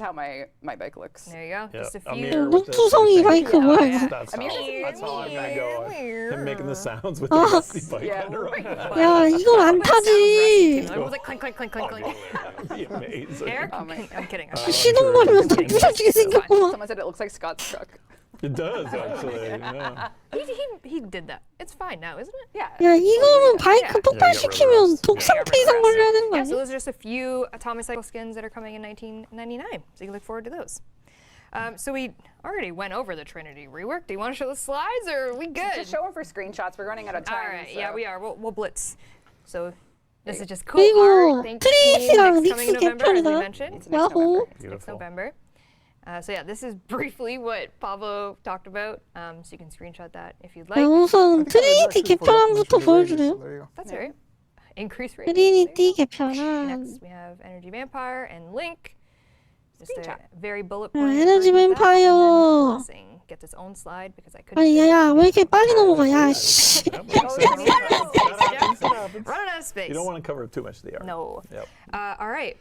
S3: how my bike looks.
S2: There you go.
S7: Yeah.
S2: Just a few.
S7: Amir with the
S1: 녹두성이 바이크
S7: thing.
S1: 뭐야
S2: Yeah.
S1: 이거?
S7: That's
S3: I mean,
S7: how-
S4: That's how I'm gonna go. Him making the sounds with
S1: Ah.
S4: the rusty bike
S3: Yeah.
S4: under him.
S1: 야 이건 안 타지.
S2: It was like clink, clink, clink, clink, clink.
S4: That'd be amazing.
S2: Eric,
S3: Oh my
S2: I'm kidding.
S1: 시동 걸면 다 부서지게 생겼구만.
S3: Someone said it looks like Scott's truck.
S4: It does actually. Yeah.
S2: He did that. It's fine now, isn't it?
S3: Yeah.
S1: 야 이거는 바이크
S2: Yeah.
S1: 폭발시키면 독상태 이상 걸려야 되는 거
S2: Yeah, so
S1: 아니야?
S2: those are just a few Atomic Cycle skins that are coming in 1999. So you can look forward to those. So we already went over the Trinity rework. Do you want to show the slides, or are we good?
S3: Just show them for screenshots. We're running out of time.
S2: All right,
S3: so.
S2: yeah, we are. We'll blitz. So this is just cool
S1: 그리고
S2: art. Thank you, team.
S1: 트레이스랑
S2: Next coming in
S1: 닉스
S2: November, as we
S1: 개편이다.
S2: mentioned.
S3: It's next
S1: 야호.
S3: November.
S2: It's next November. So yeah, this is briefly what Pablo talked about. So you can screenshot that if you'd like.
S1: 야 우선 트리니티 개편안부터 보여주래요.
S5: There you go.
S2: That's all right. Increase rate.
S1: 트리니티 개편안.
S2: Next, we have Energy Vampire and Link. Just a
S3: Screenshot.
S2: very bullet
S1: 야,
S2: point.
S1: 에너지
S2: version of that, and then
S1: 뱀파이어.
S2: Blessing gets its own slide because I couldn't.
S1: 아니
S2: fit it.
S1: 야야 왜 이렇게 빨리 넘어가? 야 씨.
S2: Running out of space.
S7: You don't want to cover up too much of the art.
S2: No.
S7: Yep.
S2: All right.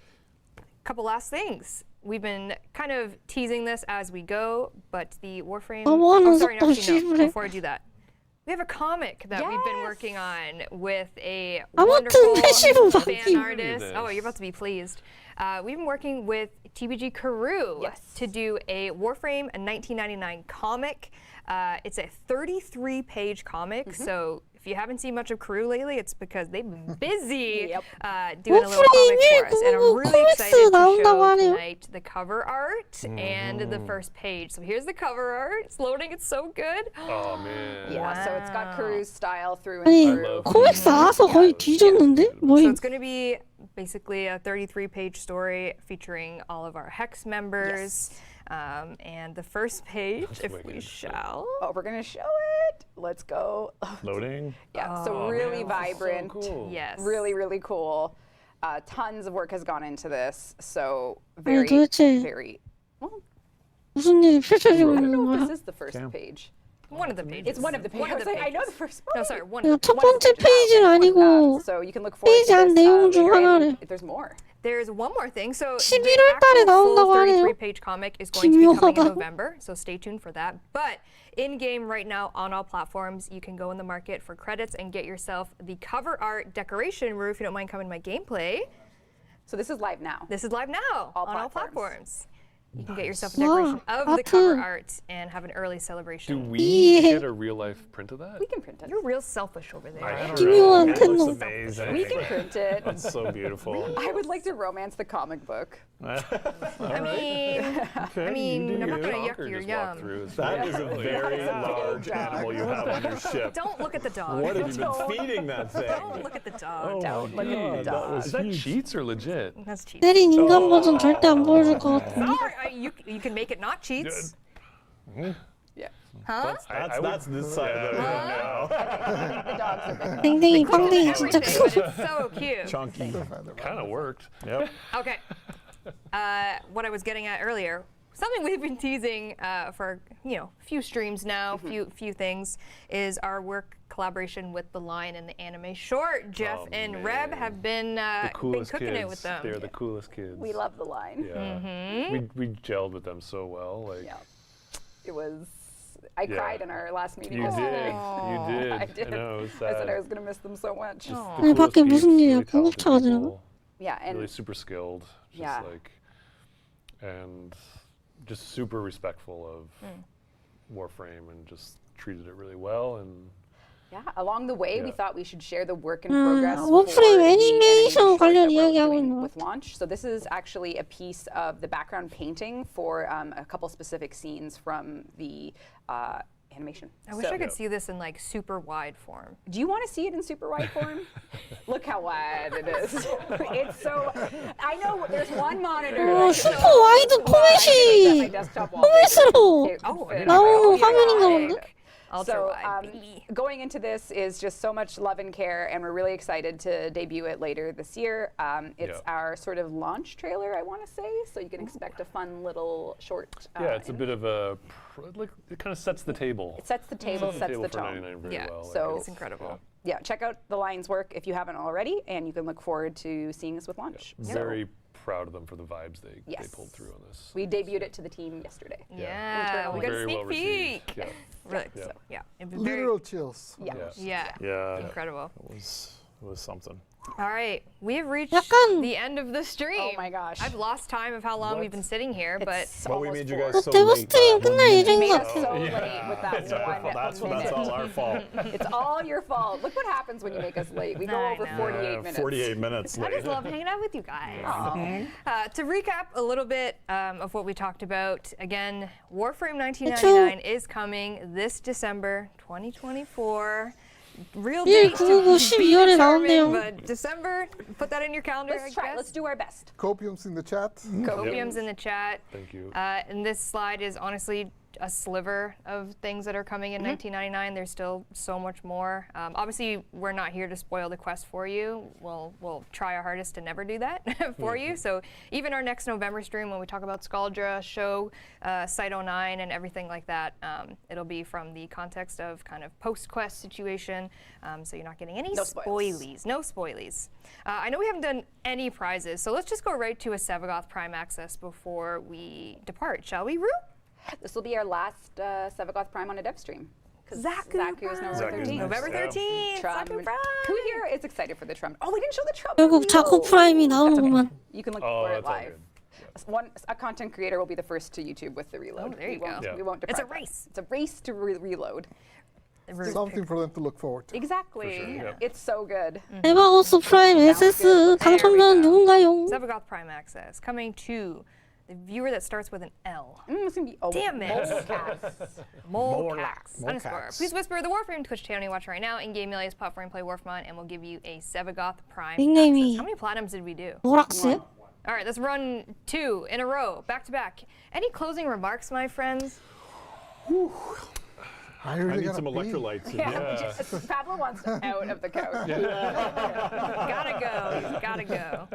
S2: Couple last things. We've been kind of teasing this as we go, but the Warframe.
S1: 너무하는
S2: sorry,
S1: 속도
S2: actually, no.
S1: 심해.
S2: Before I do that, we have a comic that we've been
S3: Yes.
S2: working on with a
S1: 아무튼
S2: wonderful
S1: 패시브
S2: fan
S1: 받기.
S2: artist. Oh, you're about to be pleased. We've been working with TBG Karoo
S3: Yes.
S2: to do a Warframe 1999 comic. It's a 33-page comic, so if you haven't seen much of Karoo lately, it's because they've been busy doing a little comic for us. And I'm really
S1: 코믹스
S2: excited to
S1: 나온다고
S2: show
S1: 하네요.
S2: tonight the cover art and the first page. So here's the cover art. It's loading. It's so good.
S6: Oh man.
S3: Yeah, so it's got
S2: Wow.
S3: Cruise style through
S1: 아니
S3: and through.
S1: 코믹스 알아서 거의 뒤졌는데?
S2: So
S1: 뭐임?
S2: it's going to be basically a 33-page story featuring all of our Hex members. And the first page, if we
S6: wicked.
S2: shall.
S3: Oh, we're gonna show it. Let's go.
S7: Loading.
S3: Yeah, so really
S6: man, this is so
S3: vibrant.
S6: cool.
S2: Yes.
S3: Really, really cool. Tons of work has gone into this. So
S1: 아니
S3: very,
S1: 도대체
S3: very. Well,
S1: 무슨 일이 펼쳐지고
S3: I don't
S1: 있는
S3: know if
S1: 거야?
S3: this is the first
S7: Damn.
S3: page.
S2: One of the pages.
S3: It's one of the pages.
S2: One of the
S3: I know the
S2: pages.
S3: first
S2: No,
S3: one.
S2: sorry, one
S1: 그냥
S2: of the
S1: 첫 번째 페이지는 아니고
S3: So you can look forward
S1: 페이지
S3: to
S1: 안
S3: this,
S1: 내용 중
S3: later, and
S1: 하나를.
S3: there's more.
S2: There's one more thing. So
S1: 11월
S2: the
S1: 달에
S2: actual full
S1: 나온다고 하네요.
S2: 33-page comic is going to be coming in
S1: 기묘하다.
S2: November, so stay tuned for that. But in-game right now on all platforms, you can go in the market for credits and get yourself the cover art decoration roof. If you don't mind coming to my gameplay.
S3: So this is live now.
S2: This is live now
S3: All
S2: on all
S3: platforms.
S2: platforms. You can get yourself a decoration of the cover art and have an early celebration.
S6: Do we
S1: Yeah.
S6: get a real life print of that?
S3: We can print it.
S2: You're real selfish over there.
S6: I don't
S1: 기묘한
S6: know.
S7: It
S1: 텐노.
S7: looks amazing.
S3: We can print it.
S7: That's so beautiful.
S3: I would like to romance the comic book.
S2: I mean, I'm not gonna yuck
S6: Conker
S2: your
S6: just walked
S2: yum.
S6: through. It's
S4: That is a
S6: really-
S4: very large animal you have on your ship.
S2: Don't look at the dog.
S4: What have you been feeding that thing?
S2: Don't look at the dog.
S3: Don't look at the dog.
S6: Is that cheats or legit?
S2: That's cheats.
S1: 때린 인간 버전 절대 안 보여줄 것 같은데.
S2: Sorry, you can make it not cheats.
S3: Yeah.
S2: Huh?
S4: That's this side of the room now.
S3: The dogs are bigger.
S1: 댕댕이 빵댕이 진짜
S2: Everything, but
S1: 크죠.
S2: it's so cute.
S7: Chunky.
S6: Kind of worked.
S7: Yep.
S2: Okay. What I was getting at earlier, something we've been teasing for a few streams now, few things, is our work collaboration with the Lion and the anime short. Jeff
S6: Oh,
S2: and
S6: man.
S2: Reb have been
S6: Coolest
S2: cooking
S6: kids.
S2: it with them.
S6: They're the coolest kids.
S3: We love the line.
S6: Yeah. We gelled with them so well. Like
S3: Yeah. It was. I
S6: Yeah.
S3: cried in our last meeting.
S6: you
S3: yesterday.
S6: did. You did.
S3: I did.
S6: know, it was
S3: I said
S6: sad.
S3: I was gonna miss them so much.
S6: The
S1: 아니,
S6: coolest
S1: 밖에
S6: peeps,
S1: 무슨 일이야.
S6: really talented
S1: 공급차가
S6: people,
S3: Yeah, and
S6: really super skilled. Just
S3: Yeah.
S6: like, and just super respectful of Warframe and just treated it really well. And
S3: yeah, along the way, we
S6: Yeah.
S3: thought we should share the work in progress
S1: 워프레임
S3: for the
S1: 애니메이션
S3: short that
S1: 관련
S3: we're
S1: 이야기하고
S3: doing
S1: 있는 것
S3: with launch. So this is actually a piece of the background painting for a couple specific scenes from the animation.
S2: I wish
S3: So-
S2: I could see this in like super wide form.
S3: Do you want to see it in super wide form? Look how wide it is. It's so. I know there's one monitor.
S1: 어,
S3: that's so
S1: 슈퍼 와이드
S3: wide that my
S1: 포맷이
S3: desktop wallpaper.
S1: 포맷으로
S3: It could fit
S1: 나오는
S3: right
S1: 화면인가
S3: wide.
S1: 본데?
S2: Ultra
S3: So
S2: wide, baby.
S3: going into this is just so much love and care, and we're really excited to debut it later this year. It's
S6: Yeah.
S3: our sort of launch trailer, I want to say, so you can expect a fun little short.
S6: yeah, it's a bit of a, like, it kind of sets the table.
S3: It sets the table, sets
S6: table
S3: the
S6: for
S3: tone.
S6: 99 very
S2: Yeah,
S6: well.
S3: so-
S2: It's incredible.
S3: Yeah, check out the Lion's work if you haven't already, and you can look forward to seeing us with launch. So
S6: Very proud of them for the vibes they
S3: Yes.
S6: pulled through on this.
S3: we debuted it to the team yesterday.
S2: Yeah, we got a
S6: Very
S2: sneak
S6: well received.
S2: peek.
S6: Yeah.
S2: Really?
S6: Yeah.
S2: So, yeah. It'd be very,
S5: Literal chills.
S3: Yeah.
S2: yeah.
S7: Yeah.
S2: Incredible.
S7: It was something.
S2: All right, we have reached
S1: 약간-
S2: the end of the stream.
S3: Oh my gosh.
S2: I've lost time of how long we've been sitting here, but
S3: It's
S4: But we
S3: almost
S4: made you
S3: 4.
S4: guys so
S1: 데브스트림
S4: late.
S1: 끝날
S3: You
S1: 예정인
S3: made
S1: 것
S3: us
S1: 같아.
S3: so late with that
S4: It's our
S3: one
S4: fault. That's
S3: minute.
S4: all our fault.
S3: It's all your fault. Look what happens when you make us late. We go
S2: I
S3: over
S2: know.
S3: 48 minutes.
S4: 48 minutes
S2: I
S4: late.
S2: just love hanging out with you guys. To recap a little bit of what we talked about, again, Warframe 1999 is coming this December 2024. Real
S1: 일,
S2: date
S1: 구구,
S2: to be
S1: 12월에
S2: determined,
S1: 나온대요.
S2: but December, put that in your calendar, I
S3: Let's try.
S2: guess.
S3: Let's do our best.
S5: Copiums in the chat.
S2: Copium's in the chat.
S6: Thank you.
S2: And this slide is honestly a sliver of things that are coming in 1999. There's still so much more. Obviously, we're not here to spoil the quest for you. We'll try our hardest to never do that for you. So even our next November stream, when we talk about Scaldra, show, Site 09, and everything like that, it'll be from the context of kind of post-quest situation. So you're not getting any
S3: No spoils.
S2: spoilies. No spoilies. I know we haven't done any prizes, so let's just go right to a Sevagoth Prime Access before we depart, shall we, Rue?
S3: This will be our last Sevagoth Prime on a dev stream. 'Cause
S2: Zaku
S3: Zaku is
S2: Prime.
S3: November
S6: Zaku's
S3: 13th.
S2: November
S6: Yeah.
S2: 13th.
S3: Trump.
S2: Zaku Prime.
S3: Who here is excited for the Trump? Oh, we didn't show the Trump.
S1: 결국
S3: reveal.
S1: 자꾸 프라임이 나오는구만.
S3: You can look
S6: Oh,
S3: for it
S6: that's all
S3: live.
S6: good.
S3: A content creator will be the first to YouTube with the reload.
S2: Oh, there you
S3: we won't,
S2: go.
S6: Yeah.
S3: We won't
S2: It's a
S3: deprive that.
S2: race.
S3: It's a race to reload.
S5: Something for them to look forward to.
S3: Exactly.
S6: For sure, yeah.
S3: It's so good.
S1: 에바고스 프라임 SS 당첨자는 누군가요?
S2: Sevagoth Prime Access coming to the viewer that starts with an L.
S3: It's gonna be
S2: Damn it. Molcax _
S5: Molcax.
S2: Please whisper the Warframe Twitch channel you're watching right now. In-game alias platform play Warfmon, and we'll give you a Sevagoth Prime
S1: 닉네임이
S2: Access. How many platinums did we do?
S1: 모락스?
S2: All right, let's run 2 in a row, back to back. Any closing remarks, my friends?
S5: I
S4: I
S5: really
S4: need
S5: gotta
S4: some
S5: pee.
S4: electrolytes.
S3: Yeah. Pablo wants out of the couch.
S2: Gotta go. He's gotta go.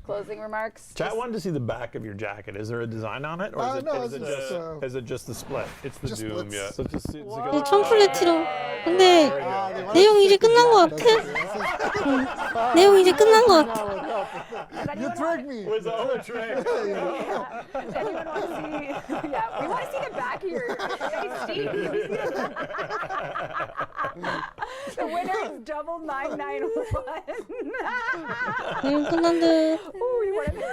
S3: Closing remarks.
S7: Chat wanted to see the back of your jacket. Is there a design on it, or
S5: No,
S7: is it just the split?
S6: It's the
S5: Just
S6: Doom,
S5: splits.
S6: yeah.
S7: So it's just it's
S1: 이 컴플레티로. 근데 내용 이제 끝난 것 같아. 내용 이제 끝난 것 같아.
S5: You tricked me.
S4: Was all a trick.
S3: Does anyone want to see? Yeah, we want to see the back of your. Hey, Steve. can we see the winner is double 991.
S1: 내용 끝난 듯.
S3: Ooh, you want to?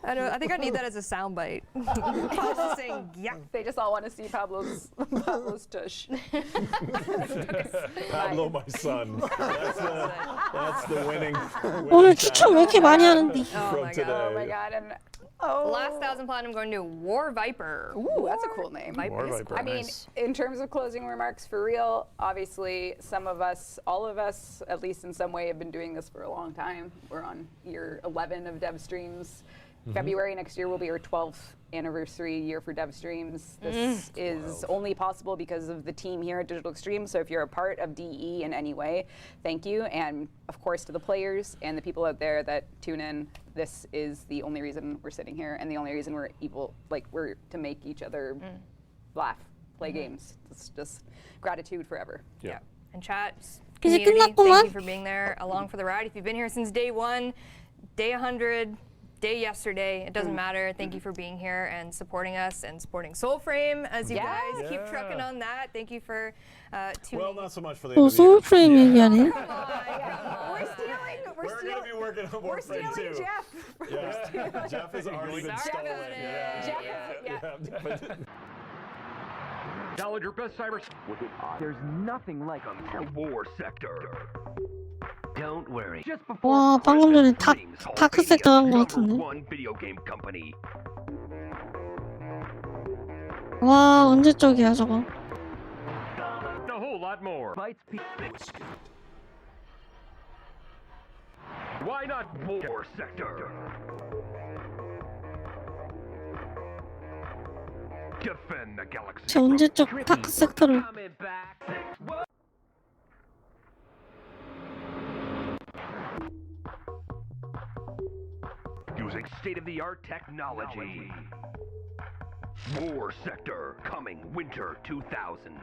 S2: I think I need that as a soundbite. Pablo saying, yeah.
S3: They just all want to see Pablo's tush.
S4: Pablo, my son. That's the winning
S1: 오늘 추천 왜 이렇게 많이 하는데?
S2: Oh
S4: from
S2: my
S4: today.
S2: god.
S3: Oh my god! And oh,
S2: Last 1,000 platinum going to War Viper.
S3: Ooh, that's a cool name.
S6: War
S2: is
S6: Viper,
S3: I mean,
S6: nice.
S3: in terms of closing remarks, for real, obviously, some of us, all of us, at least in some way, have been doing this for a long time. We're on year 11 of dev streams. February next year will be our 12th anniversary year for Devstreams. This is only possible because of the team here at Digital Extreme. So if you're a part of DE in any way, thank you. And of course to the players and the people out there that tune in, this is the only reason we're sitting here and the only reason we're able, like we're to make each other laugh, play games. It's just gratitude forever.
S2: Yeah. And chat,
S1: 이제
S2: community, thank
S1: 끝났구만.
S2: you for being there along for the ride. If you've been here since day 1, day 100, day yesterday, it doesn't matter. Thank you for being here and supporting us and supporting Soulframe as you guys keep trucking on that. Thank you for tuning
S4: Well, not so much for the
S1: 또
S4: end of the year.
S1: 소울프레임 얘기하네.
S3: We're
S4: We're going to be working on more
S3: stealing
S4: too.
S3: Jeff.
S4: Yeah. Jeff has already been
S2: Sorry
S4: stolen.
S2: about it.
S3: Jeff,
S11: Download your best cyber. There's nothing like a war sector. Don't worry. Just before
S1: 와, 방금 전에 다크 섹터 한 거
S11: number
S1: 같은데.
S11: one video game company.
S1: 와, 언제 쪽이야 저거?
S11: A whole lot more. Why not war sector? Defend the galaxy.
S1: 쟤 언제 쪽 다크 섹터를?
S11: Coming back. Using state-of-the-art technology. War Sector coming winter 2000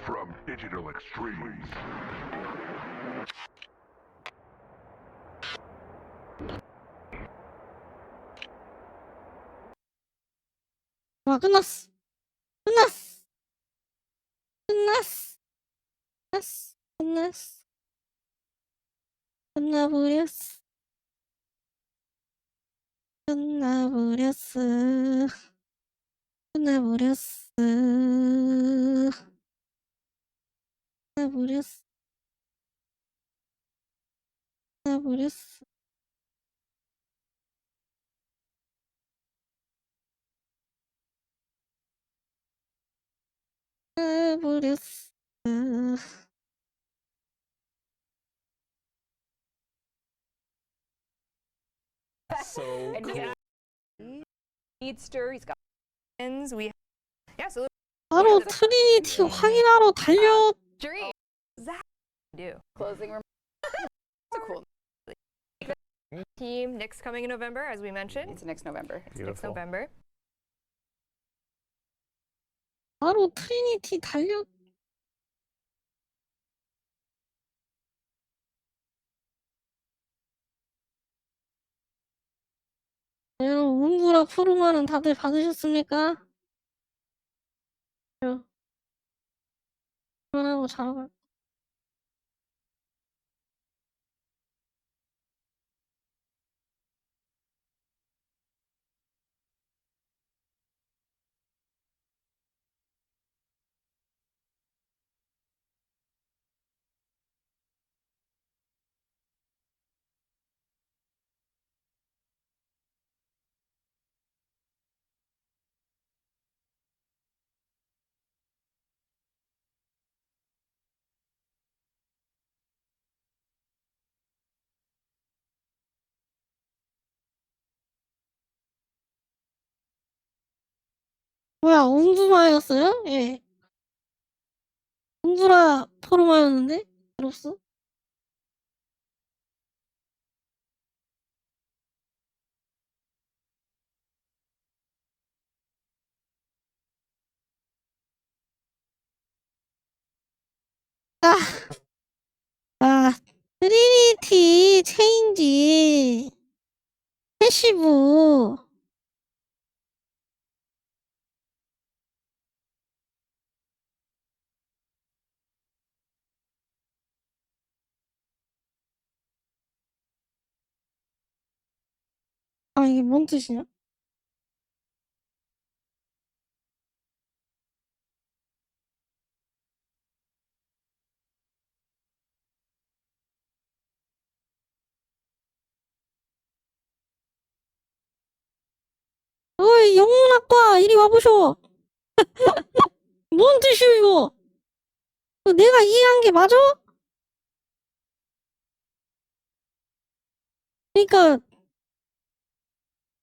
S11: from Digital Extremes.
S1: 와, 끝났어. 끝났어. 끝났어. 끝났어. 끝났어. 끝나버렸어. 끝나버렸어. 끝나버렸어. 끝나버렸어. 끝나버렸어. 끝나버렸어.
S4: So
S3: And
S4: cool.
S3: Speedster, he's got
S2: We so
S1: 바로 트리니티 확인하러 달려.
S2: dream. That do.
S3: closing remarks. So cool.
S2: Team Nick's coming in November, as we mentioned.
S3: It's next November.
S2: It's next November.
S1: 바로 트리니티 달려. 여러분, 웅구라 푸르마는 다들 받으셨습니까? 그만하고 자러 갈. 뭐야, 웅구마였어요? 예. 웅구라 푸르마였는데? 들었어? 아, 트리니티 체인지 패시브 이게 뭔 뜻이냐? 어이, 영문학과 이리 와보쇼. 뭔 뜻이야 이거? 내가 이해한 게 맞아? 그러니까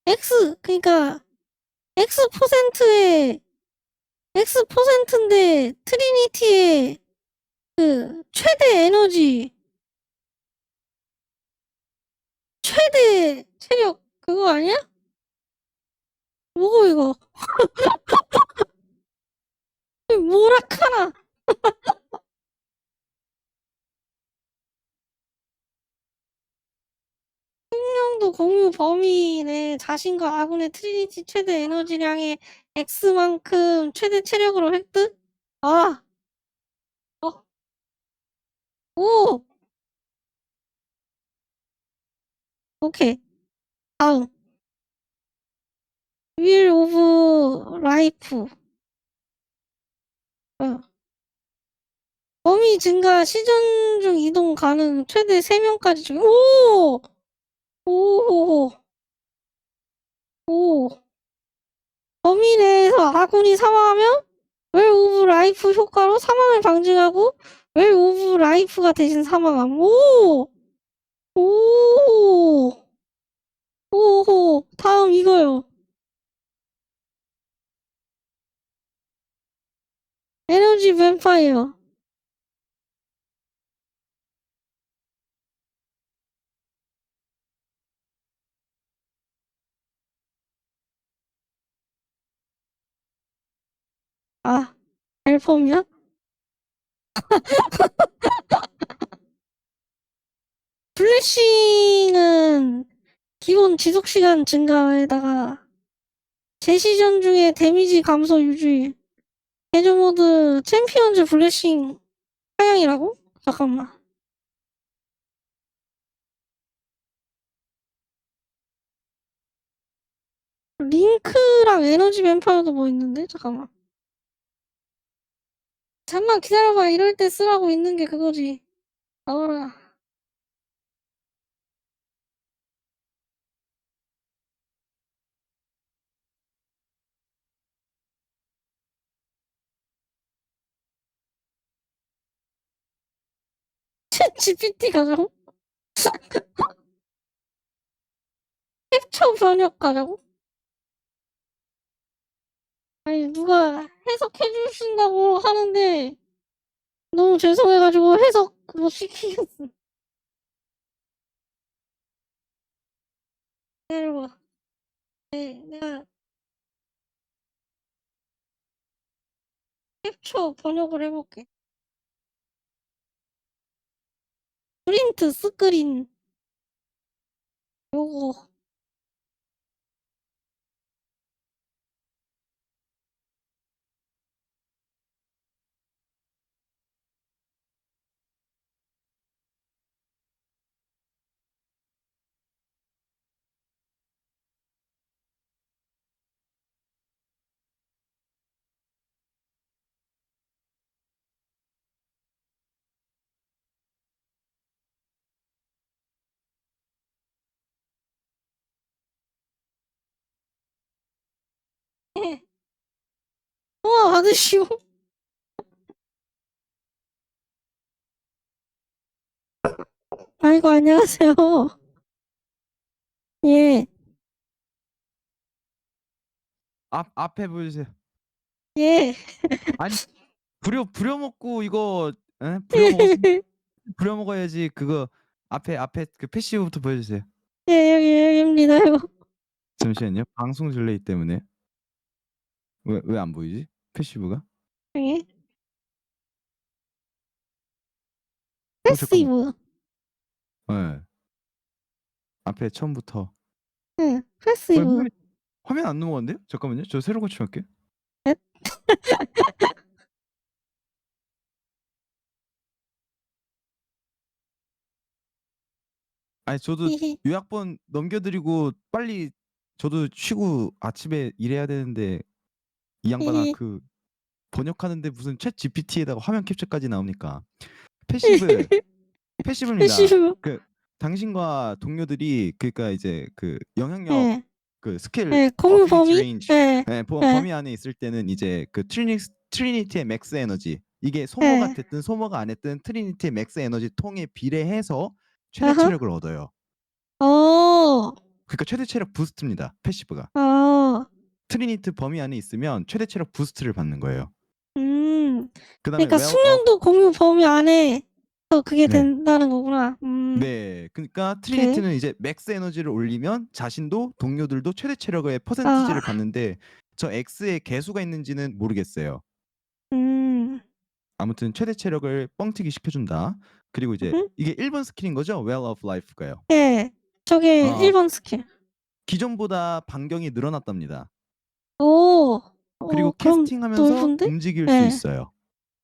S1: X, 그러니까 X%인데 트리니티의 그 최대 에너지, 최대 체력 그거 아니야? 뭐고 이거? 뭐라카나. 생명도 공유 범위 내 자신과 아군의 트리니티 최대 에너지량의 X만큼 최대 체력으로 획득? 아, 어, 오, 오케이. 다음. 윌 오브 라이프. 범위 증가 시전 중 이동 가능 최대 3명까지 중. 오! 오! 오! 범위 내에서 아군이 사망하면 웰 오브 라이프 효과로 사망을 방지하고 웰 오브 라이프가 대신 사망함. 오! 오! 오호! 다음 이거요. 에너지 뱀파이어. 아, 알펌이야? 플래시는 기본 지속시간 증가에다가 제시전 중에 데미지 감소 유지. 개조 모드 챔피언즈 블레싱 사양이라고? 잠깐만. 링크랑 에너지 뱀파이어도 뭐 있는데? 잠깐만. 잠만 기다려봐. 이럴 때 쓰라고 있는 게 그거지. 나와라. 챗 GPT 가자고? 캡처 번역 가자고? 아니, 누가 해석해 주신다고 하는데, 너무 죄송해가지고 해석 못 시키겠어. 기다려봐. 네, 내가 캡처 번역을 해볼게. 프린트 스크린. 요거. 우와, 받으시오. 아이고, 안녕하세요. 예,
S12: 앞에 보여주세요.
S1: 예.
S12: 아니 부려먹고 이거 부려먹었으면 부려먹어야지. 그거 앞에 그 패시브부터 보여주세요.
S1: 예, 여기입니다요.
S12: 잠시만요. 방송 딜레이 때문에 왜 안 보이지? 패시브가?
S1: 예.
S12: 잠깐만.
S1: 패시브.
S12: 네. 앞에 처음부터.
S1: 응, 패시브.
S12: 화면 안 넘어간대요? 잠깐만요. 저 새로 고침할게요. 아니 저도 요약본 넘겨드리고 빨리 저도 쉬고 아침에 일해야 되는데 이 양반아 그 번역하는데 무슨 챗 GPT에다가 화면 캡처까지 나옵니까? 패시브입니다.
S1: 패시브.
S12: 그 당신과 동료들이 그러니까 이제 그 영향력 그 스킬
S1: 공유 범위?
S12: 레인지 범위 안에 있을 때는 이제 그 트리니티의 맥스 에너지 이게 소모가 됐든 소모가 안 했든 트리니티의 맥스 에너지 통에 비례해서 최대 체력을 얻어요. 그러니까 최대 체력 부스트입니다. 패시브가. 트리니트 범위 안에 있으면 최대 체력 부스트를 받는 거예요.
S1: 그러니까
S12: well
S1: 숙련도 공유 범위 안에 그게
S12: 네.
S1: 된다는 거구나.
S12: 네, 그러니까
S1: 오케이.
S12: 트리니티는 이제 맥스 에너지를 올리면 자신도 동료들도 최대 체력의 퍼센티지를 받는데 저 X에 개수가 있는지는 모르겠어요. 아무튼 최대 체력을 뻥튀기 시켜준다. 그리고 이제 이게 1번 스킬인 거죠? Well of Life가요.
S1: 네, 저게 1번 스킬.
S12: 기존보다 반경이 늘어났답니다.
S1: 오,
S12: 그리고
S1: 그럼
S12: 캐스팅하면서
S1: 넓은데?
S12: 움직일 수
S1: 네.
S12: 있어요.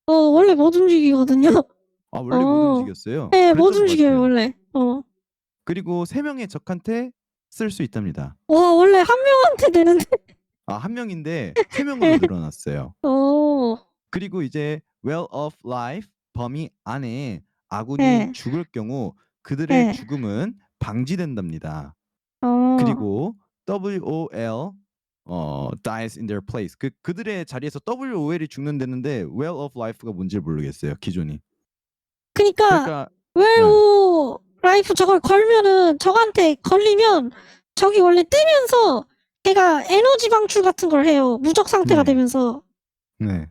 S1: 원래 못 움직이거든요.
S12: 아, 원래 못 움직였어요?
S1: 네, 못
S12: 그랬던 것
S1: 움직여요,
S12: 같아요.
S1: 원래.
S12: 그리고 3명의 적한테 쓸 수 있답니다.
S1: 와, 원래 한 명한테 되는데.
S12: 아, 1명인데 3명으로 늘어났어요. 그리고 이제 Well of Life 범위 안에 아군이
S1: 네.
S12: 죽을 경우 그들의 죽음은 방지된답니다. 그리고 WOL dies in their place. 그들의 자리에서 WOL이 죽는다는데 Well of Life가 뭔지 모르겠어요. 기존이.
S1: 그러니까 웰오 라이프 저걸 걸면은 적한테 걸리면 적이 원래 뜨면서 걔가 에너지 방출 같은 걸 해요. 무적 상태가
S12: 네.
S1: 되면서.
S12: 네.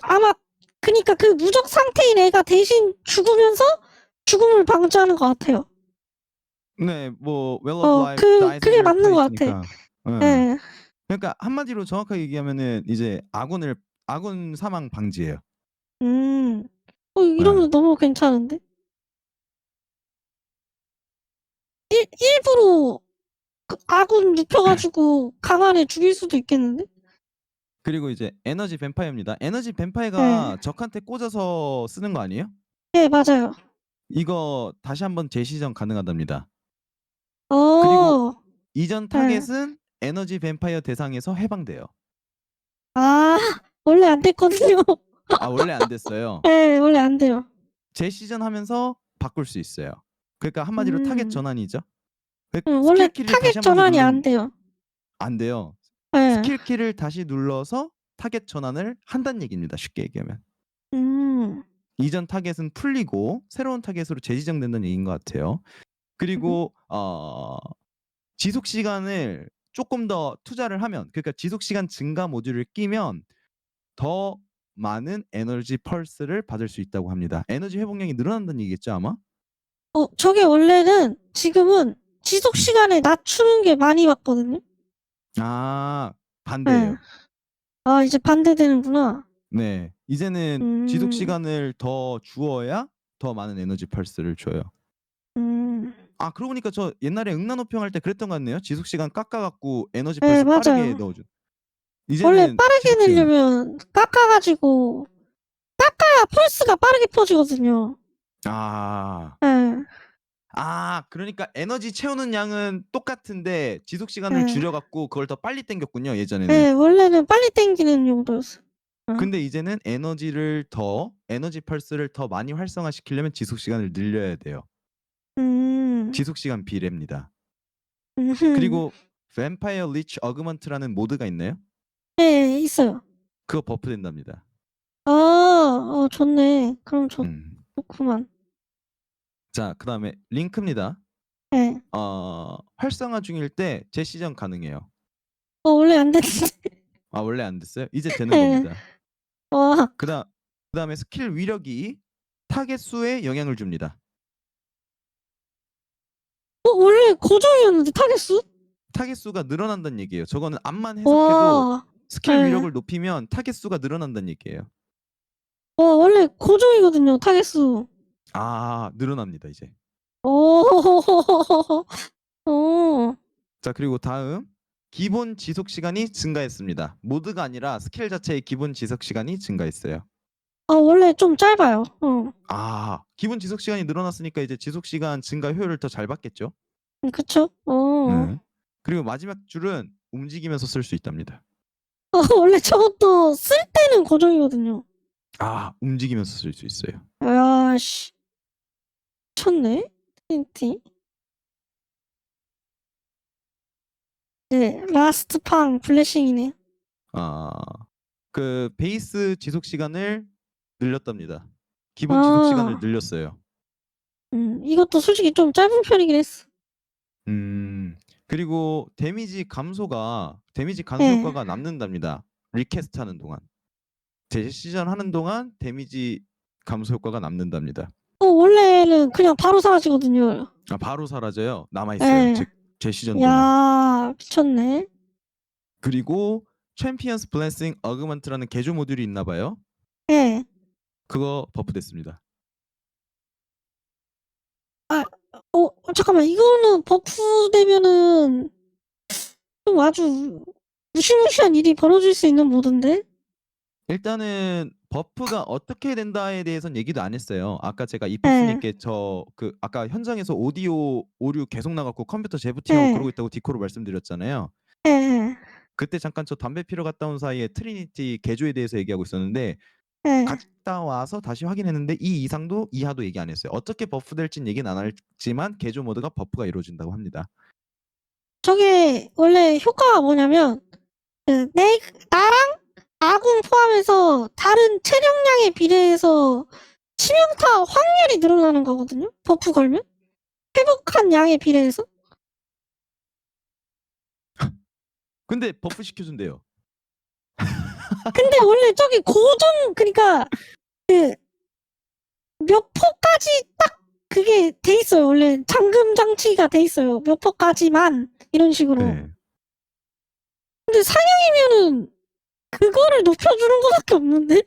S1: 아마 그러니까 그 무적 상태인 애가 대신 죽으면서 죽음을 방지하는 것 같아요.
S12: 네, 뭐 Well of Life dies in
S1: 그게
S12: their
S1: 맞는 것 같아.
S12: place니까.
S1: 네.
S12: 그러니까 한마디로 정확하게 얘기하면은 이제 아군 사망 방지예요.
S1: 이러면 너무 괜찮은데? 일부러 아군 눕혀가지고 강한 애 죽일 수도 있겠는데?
S12: 그리고 이제 에너지 뱀파이어입니다. 에너지 뱀파이어가 적한테 꽂아서 쓰는 거 아니에요?
S1: 네, 맞아요.
S12: 이거 다시 한번 재시전 가능하답니다. 그리고 이전 타겟은 에너지 뱀파이어 대상에서 해방돼요.
S1: 아, 원래 안 됐거든요.
S12: 아, 원래 안 됐어요.
S1: 네, 원래 안 돼요.
S12: 재시전 하면서 바꿀 수 있어요. 그러니까 한마디로 타겟 전환이죠.
S1: 원래
S12: 스킬키를
S1: 타겟
S12: 다시 한번
S1: 전환이 안 돼요.
S12: 안 돼요.
S1: 네.
S12: 스킬키를 다시 눌러서 타겟 전환을 한다는 얘기입니다. 쉽게 얘기하면. 이전 타겟은 풀리고 새로운 타겟으로 재지정된다는 얘기인 것 같아요. 그리고 지속 시간을 조금 더 투자를 하면, 그러니까 지속 시간 증가 모듈을 끼면 더 많은 에너지 펄스를 받을 수 있다고 합니다. 에너지 회복량이 늘어난다는 얘기겠죠, 아마?
S1: 저게 원래는 지금은 지속 시간을 낮추는 게 많이 왔거든요.
S12: 아, 반대예요.
S1: 아, 이제 반대되는구나.
S12: 네, 이제는 지속 시간을 더 주어야 더 많은 에너지 펄스를 줘요. 아, 그러고 보니까 저 옛날에 응나노평 할 때 그랬던 것 같네요. 지속 시간 깎아갖고 에너지 펄스 빠르게
S1: 맞아요.
S12: 넣어준.
S1: 원래
S12: 이제는
S1: 빠르게
S12: 지속 시간.
S1: 내려면 깎아야 펄스가 빠르게 퍼지거든요.
S12: 아,
S1: 네.
S12: 그러니까 에너지 채우는 양은 똑같은데 지속 시간을 줄여갖고 그걸 더 빨리 땡겼군요, 예전에는.
S1: 네, 원래는 빨리 땡기는 용도였어.
S12: 근데 이제는 에너지 펄스를 더 많이 활성화시키려면 지속 시간을 늘려야 돼요. 지속 시간 비례입니다. 그리고 뱀파이어 리치 어그먼트라는 모드가 있나요?
S1: 네, 있어요.
S12: 그거 버프 된답니다.
S1: 좋네. 그럼 좋구만.
S12: 자, 그다음에 링크입니다.
S1: 네.
S12: 활성화 중일 때 재시전 가능해요.
S1: 원래 안 됐는데.
S12: 아, 원래 안 됐어요? 이제 되는 겁니다. 그다음에 스킬 위력이 타겟 수에 영향을 줍니다.
S1: 원래 고정이었는데 타겟 수?
S12: 타겟 수가 늘어난다는 얘기예요. 저거는 앞만 해석해도 스킬 위력을 높이면 타겟 수가 늘어난다는 얘기예요.
S1: 원래 고정이거든요, 타겟 수.
S12: 아, 늘어납니다, 이제. 자, 그리고 다음 기본 지속 시간이 증가했습니다. 모드가 아니라 스킬 자체의 기본 지속 시간이 증가했어요.
S1: 원래 좀 짧아요.
S12: 기본 지속 시간이 늘어났으니까 이제 지속 시간 증가 효율을 더 잘 받겠죠?
S1: 그쵸?
S12: 네. 그리고 마지막 줄은 움직이면서 쓸 수 있답니다.
S1: 원래 저것도 쓸 때는 고정이거든요.
S12: 움직이면서 쓸 수 있어요.
S1: 야씨. 미쳤네? TNT. 네, 라스트 팡 블레싱이네.
S12: 그 베이스 지속 시간을 늘렸답니다. 기본 지속 시간을 늘렸어요.
S1: 이것도 솔직히 좀 짧은 편이긴 했어.
S12: 그리고 데미지 감소
S1: 네.
S12: 효과가 남는답니다. 리캐스트 하는 동안. 재시전 하는 동안 데미지 감소 효과가 남는답니다.
S1: 원래는 그냥 바로 사라지거든요.
S12: 아, 바로 사라져요. 남아 있어요.
S1: 네.
S12: 재시전 동안.
S1: 야, 미쳤네.
S12: 그리고 챔피언스 블레싱 어그먼트라는 개조 모듈이 있나 봐요.
S1: 네.
S12: 그거 버프됐습니다.
S1: 잠깐만, 이거는 버프 되면은 좀 아주 무시무시한 일이 벌어질 수 있는 모드인데?
S12: 일단은 버프가 어떻게 된다에 대해서는 얘기도 안 했어요. 아까 제가
S1: 네.
S12: 이퍼스님께 아까 현장에서 오디오 오류 계속 나갔고 컴퓨터 재부팅하고
S1: 네.
S12: 그러고 있다고 디코로 말씀드렸잖아요.
S1: 네.
S12: 그때 잠깐 저 담배 피러 갔다 온 사이에 트리니티 개조에 대해서 얘기하고 있었는데
S1: 네.
S12: 갔다 와서 다시 확인했는데 이 이상도 이하도 얘기 안 했어요. 어떻게 버프 될지는 얘기는 안 했지만 개조 모드가 버프가 이루어진다고 합니다.
S1: 저게 원래 효과가 뭐냐면 나랑 아군 포함해서 다른 체력량에 비례해서 치명타 확률이 늘어나는 거거든요. 버프 걸면 회복한 양에 비례해서.
S12: 근데 버프 시켜준대요.
S1: 근데 원래 저기 고정 그러니까 그 몇 포까지 딱 그게 돼 있어요. 원래 잠금 장치가 돼 있어요. 몇 포까지만 이런 식으로.
S12: 네.
S1: 근데 상향이면은 그거를 높여주는 거밖에 없는데?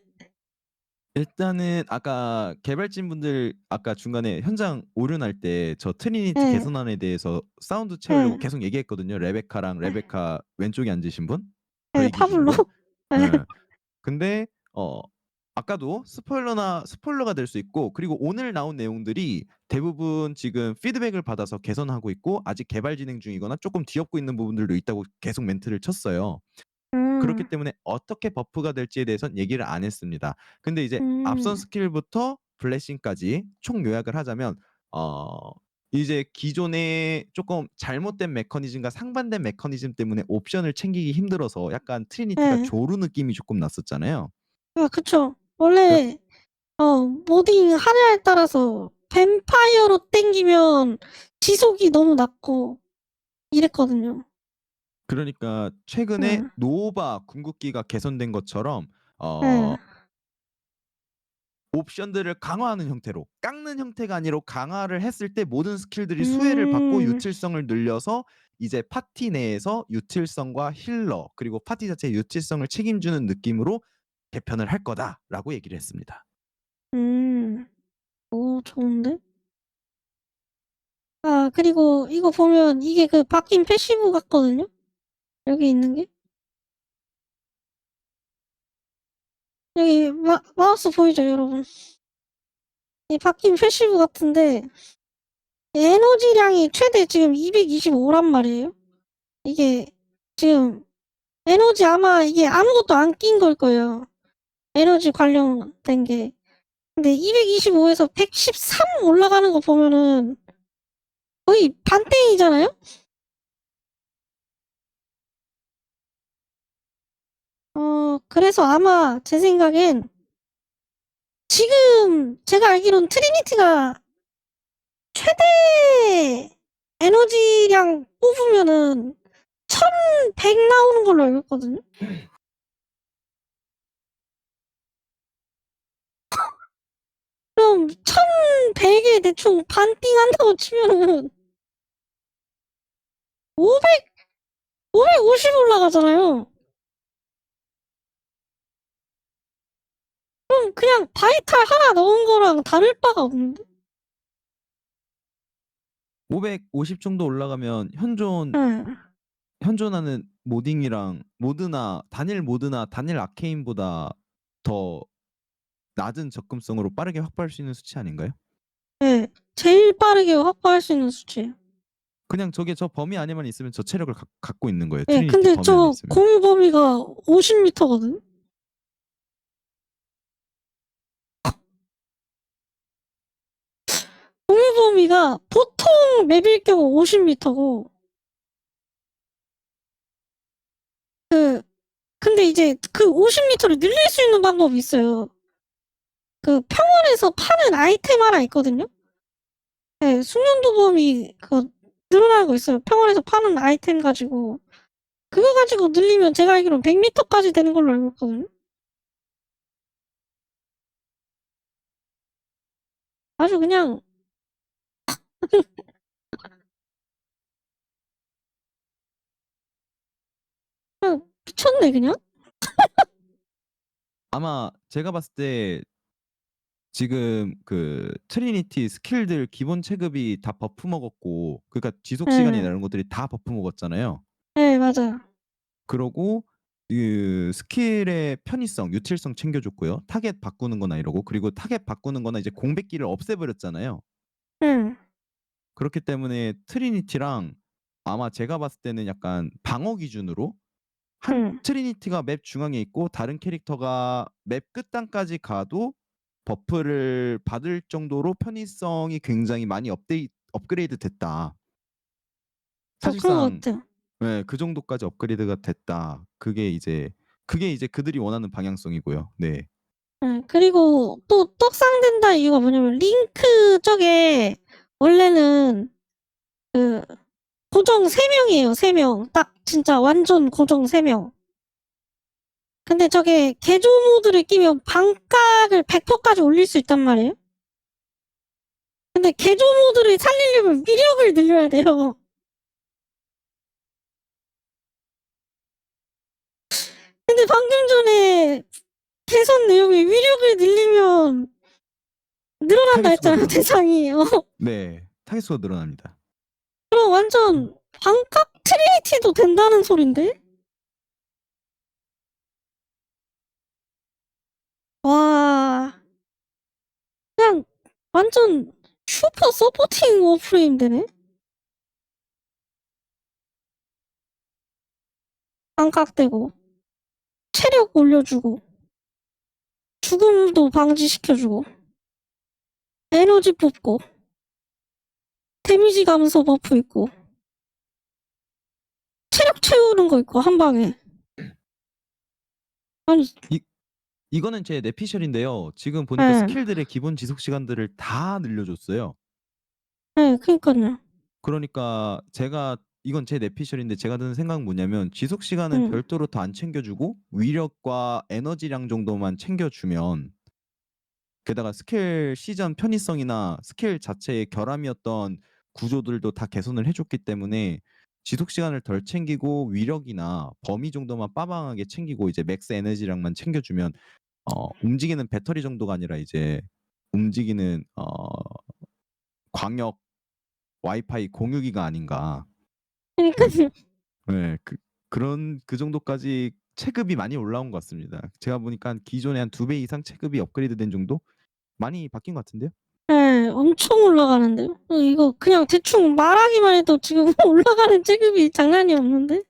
S12: 일단은 아까 개발진 분들 아까 중간에 현장 오류날 때 저 트리니티
S1: 네.
S12: 개선안에 대해서 사운드 채우려고
S1: 네.
S12: 계속 얘기했거든요. 레베카 왼쪽에 앉으신 분,
S1: 네,
S12: 브레이기
S1: 파블로.
S12: 중으로.
S1: 네.
S12: 네. 근데 아까도 스포일러가 될 수 있고 그리고 오늘 나온 내용들이 대부분 지금 피드백을 받아서 개선하고 있고 아직 개발 진행 중이거나 조금 뒤엎고 있는 부분들도 있다고 계속 멘트를 쳤어요. 그렇기 때문에 어떻게 버프가 될지에 대해서는 얘기를 안 했습니다. 근데 이제 앞선 스킬부터 블레싱까지 총 요약을 하자면 이제 기존의 조금 잘못된 메커니즘과 상반된 메커니즘 때문에 옵션을 챙기기 힘들어서 약간 트리니티가
S1: 네.
S12: 조루 느낌이 조금 났었잖아요.
S1: 그쵸. 원래 모딩 하냐에 따라서 뱀파이어로 땡기면 지속이 너무 낮고 이랬거든요.
S12: 그러니까 최근에
S1: 네.
S12: 노바 궁극기가 개선된 것처럼
S1: 네.
S12: 옵션들을 강화하는 형태로 깎는 형태가 아니라 강화를 했을 때 모든 스킬들이 수혜를 받고 유틸성을 늘려서 이제 파티 내에서 유틸성과 힐러 그리고 파티 자체의 유틸성을 책임주는 느낌으로 개편을 할 거다라고 얘기를 했습니다.
S1: 오, 좋은데? 그리고 이거 보면 이게 그 바뀐 패시브 같거든요? 여기 있는 게? 여기 마우스 보이죠, 여러분? 이 바뀐 패시브 같은데 에너지량이 최대 지금 225란 말이에요. 이게 지금 에너지 아마 이게 아무것도 안 낀 걸 거예요. 에너지 관련된 게. 근데 225에서 113 올라가는 거 보면은 거의 반땡이잖아요? 그래서 아마 제 생각엔 지금 제가 알기로는 트리니티가 최대 에너지량 뽑으면은 1100 나오는 걸로 알고 있거든요. 그럼 1100에 대충 반띵 한다고 치면은 550 올라가잖아요. 그럼 그냥 바이탈 하나 넣은 거랑 다를 바가 없는데?
S12: 550 정도 올라가면
S1: 응.
S12: 현존하는 모딩이랑 단일 모드나 단일 아케인보다 더 낮은 접근성으로 빠르게 확보할 수 있는 수치 아닌가요?
S1: 네, 제일 빠르게 확보할 수 있는 수치예요.
S12: 그냥 저게 저 범위 안에만 있으면 저 체력을 갖고 있는 거예요.
S1: 네,
S12: 트리니티
S1: 근데
S12: 범위 안에
S1: 저
S12: 있으면.
S1: 공유 범위가 50m거든. 공유 범위가 보통 맵일 경우 50m고 근데 이제 그 50m를 늘릴 수 있는 방법이 있어요. 그 평원에서 파는 아이템 하나 있거든요. 네, 숙련도 범위 그거 늘어나는 거 있어요. 평원에서 파는 아이템 가지고. 그거 가지고 늘리면 제가 알기로는 100m까지 되는 걸로 알고 있거든요. 아주 그냥 미쳤네 그냥.
S12: 아마 제가 봤을 때 지금 그 트리니티 스킬들 기본 체급이 다 버프 먹었고, 그러니까 지속 시간이나 이런 것들이 다 버프 먹었잖아요.
S1: 네, 맞아요.
S12: 그러고 그 스킬의 편의성, 유틸성 챙겨줬고요. 타겟 바꾸는 거나 이러고, 그리고 타겟 바꾸는 거나 이제 공백기를 없애버렸잖아요.
S1: 응.
S12: 그렇기 때문에 트리니티랑 아마 제가 봤을 때는 약간 방어 기준으로 한 트리니티가 맵 중앙에 있고 다른 캐릭터가 맵 끝단까지 가도 버프를 받을 정도로 편의성이 굉장히 많이 업그레이드 됐다.
S1: 그런 것
S12: 사실상
S1: 같아요.
S12: 네, 그 정도까지 업그레이드가 됐다. 그게 이제 그들이 원하는 방향성이고요. 네.
S1: 네, 그리고 또 떡상된다 이유가 뭐냐면 링크 쪽에 원래는 그 고정 3명이에요. 3명. 딱 진짜 완전 고정 3명. 근데 저게 개조 모드를 끼면 반각을 100%까지 올릴 수 있단 말이에요. 근데 개조 모드를 살리려면 위력을 늘려야 돼요. 근데 방금 전에 개선 내용에 위력을 늘리면 늘어난다
S12: 타겟 수가
S1: 했잖아요.
S12: 늘어납니다.
S1: 대상이.
S12: 네. 타겟 수가 늘어납니다.
S1: 그럼 완전 반각 트리니티도 된다는 소린데? 와, 그냥 완전 슈퍼 서포팅 워프레임 되네? 반각되고, 체력 올려주고, 죽음도 방지시켜주고, 에너지 뽑고, 데미지 감소 버프 있고, 체력 채우는 거 있고, 한 방에. 아니,
S12: 이거는 제 내피셜인데요. 지금 보니까
S1: 네.
S12: 스킬들의 기본 지속 시간들을 다 늘려줬어요.
S1: 네, 그니까요.
S12: 그러니까 이건 제 내피셜인데 제가 드는 생각은 뭐냐면 지속 시간은 별도로 더 안 챙겨주고 위력과 에너지량 정도만 챙겨주면, 게다가 스킬 시전 편의성이나 스킬 자체의 결함이었던 구조들도 다 개선을 해줬기 때문에 지속 시간을 덜 챙기고 위력이나 범위 정도만 빠방하게 챙기고 이제 맥스 에너지량만 챙겨주면 움직이는 배터리 정도가 아니라 이제 움직이는 광역 와이파이 공유기가 아닌가.
S1: 그니까요.
S12: 네, 그 정도까지 체급이 많이 올라온 것 같습니다. 제가 보니까 기존에 한 2배 이상 체급이 업그레이드된 정도 많이 바뀐 것 같은데요.
S1: 네, 엄청 올라가는데요. 이거 그냥 대충 말하기만 해도 지금 올라가는 체급이 장난이 없는데?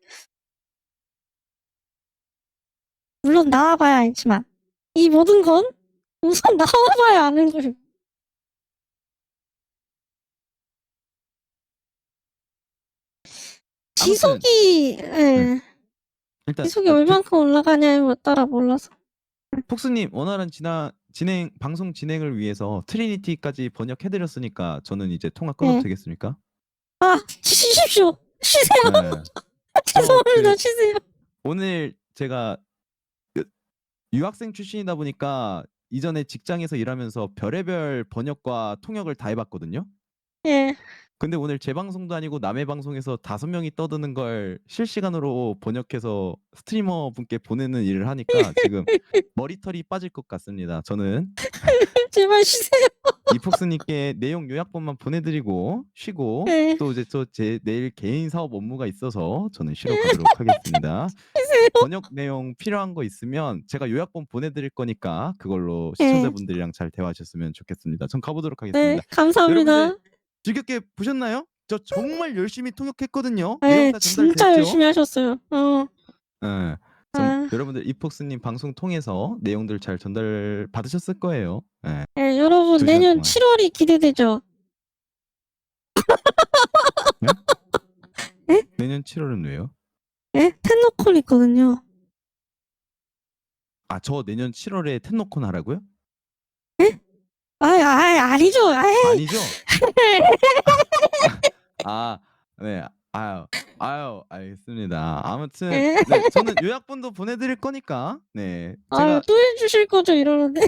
S1: 물론 나와봐야 알지만 이 모든 건 우선 나와봐야 아는 거예요. 지속이
S12: 일단
S1: 지속이 얼만큼 올라가냐에 따라 몰라서.
S12: 폭스님 원활한 방송 진행을 위해서 트리니티까지 번역해드렸으니까 저는 이제 통화 끊어도 되겠습니까?
S1: 아, 쉬십시오. 쉬세요.
S12: 네.
S1: 죄송합니다. 쉬세요.
S12: 오늘 제가 유학생 출신이다 보니까 이전에 직장에서 일하면서 별의별 번역과 통역을 다 해봤거든요.
S1: 예.
S12: 근데 오늘 제 방송도 아니고 남의 방송에서 5명이 떠드는 걸 실시간으로 번역해서 스트리머 분께 보내는 일을 하니까 지금 머리털이 빠질 것 같습니다. 저는
S1: 제발 쉬세요.
S12: 이폭스님께 내용 요약본만 보내드리고 쉬고 또 이제 제 내일 개인 사업 업무가 있어서 저는 쉬러 가도록 하겠습니다. 번역 내용 필요한 거 있으면 제가 요약본 보내드릴 거니까 그걸로 시청자분들이랑 잘 대화하셨으면 좋겠습니다. 전 가보도록 하겠습니다.
S1: 네, 감사합니다.
S12: 여러분들 즐겁게 보셨나요? 저 정말 열심히 통역했거든요.
S1: 네,
S12: 내용 다
S1: 진짜
S12: 전달됐죠?
S1: 열심히 하셨어요.
S12: 네. 여러분들 이폭스님 방송 통해서 내용들 잘 전달 받으셨을 거예요. 네.
S1: 네, 여러분
S12: 2시간
S1: 내년
S12: 동안.
S1: 7월이 기대되죠.
S12: 내년 7월은 왜요?
S1: 예? 텐노콘 있거든요.
S12: 아, 저 내년 7월에 텐노콘 하라고요?
S1: 아니죠.
S12: 아니죠? 아, 네. 아유, 알겠습니다. 아무튼
S1: 예.
S12: 네, 저는 요약본도 보내드릴 거니까 네,
S1: 아유,
S12: 제가
S1: 또 해주실 거죠, 이러는데. 예.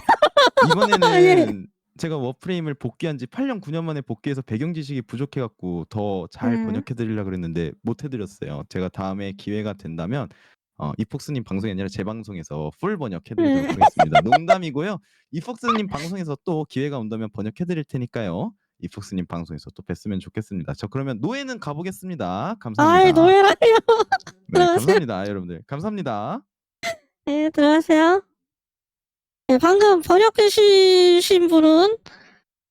S12: 이번에는 제가 워프레임을 복귀한 지 8년 9년 만에 복귀해서 배경 지식이 부족해 갖고 더 잘 번역해 드리려고 그랬는데 못 해드렸어요. 제가 다음에 기회가 된다면 이폭스님 방송이 아니라 제 방송에서 풀 번역해 드리도록 하겠습니다. 농담이고요. 이폭스님 방송에서 또 기회가 온다면 번역해 드릴 테니까요. 이폭스님 방송에서 또 뵀으면 좋겠습니다. 저 그러면 노예는 가보겠습니다.
S1: 아이,
S12: 감사합니다.
S1: 노예라뇨.
S12: 네,
S1: 들어가세요.
S12: 감사합니다, 여러분들. 감사합니다.
S1: 네, 들어가세요. 네, 방금 번역해 주신 분은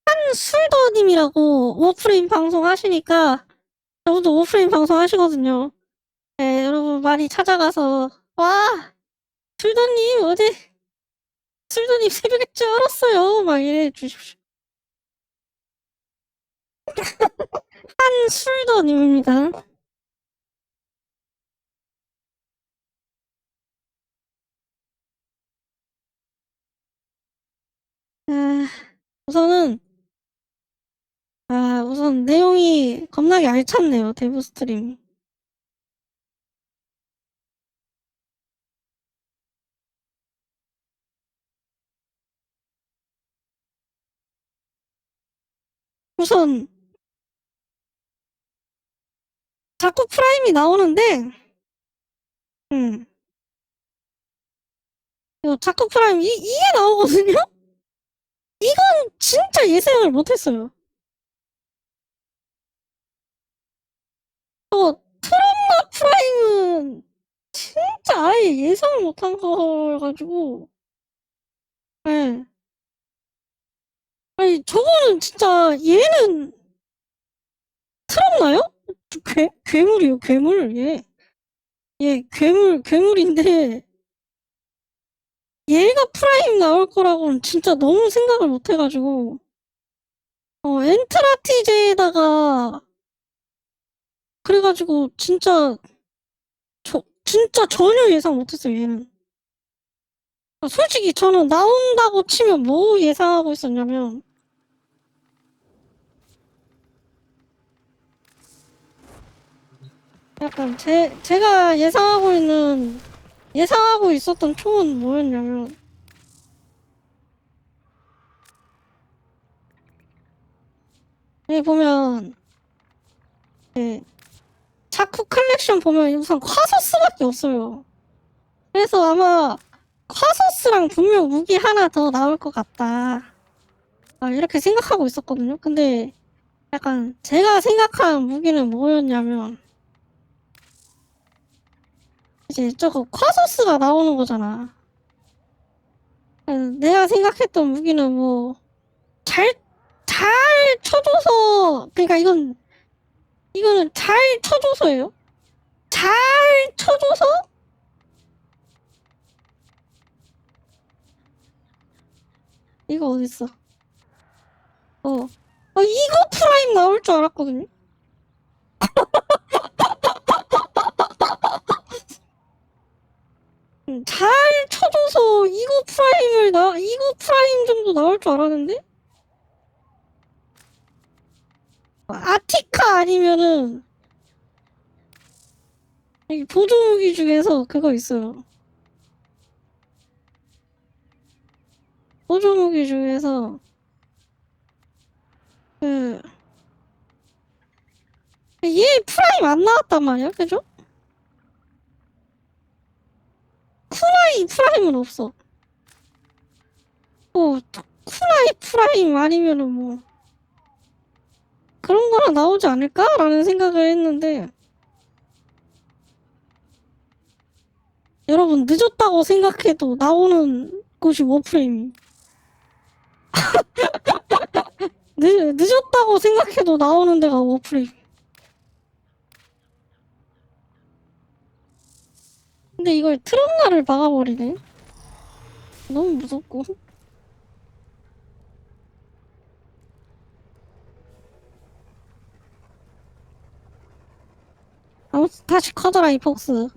S1: 한술더님이라고 워프레임 방송 하시니까 저분도 워프레임 방송 하시거든요. 네, 여러분 많이 찾아가서 와, 술더님 어제 술더님 새벽에 쩔었어요. 막 이래 주십시오. 한술더님입니다. 우선은 우선 내용이 겁나게 알찼네요. 데브스트림. 우선 자꾸 프라임이 나오는데 이거 자꾸 프라임 이게 나오거든요? 이건 진짜 예상을 못했어요. 트럼마 프라임은 진짜 아예 예상을 못한 거여가지고 네. 아니 저거는 진짜 얘는 트럼나요? 괴물이요, 괴물. 얘 괴물인데 얘가 프라임 나올 거라고는 진짜 너무 생각을 못 해가지고 엔트라티제에다가 그래가지고 진짜 전혀 예상 못했어요, 얘는. 솔직히 저는 나온다고 치면 뭐 예상하고 있었냐면 약간 제가 예상하고 있었던 총은 뭐였냐면 여기 보면 자쿠 컬렉션 보면 우선 콰소스밖에 없어요. 그래서 아마 콰소스랑 분명 무기 하나 더 나올 것 같다. 이렇게 생각하고 있었거든요. 근데 약간 제가 생각한 무기는 뭐였냐면 이제 저거 콰소스가 나오는 거잖아. 내가 생각했던 무기는 뭐 잘 쳐줘서 그러니까 이거는 잘 쳐줘서예요. 잘 쳐줘서 이거 어딨어? 이거 프라임 나올 줄 알았거든요. 잘 쳐줘서 이거 프라임 정도 나올 줄 알았는데? 아티카 아니면은 여기 보조무기 중에서 그거 있어요. 보조무기 중에서 얘 프라임 안 나왔단 말이야, 그죠? 쿠나이 프라임은 없어. 쿠나이 프라임 아니면은 뭐 그런 거랑 나오지 않을까라는 생각을 했는데 여러분 늦었다고 생각해도 나오는 곳이 워프레임이 늦었다고 생각해도 나오는 데가 워프레임. 근데 이걸 트럼나를 박아버리네. 너무 무섭고. 아무튼 다시 커져라 이 폭스.